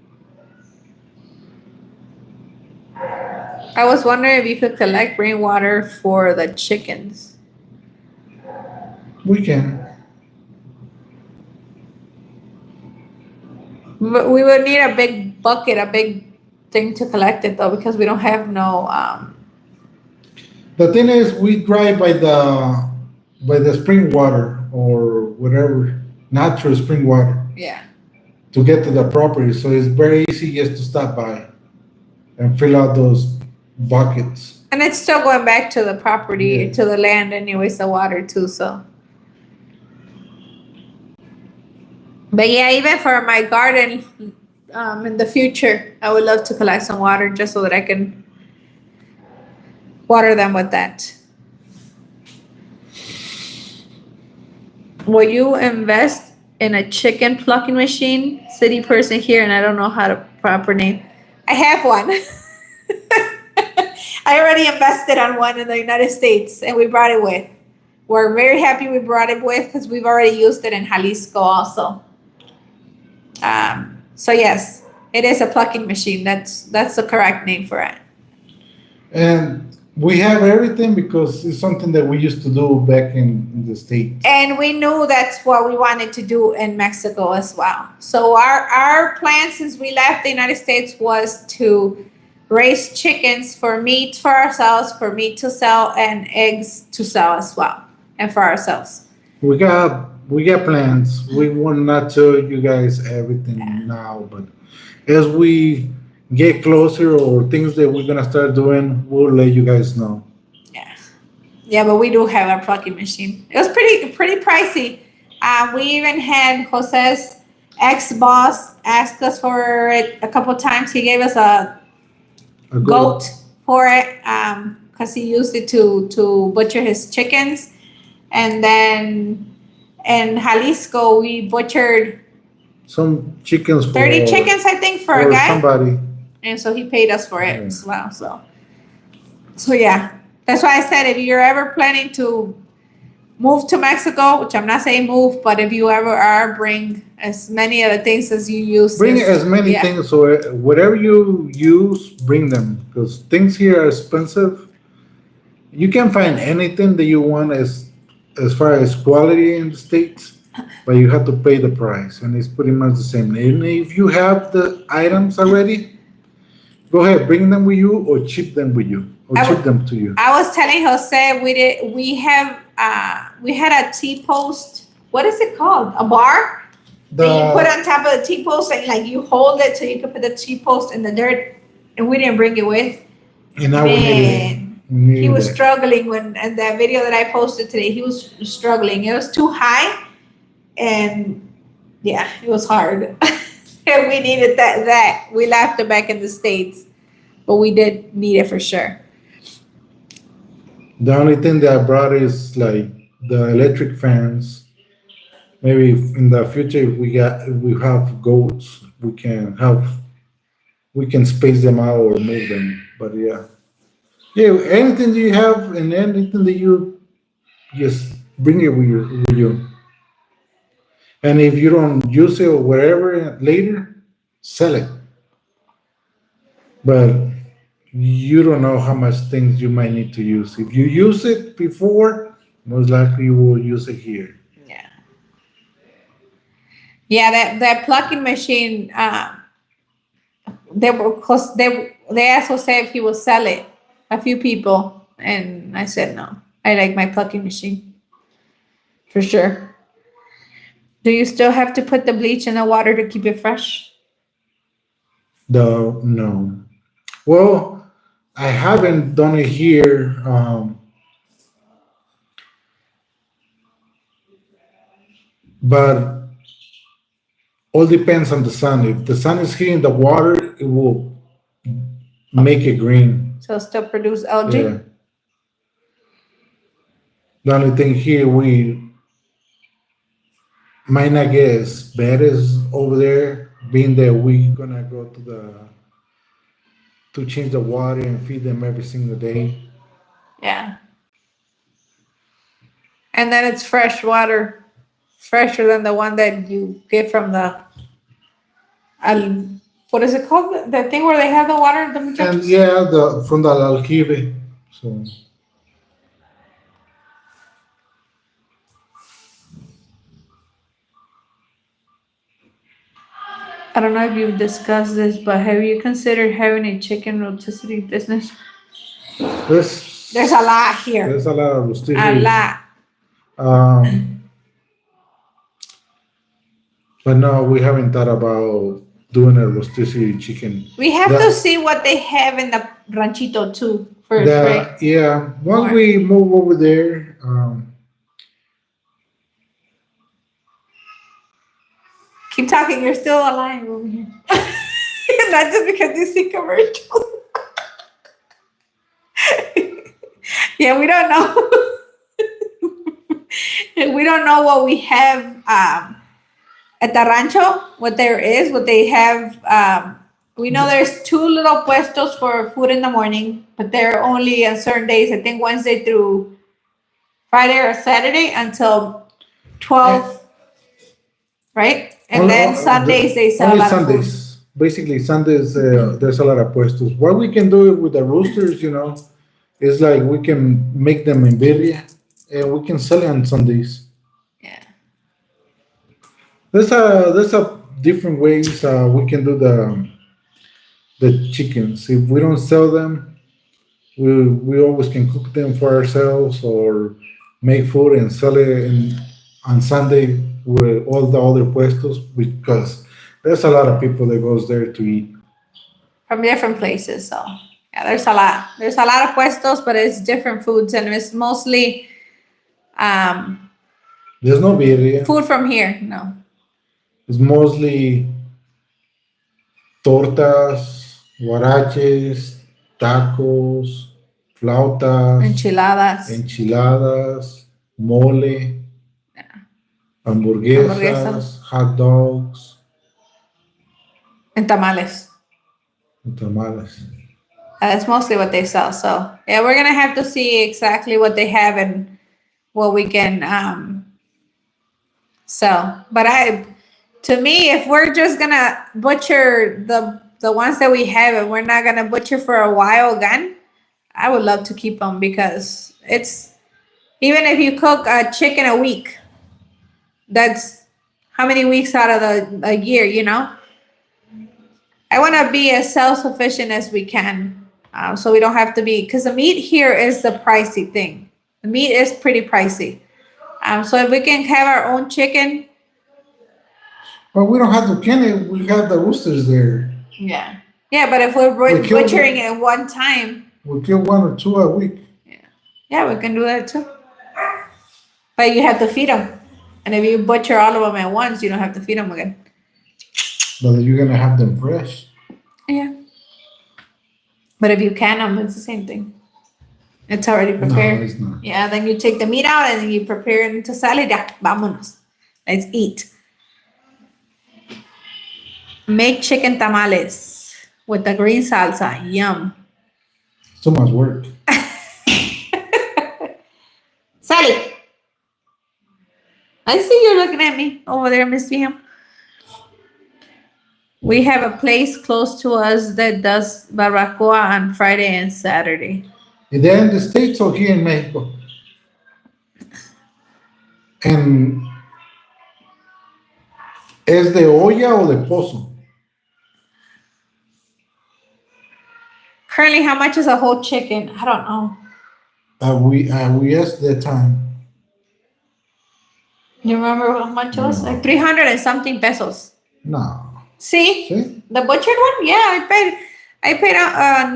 I was wondering if you could collect rainwater for the chickens. We can. But we would need a big bucket, a big thing to collect it though, because we don't have no The thing is, we drive by the spring water or whatever, natural spring water yeah. to get to the property. So it's very easy just to stop by and fill out those buckets. And it's still going back to the property, Yeah. to the land anyways, the water too, so. But yeah, even for my garden, in the future, I would love to collect some water just so that I can water them with that. Will you invest in a chicken plucking machine? City person here, and I don't know how to proper name. I have one. I already invested on one in the United States, and we brought it with. We're very happy we brought it with because we've already used it in Jalisco also. So yes, it is a plucking machine. That's the correct name for it. And we have everything because it's something that we used to do back in the States. And we knew that's what we wanted to do in Mexico as well. So our plan since we left the United States was to raise chickens for meat for ourselves, for meat to sell, and eggs to sell as well, and for ourselves. We got plans. We will not tell you guys everything now, but as we get closer or things that we're gonna start doing, we'll let you guys know. Yeah, but we do have our plucking machine. It was pretty pricey. We even had Jose's ex-boss ask us for it a couple times. He gave us a goat for it because he used it to butcher his chickens. And then in Jalisco, we butchered some chickens for 30 chickens, I think, for a guy. Somebody. And so he paid us for it as well. So yeah, that's why I said if you're ever planning to move to Mexico, which I'm not saying move, but if you ever are, bring as many of the things as you use. Bring as many things. So whatever you use, bring them because things here are expensive. You can find anything that you want as far as quality in the States, but you have to pay the price, and it's pretty much the same. And if you have the items already, go ahead, bring them with you, or ship them with you, or ship them to you. I was telling Jose we had a T-post. What is it called? A bar that you put The on top of the T-post and like you hold it so you can put the T-post in the dirt, and we didn't bring it with. and now we needed it. Man, We he needed was it. struggling when in that video that I posted today. He was struggling. It was too high, and yeah, it was hard. And we needed that. We left it back in the States, but we did need it for sure. The only thing that I brought is like the electric fans. Maybe in the future, if we have goats, we can space them out or move them. But yeah, yeah. Anything that you have and anything that you just bring it with you. And if you don't use it or whatever later, sell it. But you don't know how much things you might need to use. If you use it before, most likely you will use it here. Yeah. Yeah, that plucking machine. They were cause they asked Jose if he will sell it. A few people, and I said no. I like my plucking machine for sure. Do you still have to put the bleach in the water to keep it fresh? The no. Well, I haven't done it here, but all depends on the sun. If the sun is hitting the water, it will make it green. So still produce algae. Yeah. The only thing here we might not get as bad as over there, being that we gonna go to change the water and feed them every single day. Yeah. And then it's fresh water, fresher than the one that you get from the what is it called? The thing where they have the water, the And muchachos? yeah, the from the aljibe. So I don't know if you've discussed this, but have you considered having a chicken rotisserie business? There's a lot here. there's a lot of A rotisserie. lot. But no, we haven't thought about doing a rotisserie chicken. We have The- to see what they have in the ranchito too first, right? Yeah, once More. we move over there, Keep talking. You're still alive over here. Not just because you see commercials. Yeah, we don't know. We don't know what we have at the rancho. What there is, what they have. We know there's two little puestos for food in the morning, but they're only on certain days. I think Wednesday through Friday or Saturday until 12, right? And only- then Sundays they sell a only lot of food. Sundays. Basically, Sundays there's a lot of puestos. What we can do with the roosters, is like we can make them in birria and we can sell it on Sundays. Yeah. There's a different ways we can do the chickens. If we don't sell them, we always can cook them for ourselves or make food and sell it on Sunday with all the other puestos because there's a lot of people that goes there to eat. From different places. So yeah, there's a lot. There's a lot of puestos, but it's different foods and it's mostly There's no birria. food from here. No. It's mostly tortas, huaraches, tacos, flautas, Enchiladas. enchiladas, mole, hamburguesas, Hamburguesas. hot dogs, And tamales. and tamales. That's mostly what they sell. So yeah, we're gonna have to see exactly what they have and what we can sell. But to me, if we're just gonna butcher the ones that we have and we're not gonna butcher for a while again, I would love to keep them because it's even if you cook a chicken a week, that's how many weeks out of a year, I want to be as self-sufficient as we can, so we don't have to be, because the meat here is the pricey thing. The meat is pretty pricey. So if we can have our own chicken, But we don't have to can it. We have the roosters there. Yeah. Yeah, but if we're We kill butchering it one time, We kill one or two a week. yeah, we can do that too. But you have to feed them. And if you butcher all of them at once, you don't have to feed them again. But you're gonna have them fresh. Yeah. But if you can them, it's the same thing. It's already No, prepared. it's not. Yeah, then you take the meat out and then you prepare it into salad. Yeah, vámonos. Let's eat. Make chicken tamales with the green salsa. Yum. It's too much work. Sally. I see you're looking at me over there, Miss Liam. We have a place close to us that does barbacoa on Friday and Saturday. Is that in the States or here in Mexico? And ¿es de olla o de pozo? Currently, how much is a whole chicken? I don't know. We asked that time. You remember how much it was? No. Like 300 and something pesos. No. See? See? The butchered one? Yeah, I paid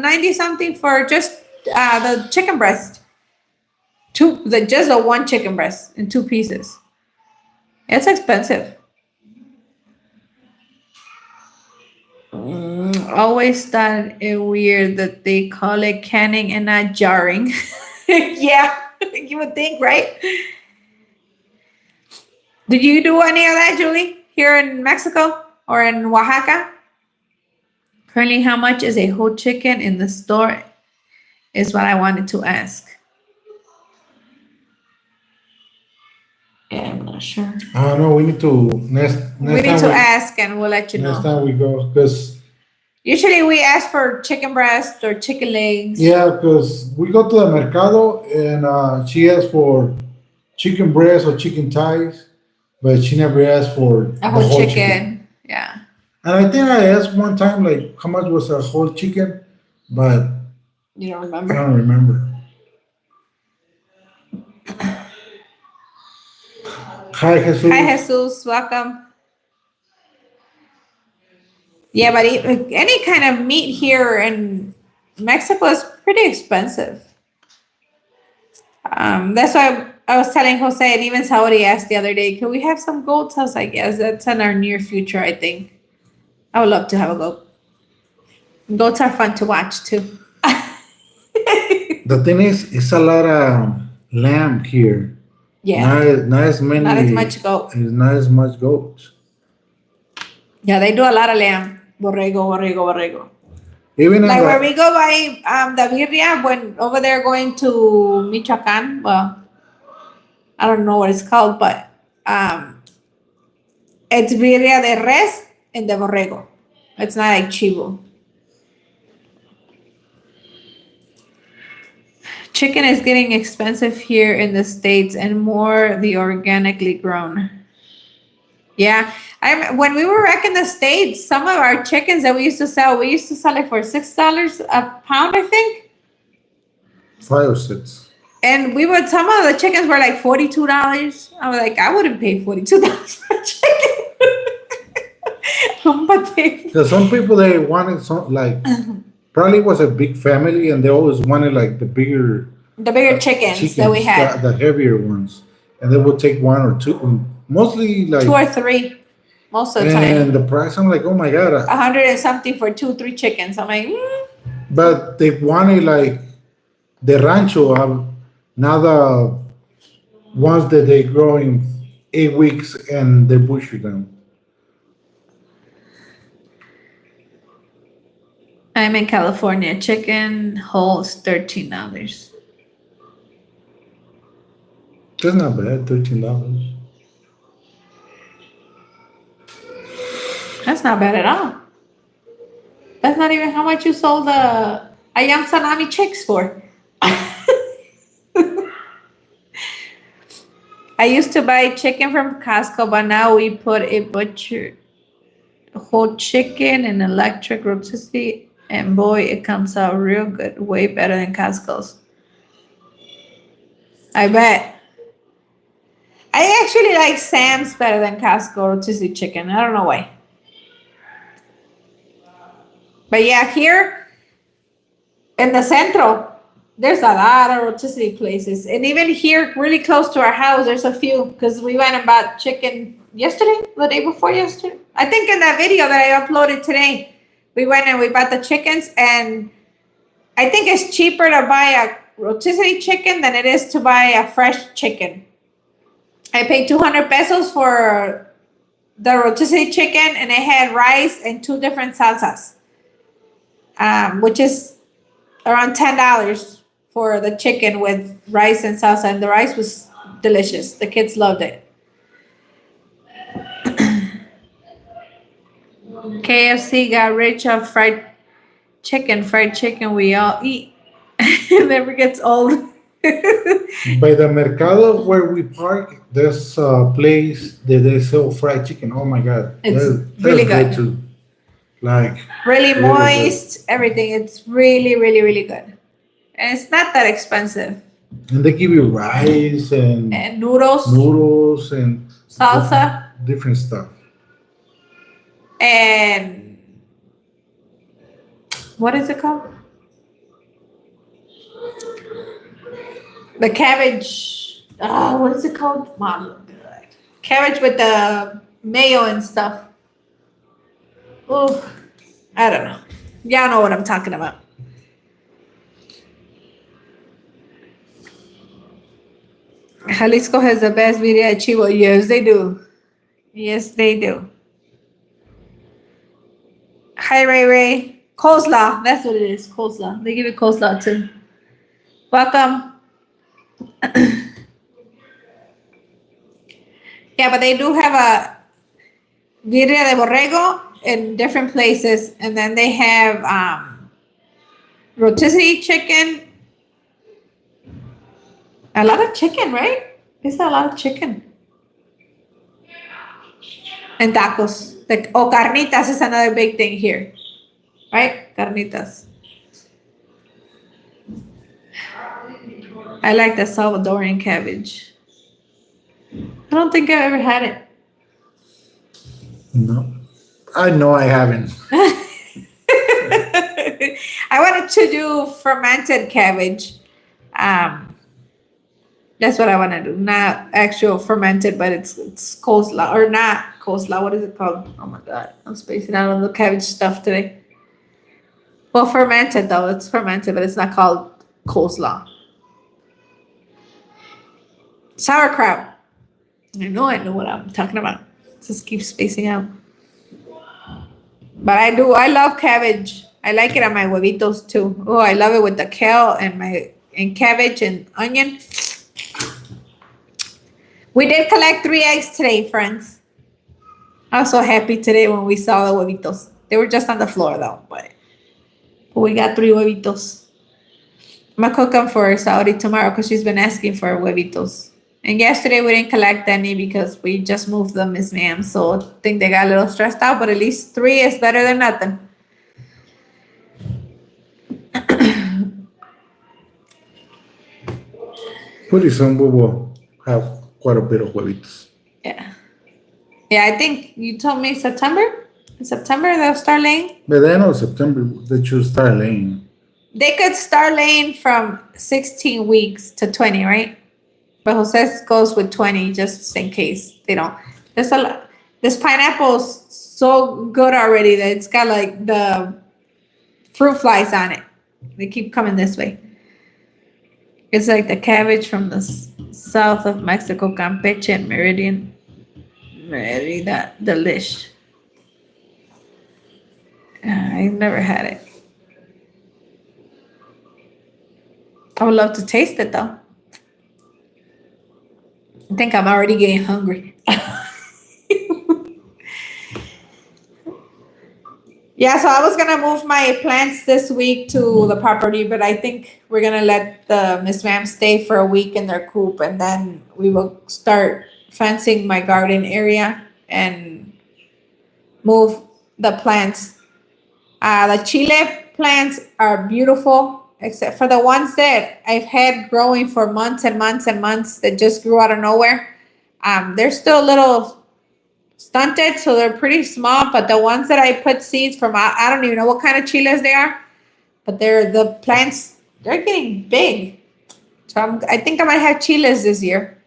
90 something for just the chicken breast. Just the one chicken breast in 2 pieces. It's expensive. Always thought it weird that they call it canning and not jarring. Yeah, you would think, right? Did you do any of that, Julie, here in Mexico or in Oaxaca? Currently, how much is a whole chicken in the store? Is what I wanted to ask. Yeah, I'm not sure. I don't know. We need to next We need time to ask and we'll let you next know. time we go because Usually we ask for chicken breast or chicken legs. yeah, because we go to the mercado and she asked for chicken breast or chicken thighs, but she never asked for A the whole chicken. Yeah. And I think I asked one time like how much was a whole chicken, but You don't I remember? don't remember. Hi, Jesus. Hi, Jesus. Welcome. Yeah, but any kind of meat here in Mexico is pretty expensive. That's why I was telling Jose and even Saudi asked the other day, can we have some goats? I was like, yes, that's in our near future, I think. I would love to have a goat. Goats are fun to watch too. The thing is, it's a lot of lamb here. Yeah, Not as many. not as much goat. It's not as much goats. Yeah, they do a lot of lamb. Borrego. Even in Like where the, we go by the birria, when over there going to Michoacan, well, I don't know what it's called, but it's birria de res and de borrego. It's not like chivo. Chicken is getting expensive here in the States and more the organically grown. Yeah. When we were back in the States, some of our chickens that we used to sell it for $6 a pound, I think. 5 or 6. And some of the chickens were like $42. I was like, I wouldn't pay $42 for a chicken. But Because some people they wanted some like probably was a big family and they always wanted like the bigger the bigger chickens that we had, the heavier ones, and they would take 1 or 2, mostly like 2 or 3, most of the and time. the price. I'm like, oh my god! 100 and something for 2-3 chickens. I'm like, But they wanted like the rancho, not the ones that they grow in 8 weeks and they butcher them. I'm in California. Chicken whole is $13. That's not bad, $13. That's not bad at all. That's not even how much you sold the Ayam Salami chicks for. I used to buy chicken from Costco, but now we put a butchered whole chicken in electric rotisserie, and boy, it comes out real good. Way better than Costco's. I bet. I actually like Sam's better than Costco rotisserie chicken. I don't know why. But yeah, here in the centro, there's a lot of rotisserie places. And even here, really close to our house, there's a few because we went and bought chicken yesterday, the day before yesterday. I think in that video that I uploaded today, we went and we bought the chickens. And I think it's cheaper to buy a rotisserie chicken than it is to buy a fresh chicken. I paid 200 pesos for the rotisserie chicken, and it had rice and two different salsas, which is around $10 for the chicken with rice and salsa. And the rice was delicious. The kids loved it. KFC got rich off fried chicken. Fried chicken we all eat. It never gets old. By the mercado where we park, there's a place that they sell fried chicken. Oh my god, It's really good. too. Like Really Really good. moist, everything. It's really, really, really good. And it's not that expensive. and they give you rice and And noodles, noodles and salsa, different stuff. and what is it called? The cabbage. What is it called? Mom, cabbage with the mayo and stuff. Oh, I don't know. Y'all know what I'm talking about. Jalisco has the best birria de chivo. Yes, they do. Yes, they do. Hi, Ray Ray. Coleslaw. That's what it is. Coleslaw. They give you coleslaw too. Welcome. Yeah, but they do have a birria de borrego in different places, and then they have rotisserie chicken. A lot of chicken, right? It's a lot of chicken. And tacos. Like, oh, carnitas is another big thing here. Right? Carnitas. I like the Salvadorian cabbage. I don't think I've ever had it. No, I know I haven't. I wanted to do fermented cabbage. That's what I want to do. Not actual fermented, but it's coleslaw or not coleslaw. What is it called? Oh my god, I'm spacing out on the cabbage stuff today. Well, fermented though. It's fermented, but it's not called coleslaw. Sauerkraut. I know what I'm talking about. Just keep spacing out. But I love cabbage. I like it on my huevitos too. Oh, I love it with the kale and cabbage and onion. We did collect 3 eggs today, friends. I was so happy today when we saw the huevitos. They were just on the floor though, but we got 3 huevitos. I'm gonna cook them for Saudi tomorrow because she's been asking for huevitos. And yesterday we didn't collect any because we just moved them, Miss Ma'am. So I think they got a little stressed out, but at least 3 is better than nothing. Pretty soon we will have quite a bit of huevitos. Yeah. Yeah, I think you told me September. In September they'll start laying. By the end of September, they should start laying. They could start laying from 16 weeks to 20, right? But Jose goes with 20 just in case they don't. There's a lot. This pineapple's so good already that it's got like the fruit flies on it. They keep coming this way. It's like the cabbage from the south of Mexico, Campeche and Meridian. Merida, delish. I've never had it. I would love to taste it though. I think I'm already getting hungry. Yeah, so I was gonna move my plants this week to the property, but I think we're gonna let the Miss Ma'am stay for a week in their coop, and then we will start fencing my garden area and move the plants. The chile plants are beautiful, except for the ones that I've had growing for months and months and months that just grew out of nowhere. They're still a little stunted, so they're pretty small. But the ones that I put seeds from, I don't even know what kind of chiles they are, but the plants. They're getting big. So I think I might have chiles this year.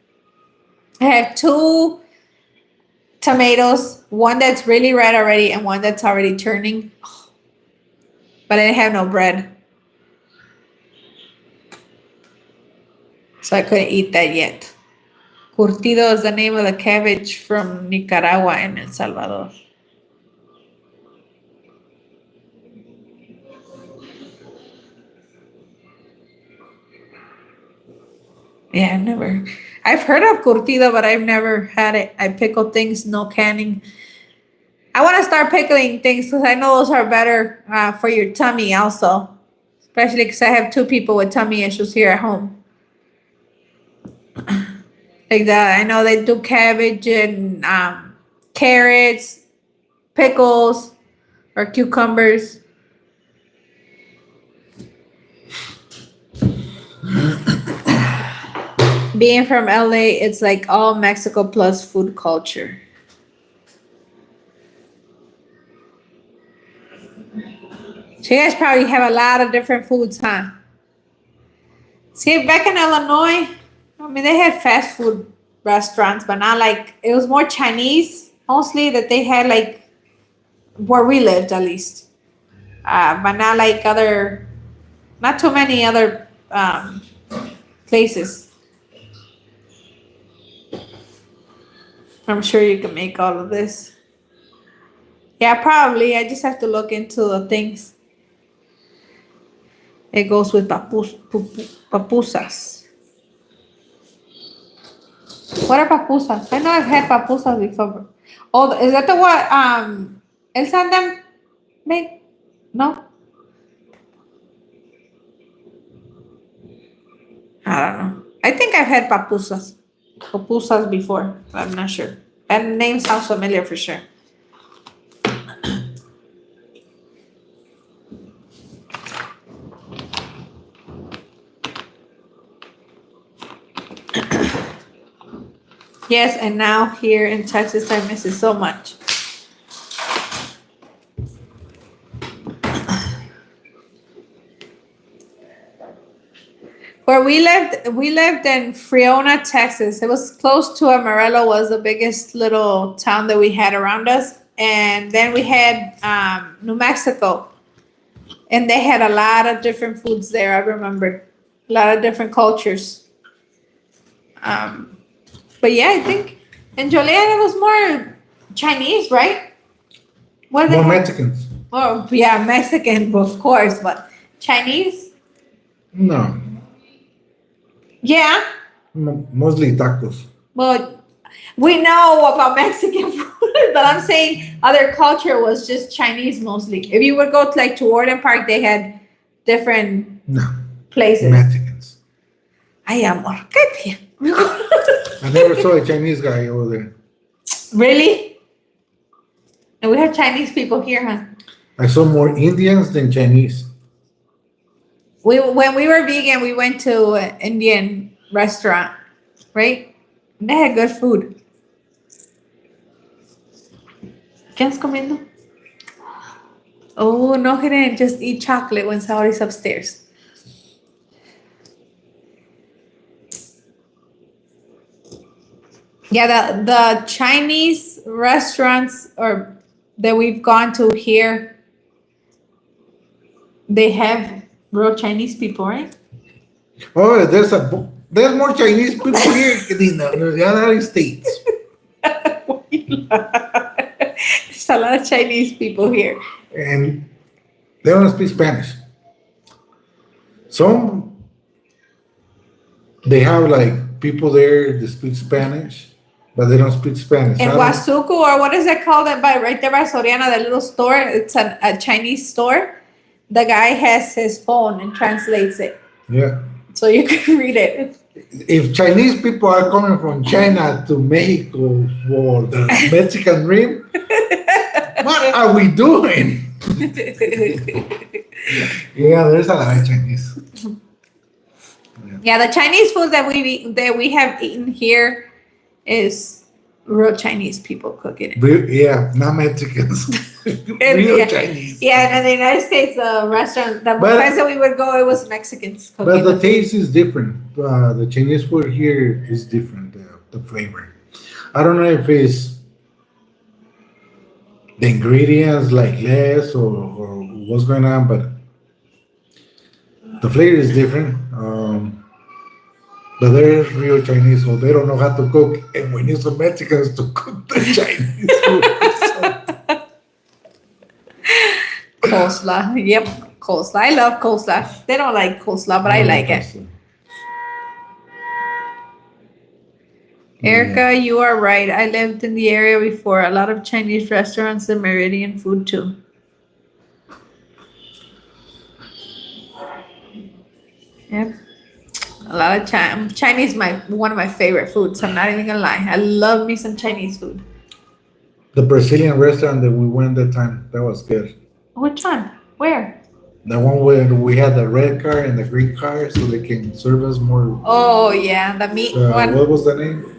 I have 2 tomatoes, one that's really red already, and one that's already turning. But I didn't have no bread, so I couldn't eat that yet. Curtido is the name of the cabbage from Nicaragua and El Salvador. Yeah, I've heard of curtido, but I've never had it. I pickle things, no canning. I want to start pickling things because I know those are better for your tummy also. Especially because I have 2 people with tummy issues here at home. Like that, I know they do cabbage and carrots, pickles, or cucumbers. Being from LA, it's like all Mexico plus food culture. So you guys probably have a lot of different foods, huh? See, back in Illinois, I mean, they had fast food restaurants, but not like, it was more Chinese mostly that they had, like, where we lived at least. But not like not too many other places. I'm sure you can make all of this. Yeah, probably. I just have to look into the things. It goes with papusas. What are papusas? I know I've had papusas before. Oh, is that the what El Sandem make? No? I don't know. I think I've had papusas before, but I'm not sure. That name sounds familiar for sure. Yes, and now here in Texas, I miss it so much. Where we lived in Friona, Texas. It was close to Amarillo, was the biggest little town that we had around us. And then we had New Mexico. And they had a lot of different foods there, I remember. A lot of different cultures. But yeah, I think in Joliet it was more Chinese, right? What More Mexicans. Oh, yeah, Mexican, of course, but Chinese? No, Yeah. mostly tacos. Well, we know about Mexican food, but I'm saying other culture was just Chinese mostly. If you would go to like to Warden Park, they had different No, places. Mexicans. Ay, amor, ¿qué I never saw a Chinese guy over there. Really? And we have Chinese people here, huh? I saw more Indians than Chinese. When we were vegan, we went to an Indian restaurant, right? And they had good food. ¿Qué estás comiendo? Oh, no, he didn't just eat chocolate when Sauri's upstairs. Yeah, the Chinese restaurants or that we've gone to here, they have real Chinese people, right? Oh, there's more Chinese people here than the United States. There's a lot of Chinese people here. And they don't speak Spanish. Some they have like people there that speak Spanish, but they don't speak Spanish. In Huasuco, or what is it called? By right there by Soriana, the little store. It's a Chinese store. The guy has his phone and translates it, Yeah. so you can read it. If Chinese people are coming from China to Mexico for the Mexican dream, what are we doing? Yeah, there's a lot of Chinese. Yeah, the Chinese food that we have eaten here is real Chinese people cooking it. Yeah, not Mexicans. Real yeah. Chinese. Yeah, and in the United States, the restaurant, the But- place that we would go, it was Mexicans cooking. But the food. taste is different. The Chinese food here is different. The flavor. I don't know if it's the ingredients like less or what's going on, but the flavor is different. But they're real Chinese, so they don't know how to cook, and we need some Mexicans to cook the Chinese food. Coleslaw. Yep, coleslaw. I love coleslaw. They don't like coleslaw, but I like it. Erica, you are right. I lived in the area before. A lot of Chinese restaurants and Meridian food too. Yep. A lot of Chinese, one of my favorite foods. I'm not even gonna lie. I love me some Chinese food. The Brazilian restaurant that we went that time, that was good. Which one? Where? The one where we had the red car and the green car, so they can serve us more. Oh yeah, the meat one. What was the name?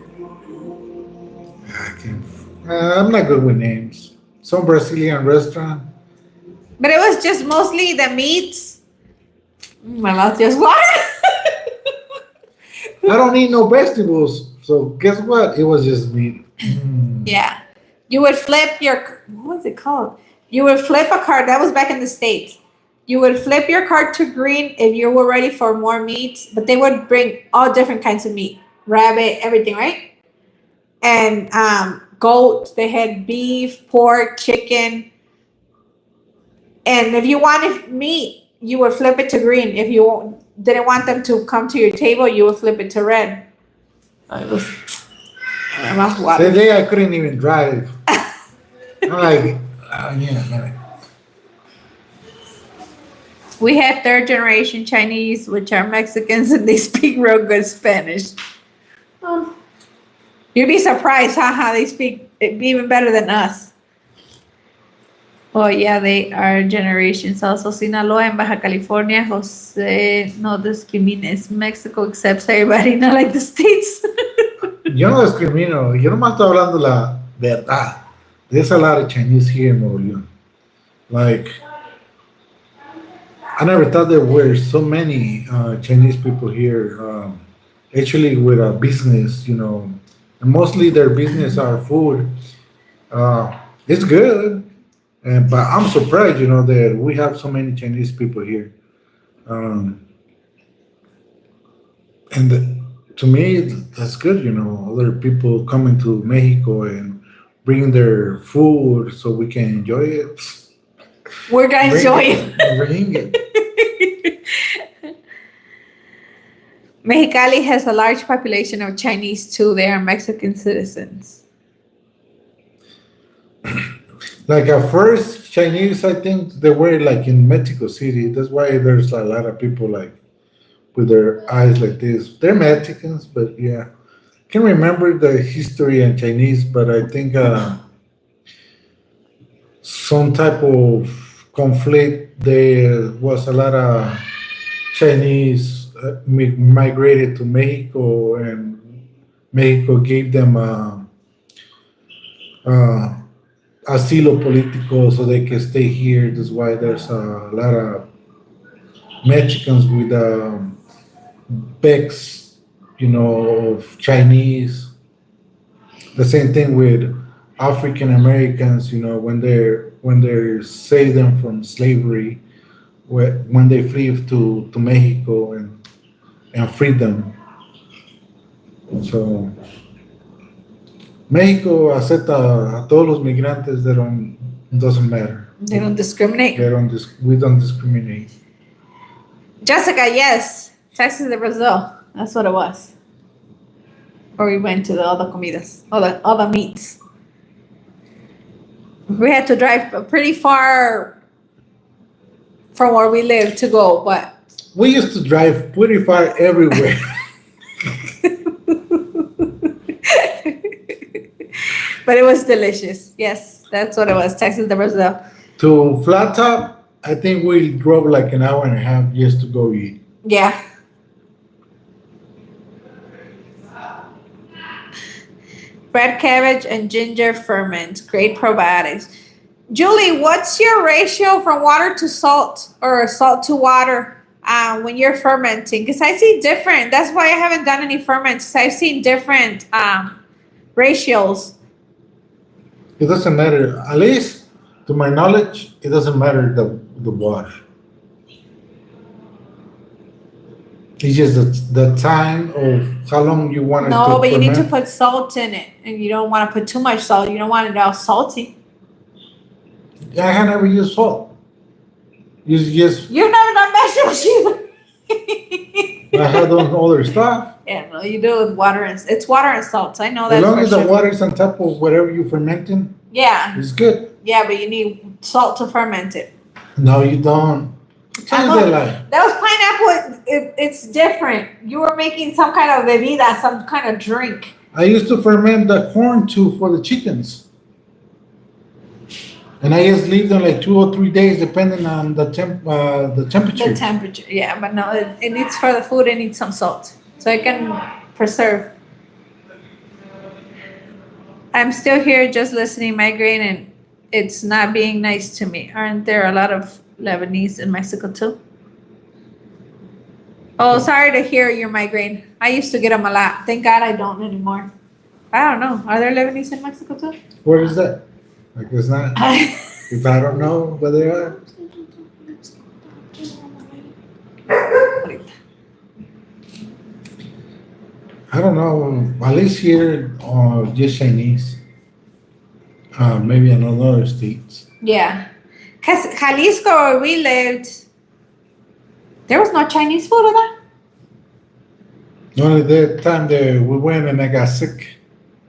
I can't. I'm not good with names. Some Brazilian restaurant. But it was just mostly the meats. My mouth just water. I don't eat no vegetables, so guess what? It was just meat. Yeah. You would flip your, what was it called? You would flip a card. That was back in the States. You would flip your card to green if you were ready for more meats, but they would bring all different kinds of meat, rabbit, everything, right? And goat, they had beef, pork, chicken. And if you wanted meat, you would flip it to green. If you didn't want them to come to your table, you would flip it to red. It was my mouth The watered. day I couldn't even drive. I'm like, yeah. We have third generation Chinese, which are Mexicans, and they speak real good Spanish. You'd be surprised how they speak even better than us. Oh yeah, they are generations. Also, Sinaloa and Baja California, Jose, no discrimines. Mexico accepts everybody, not like the States. Yo no discrimino. Yo nomás estoy hablando la verdad. There's a lot of Chinese here in Nuevo León. Like, I never thought there were so many Chinese people here. Actually, with a business, you know, and mostly their business are food. It's good, but I'm surprised, you know, that we have so many Chinese people here. To me, that's good, you know, other people coming to Mexico and bringing their food so we can enjoy it. We're gonna enjoy it. Bring it. Mexicali has a large population of Chinese too. They are Mexican citizens. Like at first, Chinese, I think they were like in Mexico City. That's why there's a lot of people like with their eyes like this. They're Mexicans, but yeah. Can't remember the history in Chinese, but I think some type of conflict. There was a lot of Chinese migrated to Mexico, and Mexico gave them asilo político so they can stay here. That's why there's a lot of Mexicans with becks, you know, of Chinese. The same thing with African Americans, you know, when they save them from slavery, when they flee to Mexico and free them. So Mexico acepta a todos los migrantes. Doesn't matter. They don't discriminate. We don't discriminate. Jessica, yes. Texas de Brazil. That's what it was. Or we went to the other comidas, other meats. We had to drive pretty far from where we live to go, but We used to drive pretty far everywhere. but it was delicious. Yes, that's what it was. Texas de Brazil. To Flat Top, I think we drove like an hour and a half just to go eat. Yeah. red cabbage and ginger ferment, great probiotics. Julie, what's your ratio from water to salt or salt to water when you're fermenting? Because I see different. That's why I haven't done any ferments. I've seen different ratios. It doesn't matter. At least, to my knowledge, it doesn't matter the water. It's just the time of how long you want it to No, but you need to ferment. put salt in it, and you don't want to put too much salt. You don't want it all salty. I have never used salt. You just You've never done vegetables either. I have done other stuff. Yeah, no, you do it with water and it's water and salt. I know As that. long for as the sure. water is on top of whatever you're fermenting, Yeah, it's good. yeah, but you need salt to ferment it. No, you don't. Change the light. That was pineapple. It's different. You were making some kind of bebida, some kind of drink. I used to ferment the corn too for the chickens. And I just leave them like 2 or 3 days depending on the temperature. The temperature, yeah, but no, it needs for the food. It needs some salt, so it can preserve. I'm still here, just listening. Migraine, and it's not being nice to me. Aren't there a lot of Lebanese in Mexico too? Oh, sorry to hear your migraine. I used to get them a lot. Thank God I don't anymore. I don't know. Are there Lebanese in Mexico too? Where is that? Like it's not. If I don't know where they are. I don't know. At least here, just Chinese. Maybe in other states. Yeah. Because Jalisco, where we lived, there was no Chinese food of that. Only that time that we went and I got sick.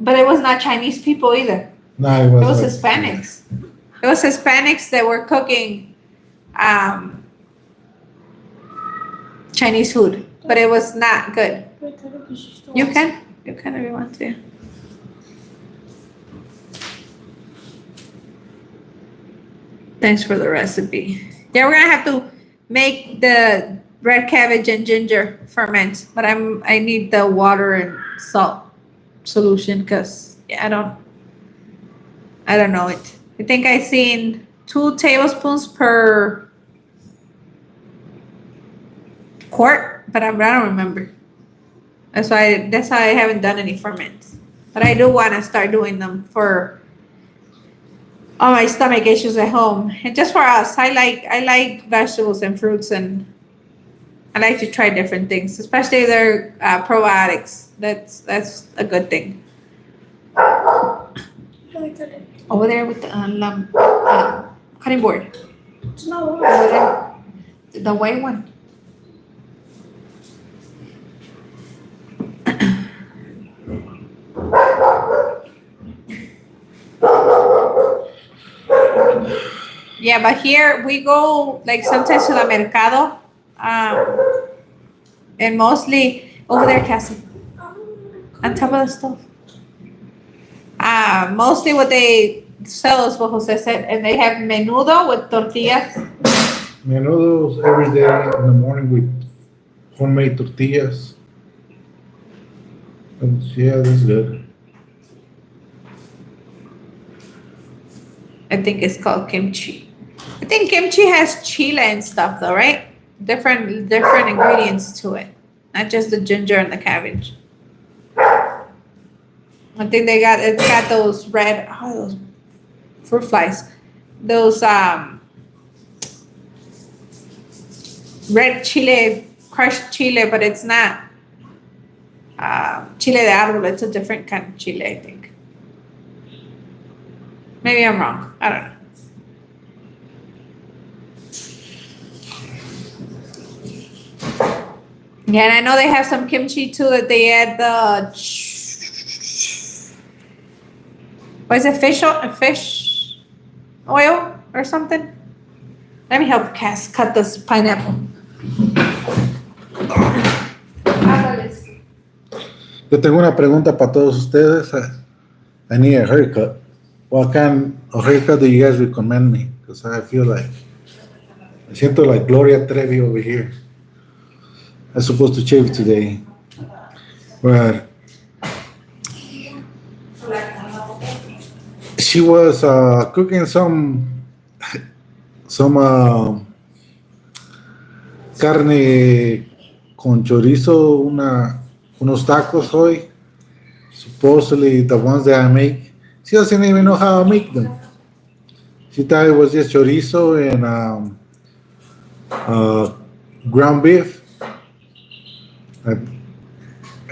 But it was not Chinese people either. No, it was. It was like- Hispanics. It was Hispanics that were cooking Chinese food, but it was not good. You can if you want to. Thanks for the recipe. Yeah, we're gonna have to make the red cabbage and ginger ferment, but I need the water and salt solution because I don't know it. I think I seen 2 tablespoons per quart, but I don't remember. That's why I haven't done any ferments. But I do want to start doing them for all my stomach issues at home, and just for us. I like vegetables and fruits, and I like to try different things, especially if they're probiotics. That's a good thing. Over there with the cutting board. It's not Over water. there. The white one. Yeah, but here we go like sometimes to the mercado, and mostly over there, Cassie, on top of the stove. Mostly what they sell is what Jose said, and they have menudo with tortillas. Menudos every day in the morning with homemade tortillas. And yeah, that's good. I think it's called kimchi. I think kimchi has chile and stuff though, right? Different ingredients to it, not just the ginger and the cabbage. I think it's got those those fruit flies, those red chile, crushed chile, but it's not chile de árbol. It's a different kind of chile, I think. Maybe I'm wrong. I don't know. Yeah, and I know they have some kimchi too that they add the what is it, fish oil or something? Let me help Cass cut this pineapple. Yo tengo una pregunta para todos ustedes. I need a haircut. What kind of haircut do you guys recommend me? Because I feel like I siento like Gloria Trevi over here. I'm supposed to shave today, but She was cooking some carne con chorizo, unos tacos hoy. Supposedly the ones that I make. She doesn't even know how I make them. She thought it was just chorizo and ground beef.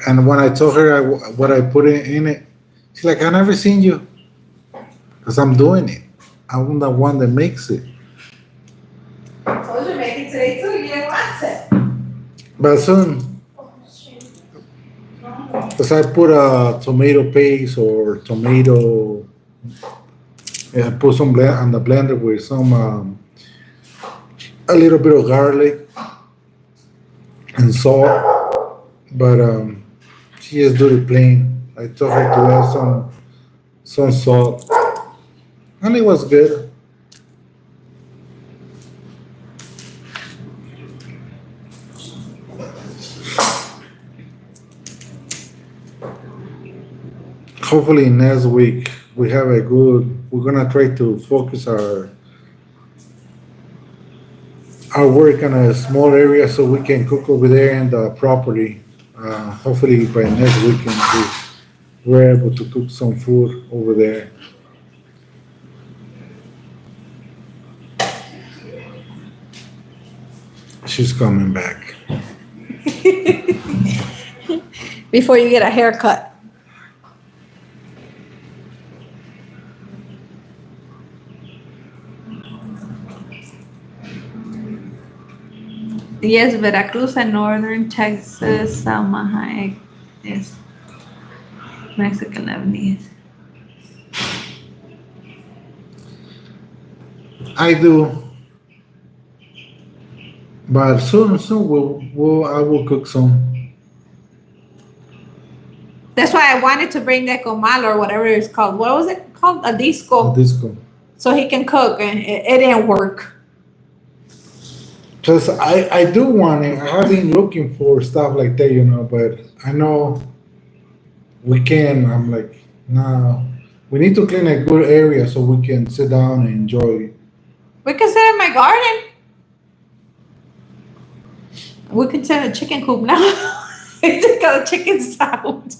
And when I told her what I put in it, she's like, "I never seen you, because I'm doing it. I'm the one that makes it." Told you make it today too. You didn't want it. But soon, Oh, shit. because I put a tomato paste or tomato, I put some on the blender with some a little bit of garlic and salt. But she just do it plain. I told her to add some salt, and it was good. Hopefully next week we have a good. We're gonna try to focus our work on a small area so we can cook over there in the property. Hopefully by next weekend we're able to cook some food over there. She's coming back. Before you get a haircut. Yes, Veracruz and northern Texas, Salma Hayek is Mexican Lebanese. I do, but soon I will cook some. That's why I wanted to bring the comal or whatever it's called. What was it called? A disco. Disco. So he can cook, and it didn't work. Because I do want it. I have been looking for stuff like that, but I know we can. I'm like, no, we need to clean a good area so we can sit down and enjoy it. We can sit in my garden. We can set a chicken coop now. It's got a chicken sound.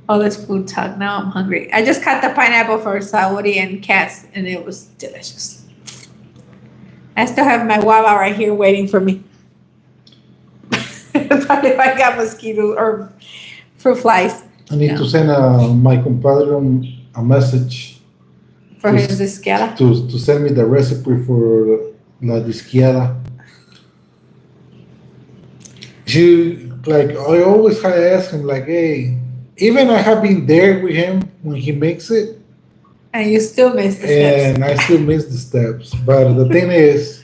Oh, this food talk. Now I'm hungry. I just cut the pineapple for Saudi and Cass, and it was delicious. I still have my guava right here waiting for me. Probably if I got mosquitoes or fruit flies I need to send my compadre a message for Yes. his esquiada. to send me the recipe for la disquiada. She like I always had to ask him like, hey, even I have been there with him when he makes it, And you still miss the steps. and I still miss the steps. But the thing is,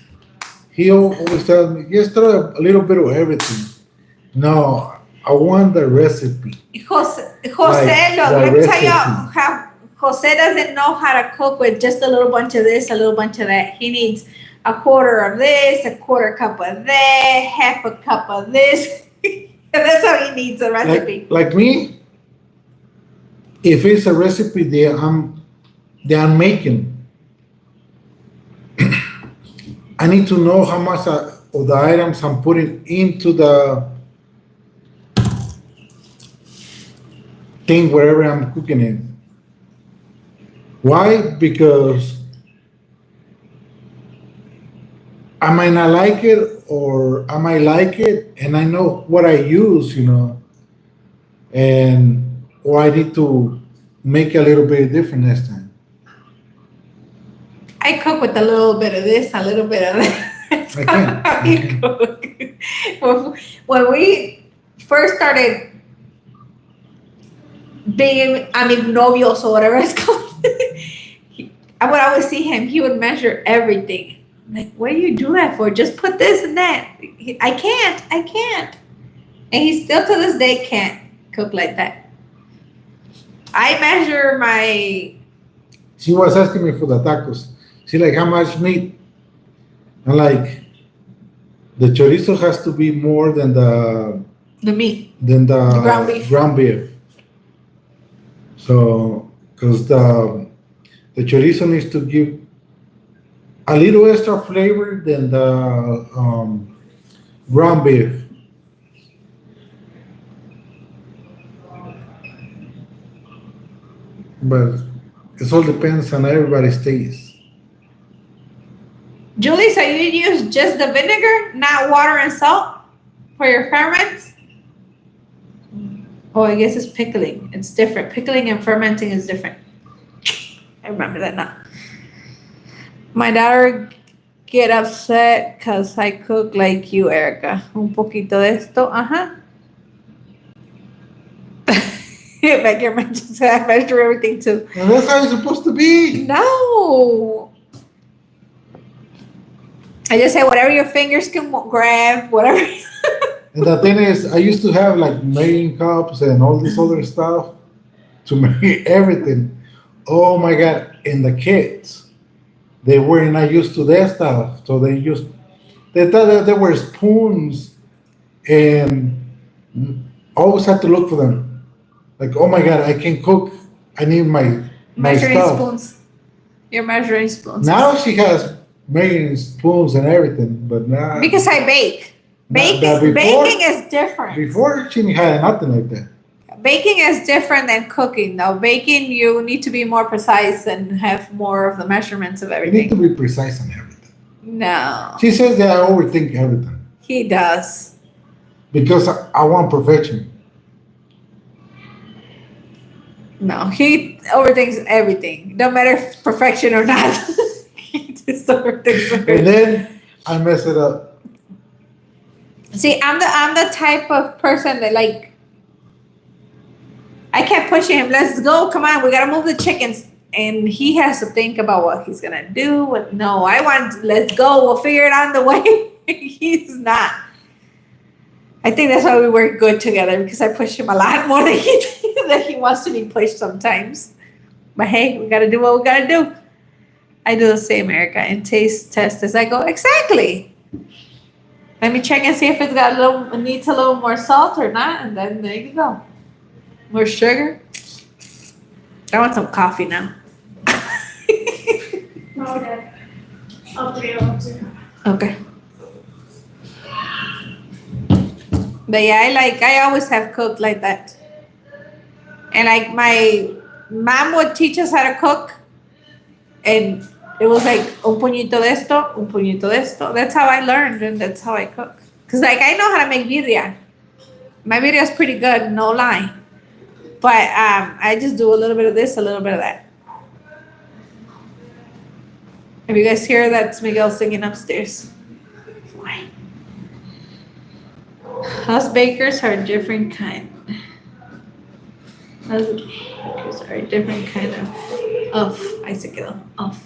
he always tells me, just throw a little bit of everything. No, I want the recipe. Jose, Like, look, the let me tell recipe. you how Jose doesn't know how to cook with just a little bunch of this, a little bunch of that. He needs a quarter of this, a quarter cup of that, half a cup of this. That's how he needs a recipe. Like me, if it's a recipe that I'm making, I need to know how much of the items I'm putting into the thing wherever I'm cooking it. Why? Because I might not like it or I might like it and I know what I use, and or I need to make a little bit different next time. I cook with a little bit of this, a little bit of that. That's I can. how you cook. When we first started being amignovios or whatever it's called, I would always see him. He would measure everything. I'm like, what do you do that for? Just put this and that. I can't. And he still to this day can't cook like that. I measure my. She was asking me for the tacos. She like, how much meat? I'm like, the chorizo has to be more than The meat. the ground beef. ground beef. So because the chorizo needs to give a little extra flavor than the ground beef. But it all depends on everybody's taste. Julie, so you use just the vinegar, not water and salt for your ferments? Oh, I guess it's pickling. It's different. Pickling and fermenting is different. I remember that now. My daughter get upset because I cook like you, Erica. Un poquito de esto, ajá. Becky mentions I measure everything too. And that's how it's supposed to be. No. I just say whatever your fingers can grab, whatever. And the thing is, I used to have like measuring cups and all this other stuff to measure everything. Oh my God. And the kids, they were not used to that stuff. So they thought that there were spoons and always had to look for them. Like, oh my God, I can cook. I need my Measuring stuff. spoons. You're measuring spoons. Now she has measuring spoons and everything, but now Because I bake. before- Baking is different. before she had nothing like that. Baking is different than cooking, though. Baking, you need to be more precise and have more of the measurements of You need to everything. be precise on everything. No, She says that I overthink everything he does. because I want perfection. No, he overthinks everything, no matter if it's perfection or not. He just overthinks And everything. then I mess it up. See, I'm the type of person that like. I kept pushing him. Let's go. Come on, we gotta move the chickens. And he has to think about what he's gonna do. No, I want. Let's go. We'll figure it out on the way. He's not. I think that's why we work good together because I push him a lot more than he wants to be pushed sometimes. But hey, we gotta do what we gotta do. I do the same, Erica, and taste test as I go. Exactly. Let me check and see if it's got needs a little more salt or not, and then there you go. More sugar. I want some coffee now. No, Dad. I'll 3 hours ago. Okay. But yeah, I always have cooked like that. And like my mom would teach us how to cook. And it was like un puñito de esto, un puñito de esto. That's how I learned and that's how I cook. Cause like I know how to make birria. My birria is pretty good, no lie. But I just do a little bit of this, a little bit of that. If you guys hear that's Miguel singing upstairs. Why? Us bakers are a different kind. Us bakers are a different kind of I said it of.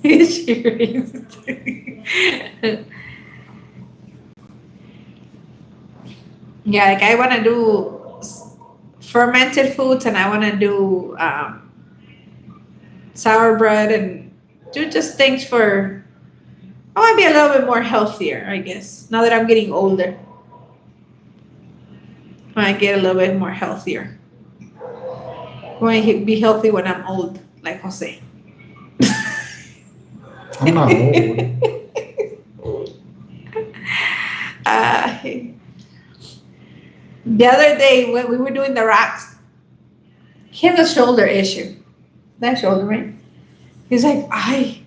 She raised. Yeah, like I want to do fermented foods and I want to do sour bread and do just things for. I want to be a little bit more healthier, I guess. Now that I'm getting older, I want to get a little bit more healthier. I want to be healthy when I'm old, like Jose. I'm not old. The other day when we were doing the rocks, he has a shoulder issue. That shoulder, right? He's like,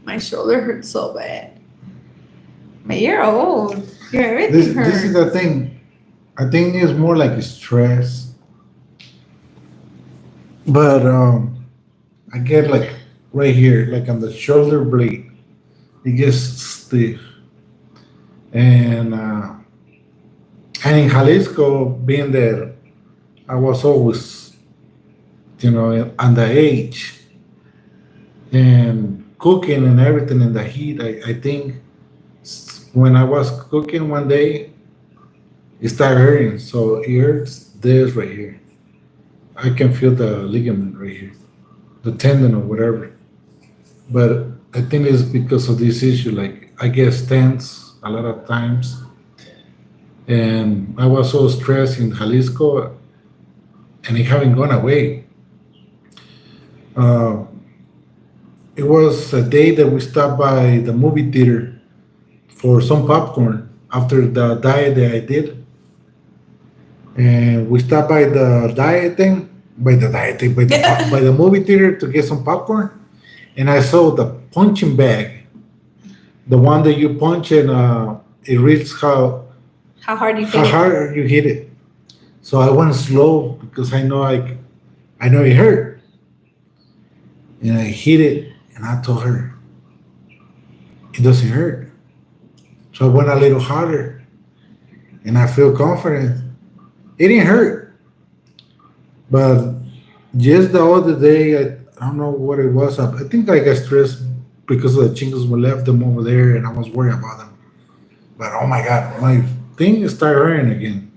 my shoulder hurts so bad. But you're old. Your everything hurts. This is the thing. I think it's more like stress. But I get like right here, like on the shoulder blade, it gets stiff. And in Jalisco, being there, I was always, underage and cooking and everything in the heat. I think when I was cooking one day, it started hurting. So it hurts this right here. I can feel the ligament right here, the tendon or whatever. But I think it's because of this issue. Like I get tense a lot of times. And I was so stressed in Jalisco. and it haven't gone away. Uh, it was a day that we stopped by the movie theater for some popcorn after the diet that I did, and we stopped by the diet thing, by the movie theater to get some popcorn, and I saw the punching bag, the one that you punch and it reads How hard you how feel? hard you hit it. So I went slow because I know it hurt, and I hit it, and I told her it doesn't hurt. So I went a little harder, and I feel confident. It didn't hurt, but just the other day, I don't know what it was. I think I got stressed because of the chingos we left them over there, and I was worried about them. But oh my God, my thing started hurting again.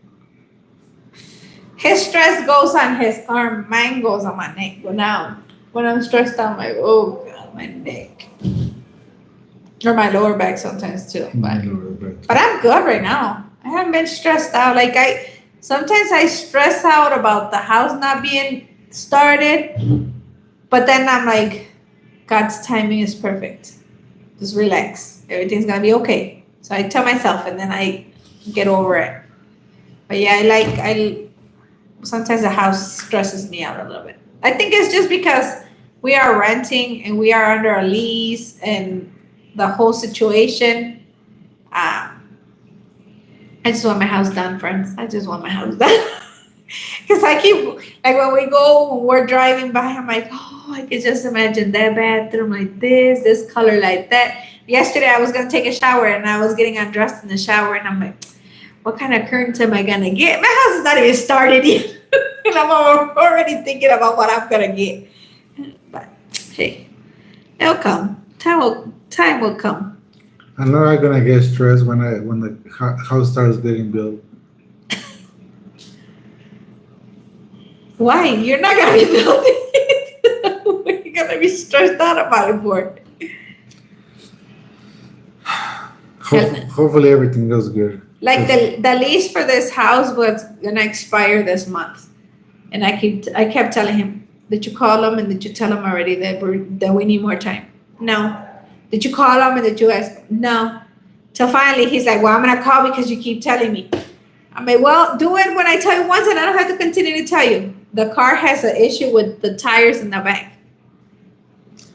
His stress goes on his arm, mine goes on my neck. But now, when I'm stressed out, I'm like, oh God, my neck. Or my lower back sometimes too. But I'm good right now. I haven't been stressed out. Like sometimes I stress out about the house not being started, but then I'm like, God's timing is perfect. Just relax. Everything's gonna be okay. So I tell myself, and then I get over it. But yeah, I sometimes the house stresses me out a little bit. I think it's just because we are renting and we are under a lease and the whole situation. I just want my house done, friends. I just want my house done. Because I keep, like when we go, when we're driving by, I'm like, oh, I can just imagine that bathroom like this color like that. Yesterday, I was going to take a shower and I was getting undressed in the shower and I'm like, what kind of curtains am I going to get? My house is not even started yet. And I'm already thinking about what I'm going to get. But hey, it'll come. Time will come. I'm not gonna get stressed when the house starts getting built. Why? You're not gonna be building it. What are you gonna be stressed out about it for? Hopefully everything goes good. Like the lease for this house was gonna expire this month, and I kept telling him, did you call him and did you tell him already that we need more time? No. Did you call him and did you ask? No. Till finally he's like, well, I'm gonna call because you keep telling me. I'm like, well, do it when I tell you once and I don't have to continue to tell you. The car has an issue with the tires in the back.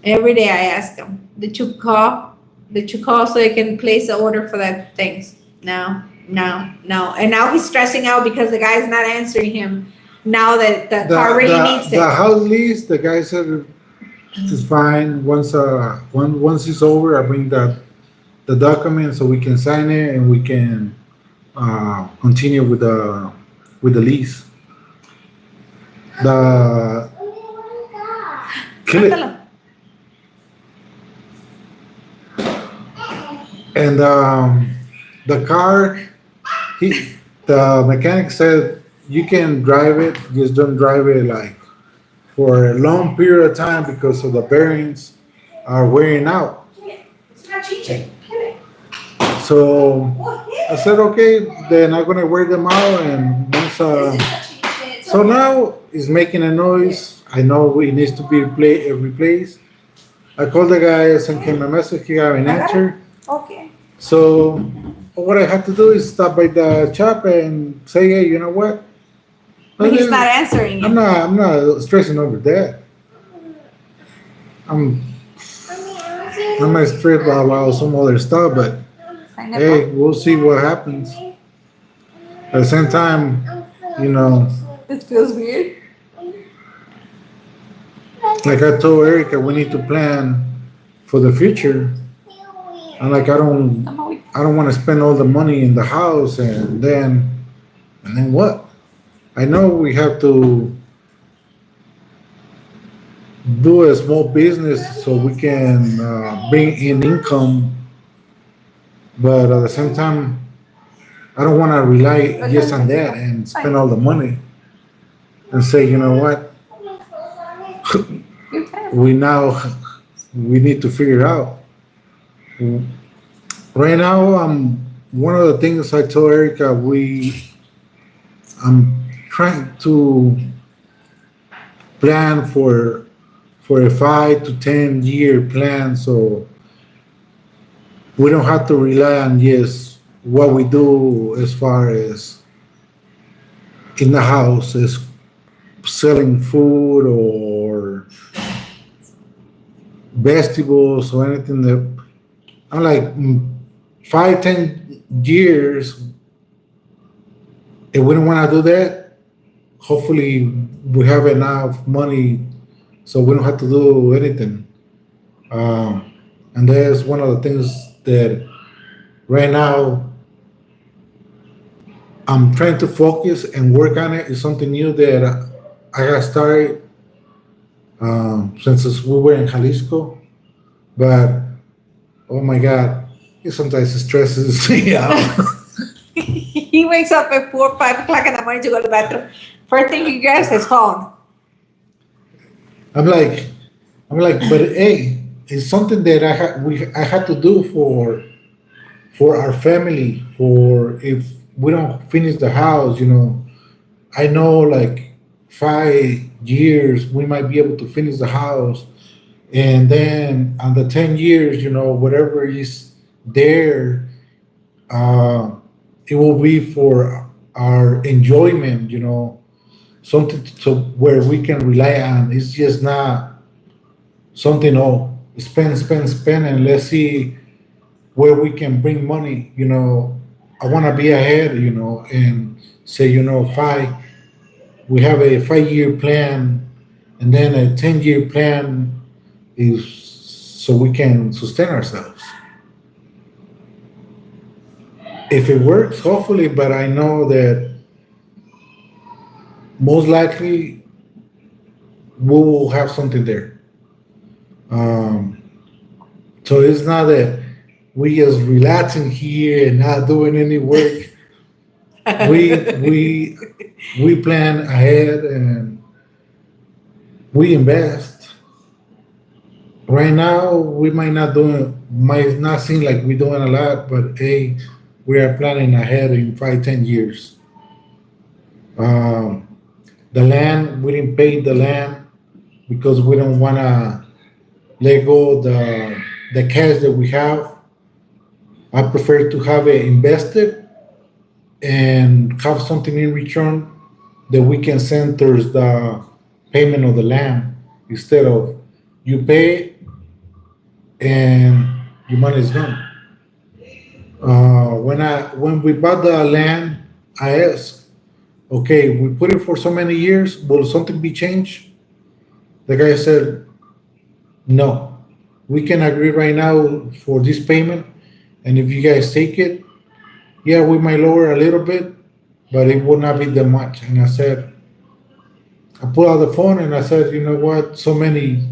Every day I ask him, did you call? Did you call so I can place an order for that things? No. And now he's stressing out because the guy's not answering him now that the car really needs it. The house lease, the guy said it's fine. Once it's over, I bring the document so we can sign it and we can continue with the lease. Kill it. And the car, the mechanic said you can drive it, just don't drive it like for a long period of time because of the bearings are wearing out. It's not cheating. So I said, okay, then I'm gonna wear them out and once, so now it's making a noise. I know it needs to be replaced. I called the guy, I sent him a message, he got an answer. Okay. So what I have to do is stop by the shop and say, hey, you know what? But he's not answering you. I'm not stressing over that. I'm not stressed about some other stuff, but hey, we'll see what happens. At the same time, This feels weird. like I told Erica, we need to plan for the future. And like I don't want to spend all the money in the house and then what? I know we have to do a small business so we can bring in income, but at the same time, I don't want to rely just on that and spend all the money and say, you know what? we need to figure out. Right now, one of the things I told Erica, I'm trying to plan for a 5 to 10 year plan, so we don't have to rely on just what we do as far as in the house is selling food or vegetables or anything that I'm like 5, 10 years. If we don't want to do that, hopefully we have enough money so we don't have to do anything. And that's one of the things that right now I'm trying to focus and work on it. It's something new that I got started since we were in Jalisco. But oh my God, it sometimes stresses me out. He wakes up at 4 or 5 o'clock in the morning to go to the bathroom. First thing he grabs his phone. I'm like, but hey, it's something that I had to do for our family. For if we don't finish the house, I know like 5 years we might be able to finish the house, and then on the 10 years, whatever is there, it will be for our enjoyment. Something to where we can rely on. It's just not something, spend, and let's see where we can bring money. I want to be ahead, and say, we have a 5 year plan, and then a 10 year plan is so we can sustain ourselves. If it works, hopefully, but I know that most likely we will have something there. Um, so it's not that we just relaxing here and not doing any work. we we we plan ahead and we invest. Right now, we might not seem like we're doing a lot, but hey, we are planning ahead in 5, 10 years. Um, the land, we didn't pay the land because we don't want to let go the cash that we have. I prefer to have it invested and have something in return that we can send towards the payment of the land instead of you pay and your money is gone. When we bought the land, I asked, okay, we put it for so many years, will something be changed? The guy said, no. We can agree right now for this payment, and if you guys take it, yeah, we might lower a little bit, but it will not be that much. And I said, I pulled out the phone and I said, you know what? So many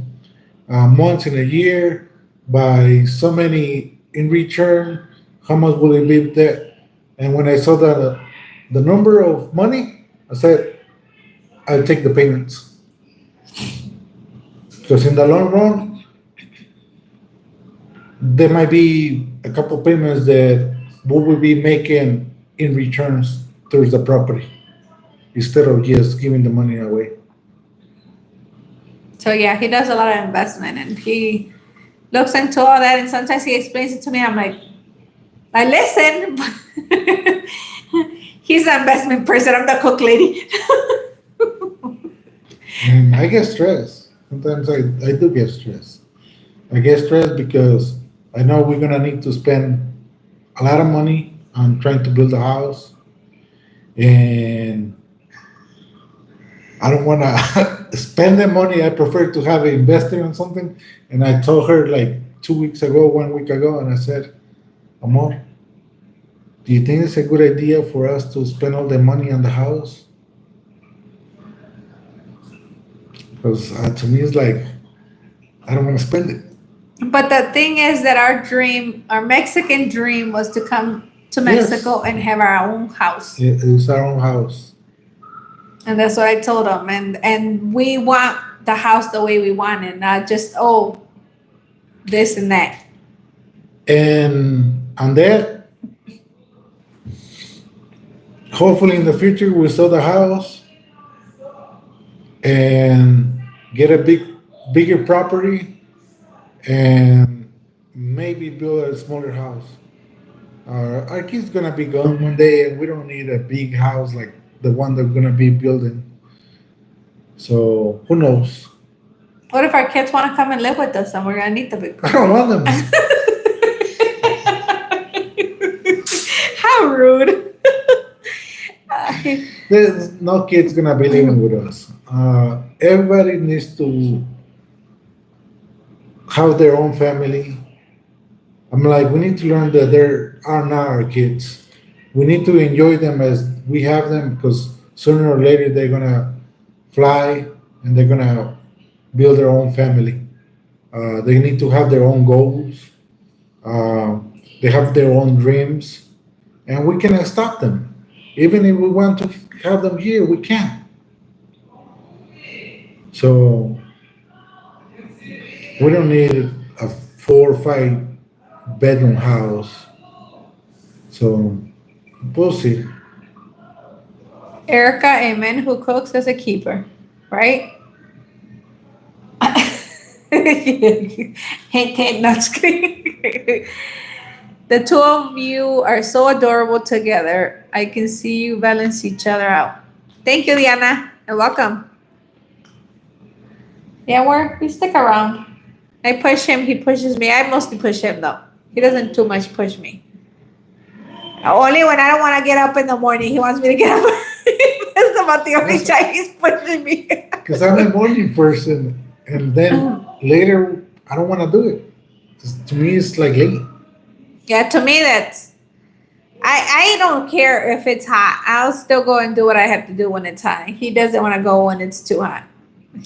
months in a year, by so many in return, how much will it be that? And when I saw the number of money, I said, I'll take the payments. Because in the long run, there might be a couple payments that we will be making in returns towards the property instead of just giving the money away. So yeah, he does a lot of investment and he looks into all that, and sometimes he explains it to me. I'm like, I listen, but he's the investment person. I'm the cook lady. And I get stressed. Sometimes I do get stressed. I get stressed because I know we're gonna need to spend a lot of money on trying to build a house, and I don't want to spend the money. I prefer to have it invested in something. And I told her like 2 weeks ago, 1 week ago, and I said, Amor, do you think it's a good idea for us to spend all the money on the house? Because to me, it's like, I don't want to spend it. But the thing is that our Mexican dream was to come to Yes. Mexico and have our own house. It's our own house. And that's what I told him. And we want the house the way we want it, not just, this and that. And on that, hopefully in the future, we'll sell the house and get a bigger property, and maybe build a smaller house. Our kid's gonna be gone one day, and we don't need a big house like the one they're gonna be building. So who knows? What if our kids want to come and live with us and we're gonna need the big I don't want them. How rude. There's no kids gonna be living with us. Everybody needs to have their own family. I'm like, we need to learn that there are not our kids. We need to enjoy them as we have them because sooner or later they're gonna fly and they're gonna build their own family. They need to have their own goals. They have their own dreams, and we cannot stop them. Even if we want to have them here, we can't. So we don't need a 4 or 5 bedroom house. So we'll see. Erica, a man who cooks is a keeper, right? Hey, not screaming. The two of you are so adorable together. I can see you balance each other out. Thank you, Diana, and welcome. Yeah, we stick around. I push him, he pushes me. I mostly push him though. He doesn't too much push me. Only when I don't want to get up in the morning, he wants me to get up. That's about the only time he's pushing me. Because I'm a morning person, and then later I don't want to do it. 'Cause to me, it's like late. Yeah, to me that's I don't care if it's hot. I'll still go and do what I have to do when it's hot. He doesn't want to go when it's too hot.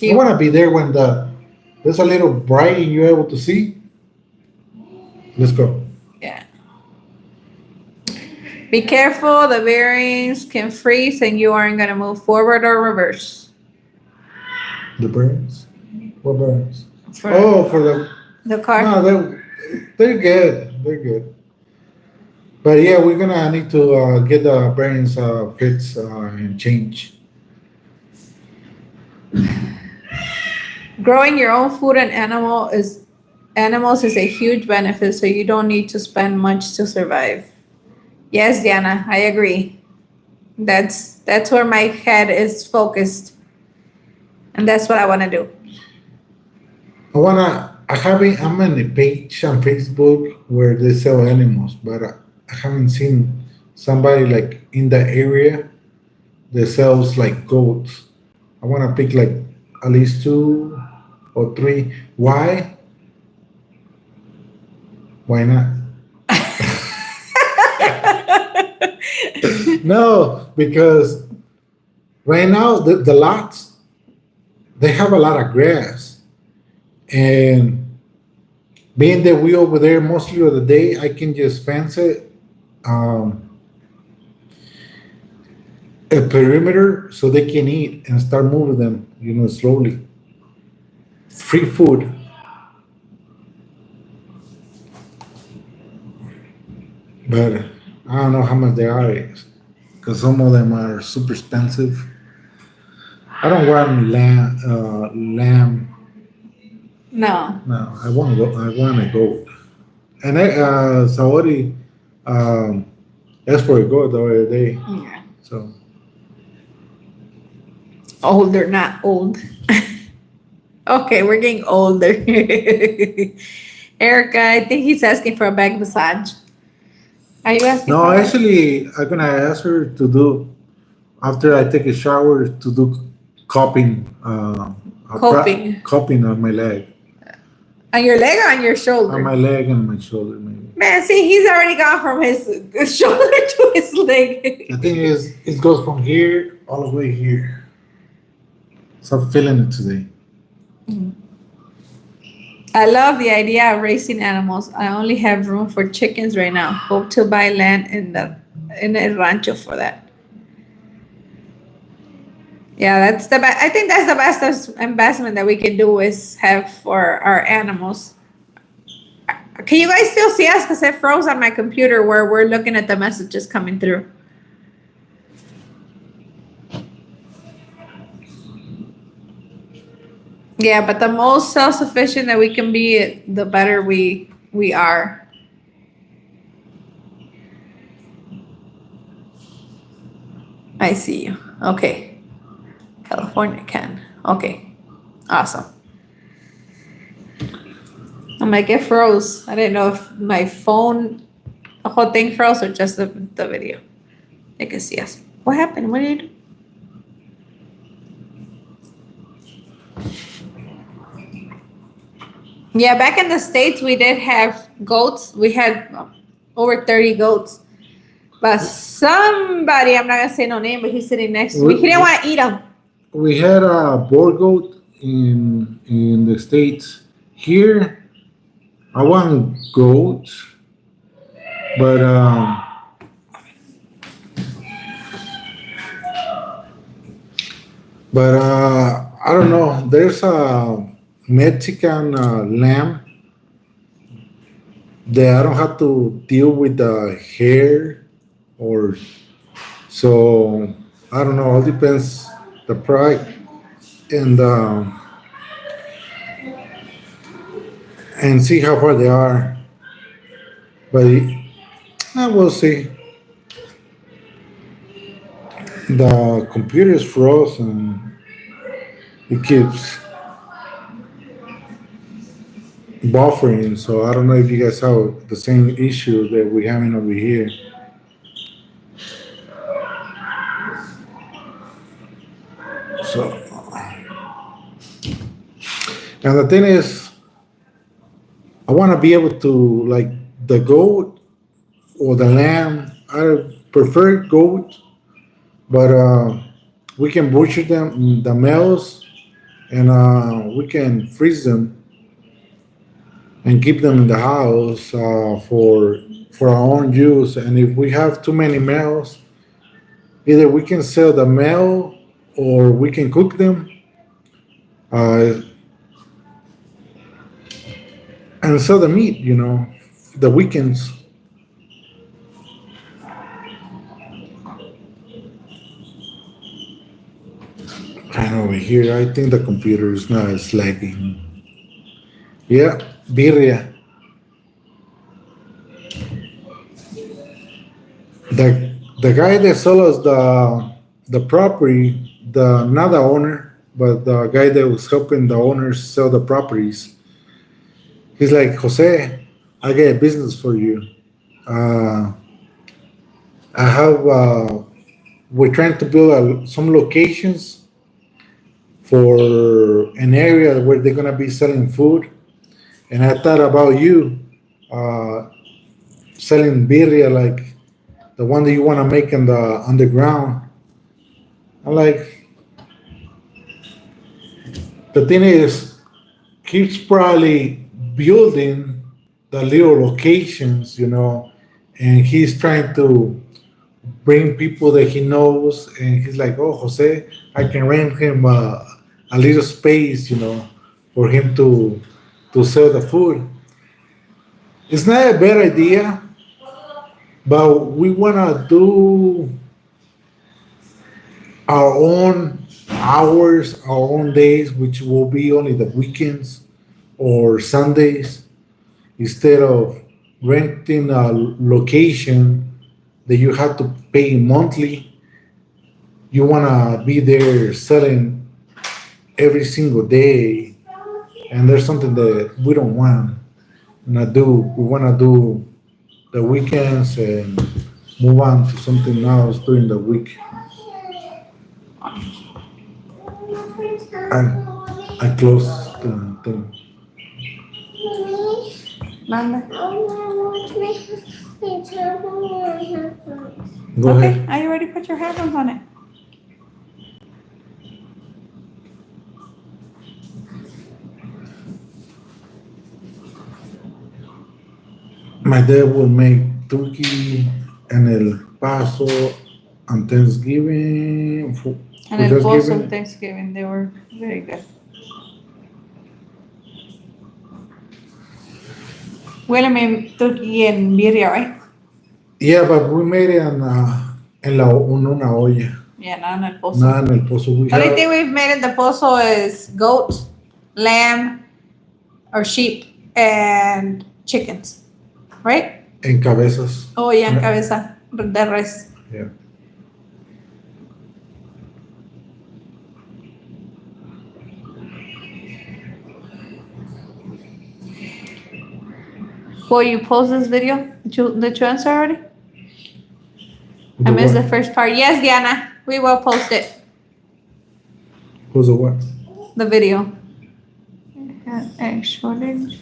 I want to be there when there's a little bright and you're able to see. Let's go. Yeah. Be careful, the bearings can freeze and you aren't gonna move forward or reverse. The burns. What burns? For Oh, for the car. no, they're good. They're good. But yeah, we're gonna need to get the bearings fixed and change. Growing your own food and animals is a huge benefit, so you don't need to spend much to survive. Yes, Diana, I agree. That's where my head is focused, and that's what I want to do. I'm on a page on Facebook where they sell animals, but I haven't seen somebody like in the area that sells like goats. I want to pick like at least 2 or 3. Why? Why not? No, because right now the lots they have a lot of grass, and being that we over there mostly of the day, I can just fence it a perimeter so they can eat and start moving them, slowly. Free food. But I don't know how much they are because some of them are super expensive. I don't want lamb. No. No, I want a goat. And Saori asked for a goat the other day. Yeah. So Older, not old. Okay, we're getting older. Erica, I think he's asking for a back massage. Are you asking? no, for that? actually, I'm gonna ask her to do after I take a shower to do cupping. Coping. Cupping on my leg, On your leg or on your shoulder? on my leg and my shoulder, maybe. Man, see, he's already gone from his shoulder to his leg. The thing is, it goes from here all the way here. So I'm feeling it today. I love the idea of raising animals. I only have room for chickens right now. Hope to buy land in a rancho for that. Yeah, that's the best. I think that's the best investment that we can do is have for our animals. Can you guys still see us? Because it froze on my computer where we're looking at the messages coming through. Yeah, but the most self-sufficient that we can be, the better we are. I see you. Okay. California can. Okay. Awesome. I'm like, it froze. I didn't know if my phone, the whole thing froze or just the video. I can see us. What happened? What did you do? Yeah, back in the States, we did have goats. We had over 30 goats. But somebody, I'm not going to say no name, but he's sitting next to me. He didn't want to eat them. We had a boar goat in the States. Here, I want goats, but I don't know. There's a Mexican lamb that I don't have to deal with the hair or so. I don't know. It depends the price and see how far they are. But I will see. The computer is frozen. It keeps buffering, so I don't know if you guys have the same issue that we're having over here. So, and the thing is, I want to be able to like the goat or the lamb. I prefer goat, but we can butcher them, the males, and we can freeze them and keep them in the house for our own use. And if we have too many males, either we can sell the male or we can cook them uh, and sell the meat. The weekends. And over here, I think the computer is not as lagging. Yeah, birria. The guy that sold us the property, not the owner, but the guy that was helping the owners sell the properties. He's like, Jose, I get a business for you. Uh, I have. We're trying to build some locations for an area where they're gonna be selling food, and I thought about you uh, selling birria like the one that you want to make in the underground. I'm like, the thing is, he's probably building the little locations, and he's trying to bring people that he knows, and he's like, oh, Jose, I can rent him a little space, for him to sell the food. It's not a bad idea, but we want to do our own hours, our own days, which will be only the weekends or Sundays, instead of renting a location that you have to pay monthly. You want to be there selling every single day, and there's something that we don't want to do. We want to do the weekends and move on to something else during the week. I close the thing. Manda. Go Okay, ahead. I already put your headphones on it. My dad will make turkey and El Paso on Thanksgiving. And then also Thanksgiving, they were very good. Well, I mean, turkey and birria, right? Yeah, but we made it en una olla. Yeah, not in el pozo. Not en el pozo. The only thing we've made in the pozo is goat lamb or sheep, and chickens, right? En cabezas. Oh, yeah, Yeah. cabeza de res. Yeah. Will you post this video? Did you answer already? I The missed what? the first part. Yes, Diana, we will post it. Who's the what? The video. Egg shortage.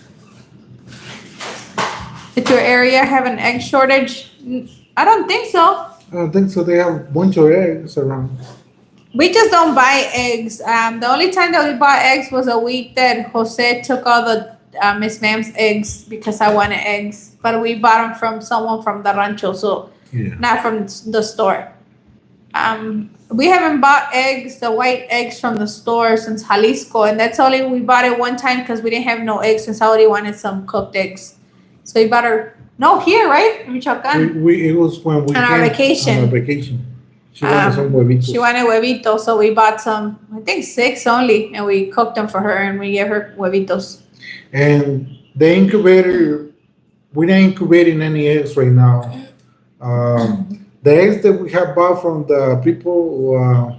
Did your area have an egg shortage? I don't think so. I don't think so. They have a bunch of eggs around. We just don't buy eggs. The only time that we bought eggs was a week that Jose took all the Miss Ma'am's eggs because I wanted eggs. But we bought them from someone from the rancho, so Yeah. not from the store. We haven't bought eggs, the white eggs from the store since Jalisco, and that's only we bought it one time because we didn't have no eggs and Saudi wanted some cooked eggs. So we bought her here, right? In Michoacan. It was when we On our came vacation. On our vacation. She wanted some huevitos. She wanted huevitos, so we bought some, I think 6 only, and we cooked them for her and we gave her huevitos. And the incubator, we're not incubating any eggs right now. The eggs that we have bought from the people,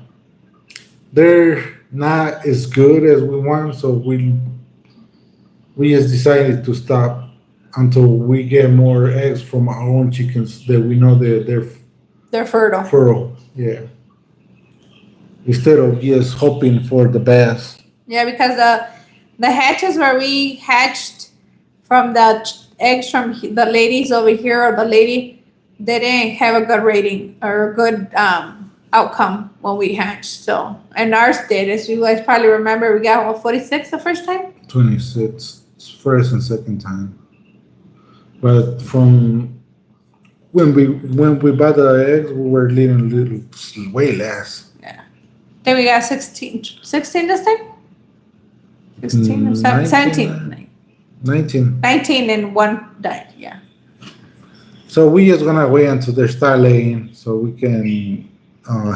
they're not as good as we want, so we just decided to stop until we get more eggs from our own chickens that we know that They're fertile. fertile. Yeah. Instead of just hoping for the best. Yeah, because the hatches where we hatched from the eggs from the ladies over here, or the lady, they didn't have a good rating or a good outcome when we hatched. So, and ours did, as you guys probably remember, we got 46 the first time. 26, first and second time. But from when we bought the eggs, we were leaving way less. Then we got 16 this time. 16 or 17. 19. 19 and one died. Yeah. So we just gonna wait until they start laying so we can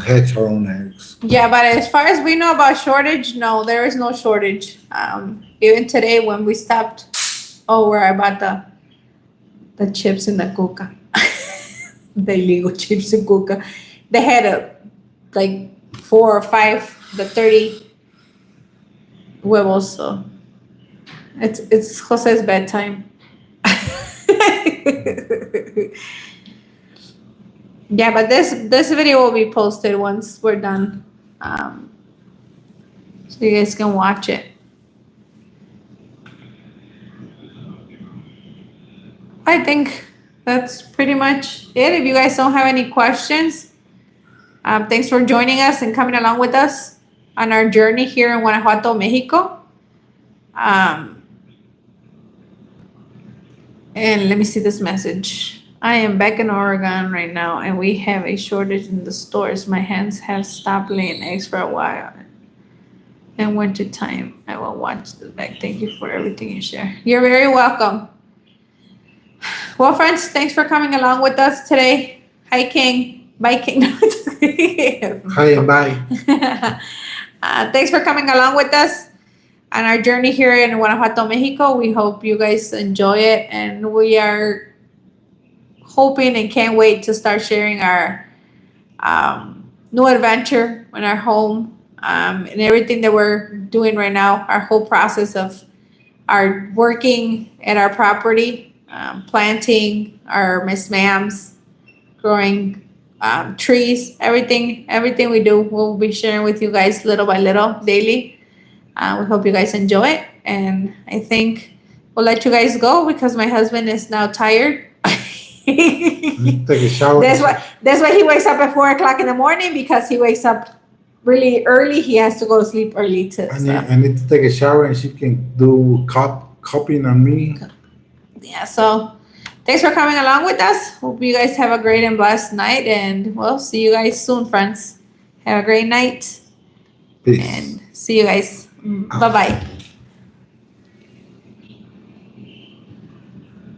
hatch our own eggs. Yeah, but as far as we know about shortage, no, there is no shortage. Even today when we stopped, where I bought the chips in the cuca, the illegal chips in cuca, they had like 4 or 5, the 30 huevos. So it's Jose's bedtime. Yeah, but this video will be posted once we're done, so you guys can watch it. I think that's pretty much it. If you guys don't have any questions, thanks for joining us and coming along with us on our journey here in Guanajuato, Mexico. And let me see this message. I am back in Oregon right now, and we have a shortage in the stores. My hands have stopped laying eggs for a while. In winter time, I will watch the back. Thank you for everything you share. You're very welcome. Well, friends, thanks for coming along with us today. Hi, King. Bye, King. Hi and bye. Thanks for coming along with us on our journey here in Guanajuato, Mexico. We hope you guys enjoy it, and we are hoping and can't wait to start sharing our new adventure in our home, and everything that we're doing right now, our whole process of our working at our property, planting our Miss Ma'ams, growing trees, everything we do, we'll be sharing with you guys little by little, daily. We hope you guys enjoy it, and I think we'll let you guys go because my husband is now tired. Take a shower. That's why he wakes up at 4 o'clock in the morning, because he wakes up really early. He has to go to sleep early too. I need to take a shower, and she can do copying on me. Yeah, so thanks for coming along with us. Hope you guys have a great and blessed night, and we'll see you guys soon, friends. Have a great night. Peace. And see you guys. Bye-bye.